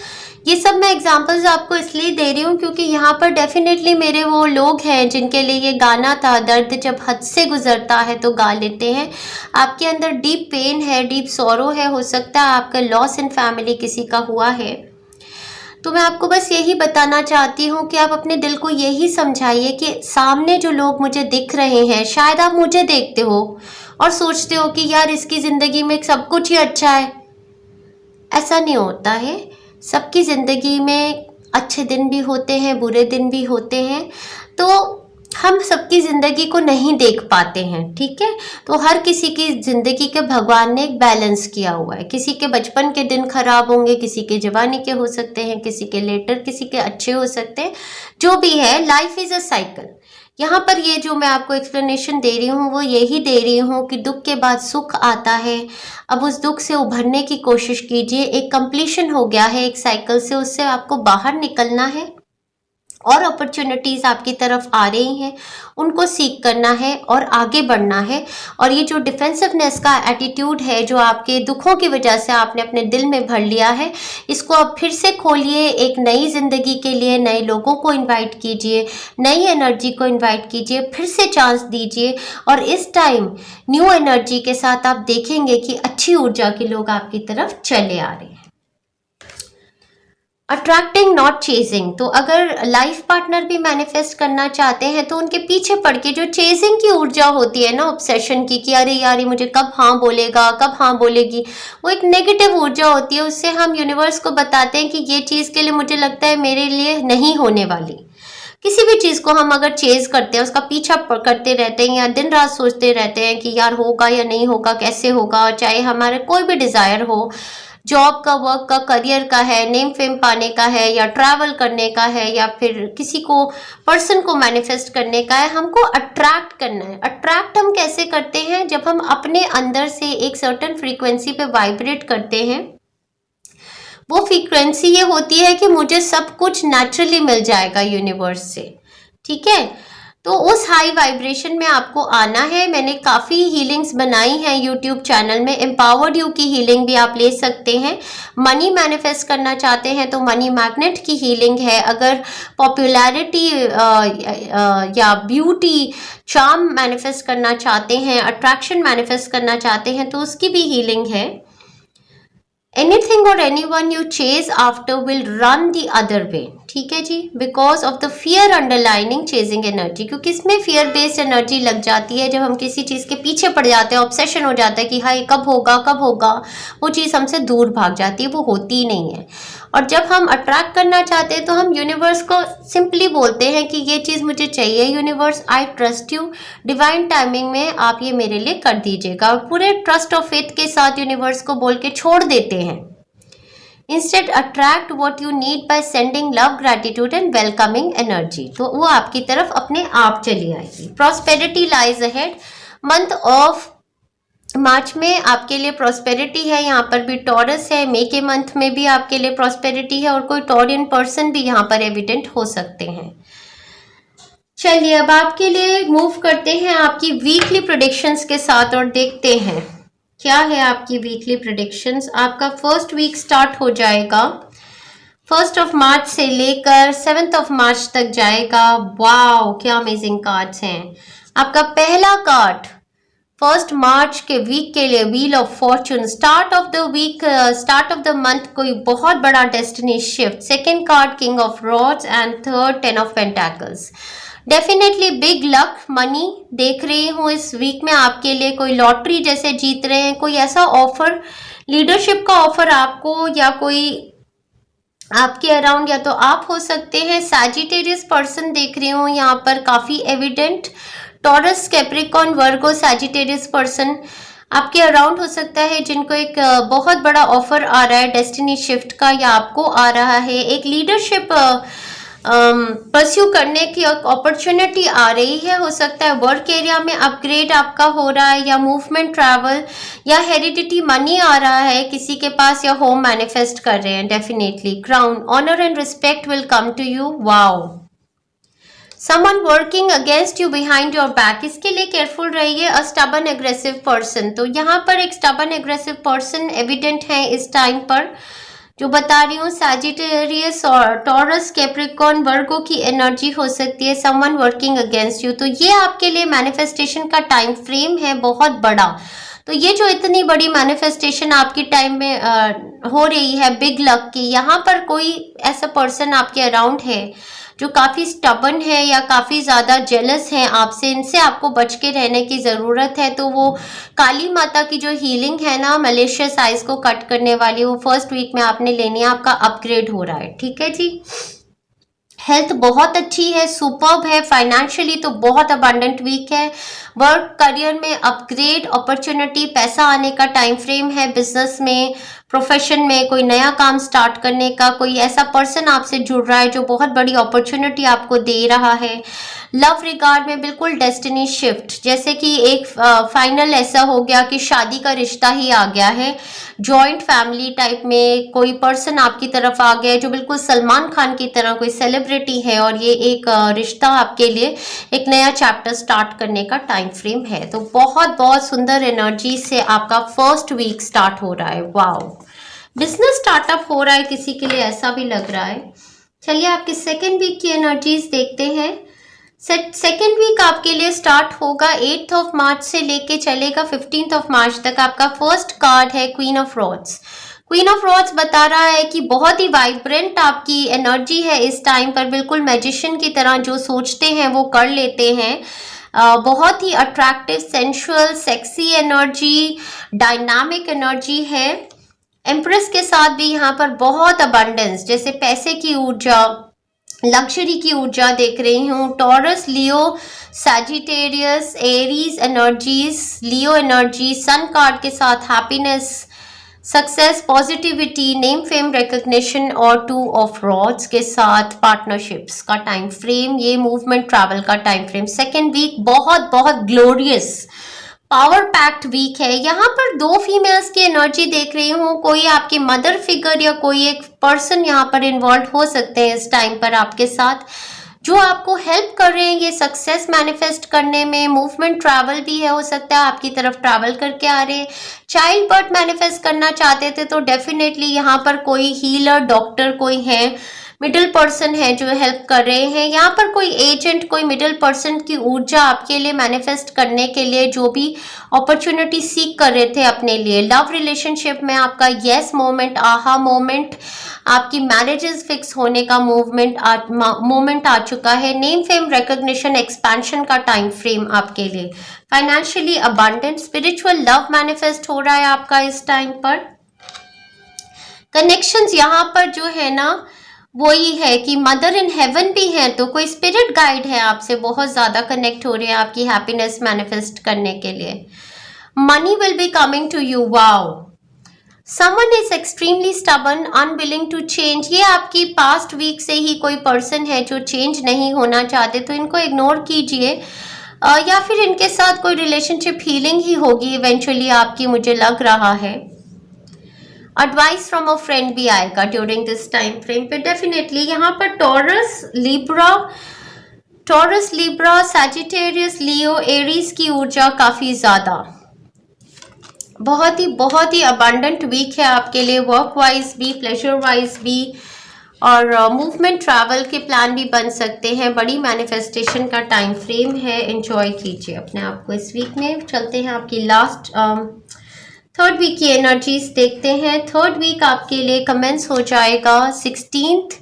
S1: ये सब मैं एग्जांपल्स आपको इसलिए दे रही हूँ क्योंकि यहाँ पर डेफिनेटली मेरे वो लोग हैं जिनके लिए ये गाना था, दर्द जब हद से गुजरता है तो गा लेते हैं। आपके अंदर डीप पेन है, डीप सॉरो है, हो सकता है आपका लॉस इन फैमिली किसी का हुआ है। तो मैं आपको बस यही बताना चाहती हूँ कि आप अपने दिल को यही समझाइए कि सामने जो लोग मुझे दिख रहे हैं, शायद आप मुझे देखते हो और सोचते हो कि यार इसकी ज़िंदगी में सब कुछ ही अच्छा है। ऐसा नहीं होता है। सबकी ज़िंदगी में अच्छे दिन भी होते हैं, बुरे दिन भी होते हैं। तो हम सबकी ज़िंदगी को नहीं देख पाते हैं, ठीक है। तो हर किसी की ज़िंदगी के भगवान ने एक बैलेंस किया हुआ है। किसी के बचपन के दिन खराब होंगे, किसी के जवानी के हो सकते हैं, किसी के लेटर, किसी के अच्छे हो सकते हैं। जो भी है, लाइफ इज़ अ साइकिल। यहाँ पर ये जो मैं आपको एक्सप्लेनेशन दे रही हूँ वो यही दे रही हूँ कि दुख के बाद सुख आता है। अब उस दुख से उभरने की कोशिश कीजिए। एक कंप्लीशन हो गया है एक साइकिल से, उससे आपको बाहर निकलना है और अपॉर्चुनिटीज़ आपकी तरफ आ रही हैं, उनको सीख करना है और आगे बढ़ना है। और ये जो डिफेंसिवनेस का एटीट्यूड है जो आपके दुखों की वजह से आपने अपने दिल में भर लिया है, इसको अब फिर से खोलिए। एक नई ज़िंदगी के लिए नए लोगों को इनवाइट कीजिए, नई एनर्जी को इनवाइट कीजिए, फिर से चांस दीजिए। और इस टाइम न्यू एनर्जी के साथ आप देखेंगे कि अच्छी ऊर्जा के लोग आपकी तरफ चले आ रहे हैं। अट्रैक्टिंग नॉट चेजिंग, तो अगर लाइफ पार्टनर भी मैनिफेस्ट करना चाहते हैं तो उनके पीछे पड़ के जो चेजिंग की ऊर्जा होती है ना, ऑब्सेशन की, कि अरे यार ये मुझे कब हाँ बोलेगा, कब हाँ बोलेगी, वो एक नेगेटिव ऊर्जा होती है। उससे हम यूनिवर्स को बताते हैं कि ये चीज़ के लिए मुझे लगता है मेरे लिए नहीं होने वाली। किसी भी चीज़ को हम अगर चेज करते हैं, उसका पीछा करते रहते हैं या दिन रात सोचते रहते हैं कि यार होगा या नहीं होगा, कैसे होगा, चाहे हमारे कोई भी डिज़ायर हो, जॉब का, वर्क का, करियर का है, नेम फेम पाने का है, या ट्रैवल करने का है, या फिर किसी को पर्सन को मैनिफेस्ट करने का है, हमको अट्रैक्ट करना है। अट्रैक्ट हम कैसे करते हैं? जब हम अपने अंदर से एक सर्टेन फ्रीक्वेंसी पे वाइब्रेट करते हैं। वो फ्रीक्वेंसी ये होती है कि मुझे सब कुछ नेचुरली मिल जाएगा यूनिवर्स से। ठीक है। तो उस हाई वाइब्रेशन में आपको आना है। मैंने काफ़ी हीलिंग्स बनाई हैं यूट्यूब चैनल में। एम्पावर्ड यू की हीलिंग भी आप ले सकते हैं। मनी मैनिफेस्ट करना चाहते हैं तो मनी मैग्नेट की हीलिंग है। अगर पॉपुलैरिटी या ब्यूटी चार्म मैनिफेस्ट करना चाहते हैं, अट्रैक्शन मैनिफेस्ट करना चाहते हैं तो उसकी भी हीलिंग है। Anything or anyone you chase after will run the other way, ठीक है जी, because of the fear underlining chasing energy, क्योंकि इसमें फियर बेस्ड एनर्जी लग जाती है। जब हम किसी चीज़ के पीछे पड़ जाते हैं, ऑब्सेशन हो जाता है कि हाय कब होगा कब होगा, वो चीज़ हमसे दूर भाग जाती है, वो होती ही नहीं है। और जब हम अट्रैक्ट करना चाहते हैं तो हम यूनिवर्स को सिंपली बोलते हैं कि ये चीज़ मुझे चाहिए, universe I trust you, divine timing में आप ये मेरे लिए कर दीजिएगा, और पूरे ट्रस्ट और फेथ के साथ यूनिवर्स को बोल के छोड़ देते हैं। Instead attract what you need by sending love, gratitude and welcoming energy, तो वो आपकी तरफ अपने आप चली आएगी। Prosperity lies ahead. Month of March में आपके लिए प्रॉस्पेरिटी है। यहाँ पर भी टॉरस है। मई के मंथ में भी आपके लिए प्रॉस्पेरिटी है, और कोई टॉरियन पर्सन भी यहाँ पर एविडेंट हो सकते हैं। चलिए अब आपके लिए मूव करते हैं आपकी वीकली प्रेडिक्शंस के साथ और देखते हैं क्या है आपकी वीकली प्रेडिक्शंस। आपका फर्स्ट वीक स्टार्ट हो जाएगा 1 मार्च से लेकर 7 मार्च तक जाएगा। वाओ क्या अमेजिंग कार्ड्स हैं। आपका पहला कार्ड 1 मार्च के वीक के लिए wheel of fortune. Start of the week, start of the month कोई बहुत बड़ा destiny shift. Second card king of rods and third 10 of pentacles. Definitely big luck money देख रही हूँ इस वीक में आपके लिए। कोई लॉटरी जैसे जीत रहे हैं, कोई ऐसा ऑफर, लीडरशिप का ऑफर आपको, या कोई आपके अराउंड, या तो आप हो सकते हैं। सैजिटेरियस पर्सन देख रही हूँ यहाँ पर काफ़ी एविडेंट। टॉरस, कैप्रिकॉर्न, वर्गो, सैजिटेरियस पर्सन आपके अराउंड हो सकता है जिनको एक बहुत बड़ा ऑफर आ रहा है डेस्टिनी शिफ्ट का, या आपको आ रहा है एक लीडरशिप परस्यू करने की अपॉर्चुनिटी आ रही है। हो सकता है वर्क एरिया में अपग्रेड आपका हो रहा है, या मूवमेंट, ट्रैवल, या हेरिडिटी मनी आ रहा है किसी के पास, या होम मैनिफेस्ट कर रहे हैं। Definitely crown, honour and respect will come to you. Wow. Someone working against you behind your back, इसके लिए केयरफुल रहिए। अ स्टबन एग्रेसिव पर्सन, तो यहाँ पर एक स्टबन एग्रेसिव पर्सन एविडेंट है इस टाइम पर, जो बता रही हूँ। सैजिटेरियस और टॉरस, कैप्रिकॉर्न, वर्गो की एनर्जी हो सकती है। समवन वर्किंग अगेंस्ट यू, तो ये आपके लिए मैनिफेस्टेशन का टाइम फ्रेम है बहुत बड़ा। तो ये जो इतनी बड़ी मैनिफेस्टेशन आपकी टाइम में हो रही है बिग लक की, यहाँ पर कोई ऐसा पर्सन आपके अराउंड है जो काफ़ी स्टबन है या काफ़ी ज़्यादा जेलस हैं आपसे, इनसे आपको बच के रहने की ज़रूरत है। तो वो काली माता की जो हीलिंग है ना, मलेशियस आइज को कट करने वाली, वो फर्स्ट वीक में आपने लेनी है। आपका अपग्रेड हो रहा है, ठीक है जी। हेल्थ बहुत अच्छी है, सुपर्ब है। फाइनेंशियली तो बहुत अबंडेंट वीक है। वर्क करियर में अपग्रेड, अपॉर्चुनिटी, पैसा आने का टाइम फ्रेम है। बिजनेस में, प्रोफेशन में कोई नया काम स्टार्ट करने का, कोई ऐसा पर्सन आपसे जुड़ रहा है जो बहुत बड़ी अपॉर्चुनिटी आपको दे रहा है। लव रिगार्ड में बिल्कुल डेस्टिनी शिफ्ट, जैसे कि एक फाइनल ऐसा हो गया कि शादी का रिश्ता ही आ गया है। जॉइंट फैमिली टाइप में कोई पर्सन आपकी तरफ आ गया है जो बिल्कुल सलमान खान की तरह कोई सेलिब्रिटी है, और ये एक रिश्ता आपके लिए एक नया चैप्टर स्टार्ट करने का टाइम फ्रेम है। तो बहुत बहुत सुंदर एनर्जी से आपका फर्स्ट वीक स्टार्ट हो रहा है। वाओ, बिजनेस स्टार्टअप हो रहा है किसी के लिए, ऐसा भी लग रहा है। चलिए आपके सेकेंड वीक की एनर्जीज देखते हैं। सेकेंड वीक आपके लिए स्टार्ट होगा 8 मार्च से लेके चलेगा 15 मार्च तक। आपका फर्स्ट कार्ड है queen of rods. Queen of rods बता रहा है कि बहुत ही वाइब्रेंट आपकी एनर्जी है इस टाइम पर। बिल्कुल मैजिशियन की तरह जो सोचते हैं वो कर लेते हैं। बहुत ही attractive, sensual, sexy energy, dynamic energy है। एम्प्रेस के साथ भी यहाँ पर बहुत अबंडेंस, जैसे पैसे की ऊर्जा, लग्जरी की ऊर्जा देख रही हूँ। टॉरस, लियो, सैजिटेरियस, एरीज एनर्जीज, लियो एनर्जी, सन कार्ड के साथ happiness, success, positivity, name, fame, recognition, और 2 ऑफ रॉड्स के साथ पार्टनरशिप्स का टाइम फ्रेम। ये मूवमेंट, ट्रैवल का टाइम फ्रेम। सेकेंड वीक बहुत बहुत ग्लोरियस, पावर पैक्ट वीक है। यहाँ पर 2 फीमेल्स की एनर्जी देख रही हूँ। कोई आपकी मदर फिगर या कोई एक पर्सन यहाँ पर इन्वॉल्व हो सकते हैं इस टाइम पर आपके साथ, जो आपको हेल्प कर रहे हैं ये सक्सेस मैनिफेस्ट करने में। मूवमेंट ट्रैवल भी है, हो सकता है आपकी तरफ ट्रैवल करके आ रहे हैं। चाइल्ड बर्थ मैनिफेस्ट करना चाहते थे तो डेफिनेटली यहाँ पर कोई हीलर, डॉक्टर कोई है, मिडिल पर्सन है जो हेल्प कर रहे हैं। यहाँ पर कोई एजेंट, कोई मिडिल पर्सन की ऊर्जा आपके लिए मैनिफेस्ट करने के लिए जो भी अपॉर्चुनिटी सीख कर रहे थे अपने लिए। लव रिलेशनशिप में आपका यस मोमेंट, आहा मोमेंट, आपकी मैरिजेस फिक्स होने का मोमेंट आ चुका है। नेम फेम रिकॉग्निशन एक्सपेंशन का टाइम फ्रेम आपके लिए। Financially abundant, spiritual love manifest हो रहा है आपका इस टाइम पर। कनेक्शंस यहाँ पर जो है ना वही है कि मदर इन हेवन भी है, तो कोई स्पिरिट गाइड है आपसे बहुत ज्यादा कनेक्ट हो रहे हैं आपकी हैप्पीनेस मैनिफेस्ट करने के लिए। Money will be coming to you, wow. Someone is extremely stubborn, unwilling to change. ये आपकी पास्ट वीक से ही कोई पर्सन है जो चेंज नहीं होना चाहते, तो इनको इग्नोर कीजिए या फिर इनके साथ कोई रिलेशनशिप हीलिंग ही होगी इवेंचुअली आपकी, मुझे लग रहा है। एडवाइस फ्रॉम अ फ्रेंड भी आएगा ड्यूरिंग दिस टाइम फ्रेम पे डेफिनेटली। यहाँ पर टॉरस लिब्रा, सैजिटेरियस, लियो, एरीज की ऊर्जा काफी ज्यादा, बहुत ही अबंडेंट वीक है आपके लिए, वर्क वाइज भी, प्लेजर वाइज भी, और मूवमेंट ट्रैवल के प्लान भी बन सकते हैं। बड़ी मैनिफेस्टेशन का टाइम फ्रेम है, एंजॉय कीजिए अपने आप को इस वीक में। चलते हैं आपकी लास्ट थर्ड वीक की एनर्जीज देखते हैं। थर्ड वीक आपके लिए कमेंस हो जाएगा 16th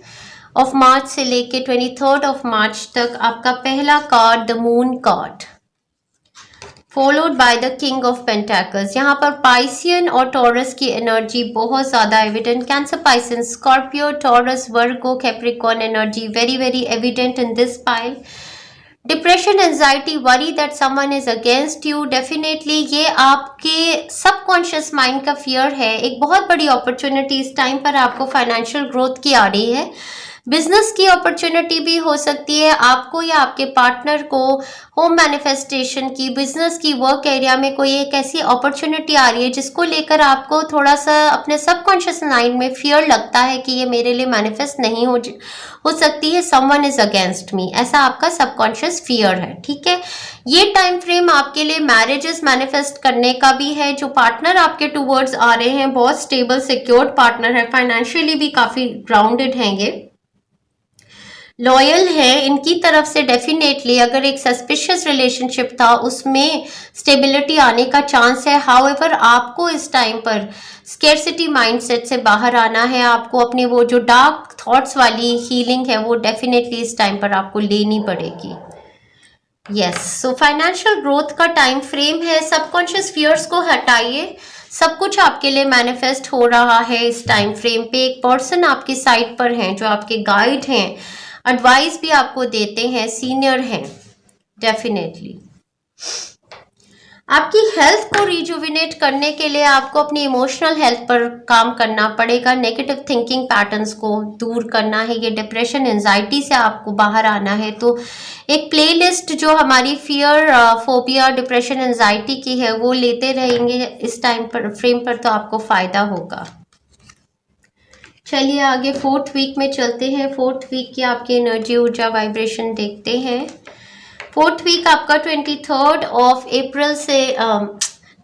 S1: ऑफ मार्च से लेके 23rd ऑफ मार्च तक। आपका पहला card the moon card, followed by the king of pentacles. यहाँ पर पाइसियन और टॉरस की एनर्जी बहुत ज्यादा evident. Cancer, Piscean, Scorpio, Taurus, Virgo, Capricorn energy very evident in this pile. Depression, anxiety, worry that someone is against you, definitely ये आपके subconscious mind का fear है। एक बहुत बड़ी अपॉर्चुनिटी इस टाइम पर आपको फाइनेंशियल ग्रोथ की आ रही है। बिजनेस की अपॉर्चुनिटी भी हो सकती है आपको या आपके पार्टनर को। होम मैनिफेस्टेशन की, बिजनेस की, वर्क एरिया में कोई एक ऐसी अपॉर्चुनिटी आ रही है जिसको लेकर आपको थोड़ा सा अपने सबकॉन्शियस माइंड में फियर लगता है कि ये मेरे लिए मैनिफेस्ट नहीं हो सकती है, समवन इज अगेंस्ट मी, ऐसा आपका सबकॉन्शियस फियर है। ठीक है, ये टाइम फ्रेम आपके लिए मैरिजेस मैनिफेस्ट करने का भी है। जो पार्टनर आपके टूवर्ड्स आ रहे हैं बहुत स्टेबल सिक्योर्ड पार्टनर है, फाइनेंशियली भी काफी ग्राउंडेड हैंगे, लॉयल है। इनकी तरफ से डेफिनेटली अगर एक सस्पिशियस रिलेशनशिप था उसमें स्टेबिलिटी आने का चांस है। हाउएवर आपको इस टाइम पर स्केर्सिटी माइंडसेट से बाहर आना है। आपको अपनी वो जो डार्क थॉट्स वाली हीलिंग है वो डेफिनेटली इस टाइम पर आपको लेनी पड़ेगी। यस, सो फाइनेंशियल ग्रोथ का टाइम फ्रेम है। सबकॉन्शियस फियर्स को हटाइए, सब कुछ आपके लिए मैनिफेस्ट हो रहा है इस टाइम फ्रेम पे। एक पर्सन आपकी साइड पर हैं जो आपके गाइड हैं, एडवाइस भी आपको देते हैं, सीनियर हैं डेफिनेटली। आपकी हेल्थ को रिजुविनेट करने के लिए आपको अपनी इमोशनल हेल्थ पर काम करना पड़ेगा। नेगेटिव थिंकिंग पैटर्न्स को दूर करना है, ये डिप्रेशन, एंजाइटी से आपको बाहर आना है। तो एक प्लेलिस्ट जो हमारी फियर, फोबिया, डिप्रेशन, एंजाइटी की है वो लेते रहेंगे इस टाइम पर फ्रेम पर, तो आपको फायदा होगा। चलिए आगे फोर्थ वीक में चलते हैं। फोर्थ वीक की आपकी एनर्जी, ऊर्जा, वाइब्रेशन देखते हैं। फोर्थ वीक आपका 23rd ऑफ अप्रैल से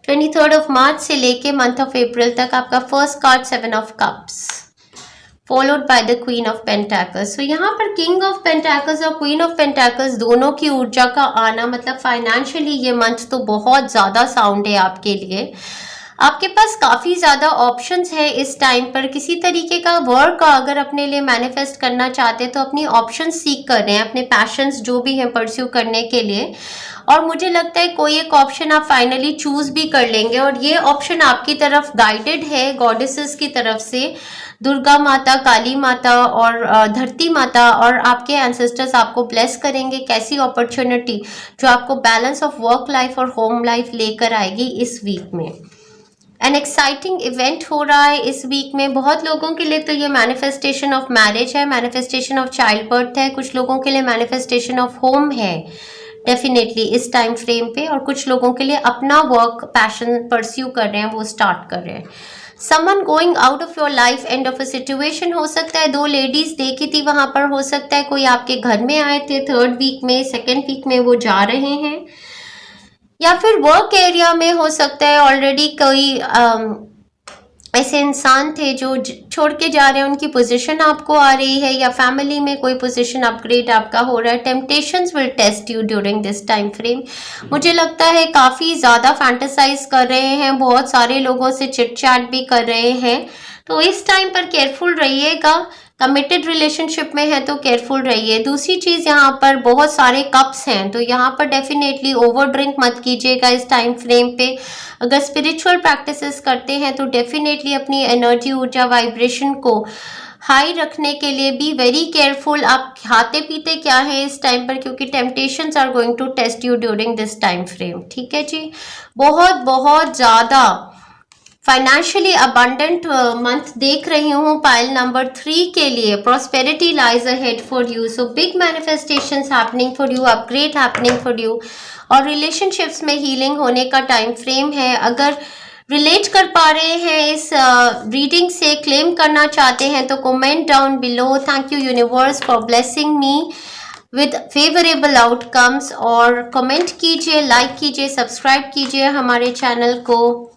S1: 23rd ऑफ मार्च से लेके मंथ ऑफ अप्रैल तक। आपका first card 7 of cups, followed by the queen of pentacles. तो यहाँ पर किंग ऑफ पेंटाकल्स और क्वीन ऑफ पेंटाकल्स दोनों की ऊर्जा का आना, मतलब फाइनेंशियली ये मंथ तो बहुत ज्यादा साउंड है आपके लिए। आपके पास काफ़ी ज़्यादा ऑप्शंस है इस टाइम पर। किसी तरीके का वर्क अगर अपने लिए मैनिफेस्ट करना चाहते हैं तो अपनी ऑप्शंस सीख कर रहे हैं, अपने पैशंस जो भी हैं परस्यू करने के लिए। और मुझे लगता है कोई एक ऑप्शन आप फाइनली चूज भी कर लेंगे, और ये ऑप्शन आपकी तरफ गाइडेड है गॉडेसेस की तरफ से। दुर्गा माता, काली माता और धरती माता और आपके एंसेस्टर्स आपको ब्लेस करेंगे। कैसी अपॉर्चुनिटी जो आपको बैलेंस ऑफ वर्क लाइफ और होम लाइफ लेकर आएगी इस वीक में। एन एक्साइटिंग इवेंट हो रहा है इस वीक में बहुत लोगों के लिए। तो ये मैनिफेस्टेशन ऑफ मैरिज है, मैनिफेस्टेशन ऑफ चाइल्ड बर्थ है, कुछ लोगों के लिए मैनिफेस्टेशन ऑफ होम है डेफिनेटली इस टाइम फ्रेम पे, और कुछ लोगों के लिए अपना वर्क पैशन परस्यू कर रहे हैं, वो स्टार्ट कर रहे हैं। Someone going out of your life, end of a situation हो सकता है। 2 लेडीज देखी थी वहां पर, हो सकता है कोई आपके घर में आए थे 3rd वीक में, 2nd वीक में वो जा रहे हैं, या फिर वर्क एरिया में हो सकता है ऑलरेडी कोई ऐसे इंसान थे जो छोड़ के जा रहे हैं, उनकी पोजीशन आपको आ रही है, या फैमिली में कोई पोजीशन अपग्रेड आपका हो रहा है। Temptations will test you during this time frame. मुझे लगता है काफ़ी ज़्यादा फैंटेसाइज कर रहे हैं, बहुत सारे लोगों से चिट चैट भी कर रहे हैं, तो इस टाइम पर केयरफुल रहिएगा। कमिटेड रिलेशनशिप में है तो केयरफुल रहिए। दूसरी चीज़, यहाँ पर बहुत सारे कप्स हैं, तो यहाँ पर डेफिनेटली ओवर ड्रिंक मत कीजिएगा इस टाइम फ्रेम पे। अगर स्पिरिचुअल प्रैक्टिसेस करते हैं तो डेफिनेटली अपनी एनर्जी, ऊर्जा, वाइब्रेशन को हाई रखने के लिए बी वेरी केयरफुल। आप खाते पीते क्या है इस टाइम पर, क्योंकि temptations are going to test you during this time frame. ठीक है जी, बहुत बहुत ज़्यादा फाइनेंशियली अबंडेंट मंथ देख रही हूँ पाइल नंबर 3 के लिए। Prosperity lies ahead for you, so big manifestations happening for you, upgrade happening for you, और रिलेशनशिप्स में हीलिंग होने का टाइम फ्रेम है। अगर रिलेट कर पा रहे हैं इस रीडिंग से, क्लेम करना चाहते हैं तो comment down below. Thank you universe for blessing me with favourable outcomes, और कमेंट कीजिए, लाइक कीजिए, सब्सक्राइब कीजिए हमारे चैनल को,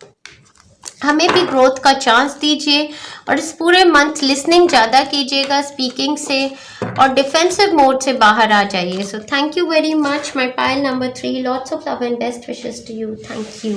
S1: हमें भी ग्रोथ का चांस दीजिए, और इस पूरे मंथ लिसनिंग ज़्यादा कीजिएगा स्पीकिंग से, और डिफेंसिव मोड से बाहर आ जाइए। So thank you very much my pile number 3, lots of love and best wishes to you. Thank you.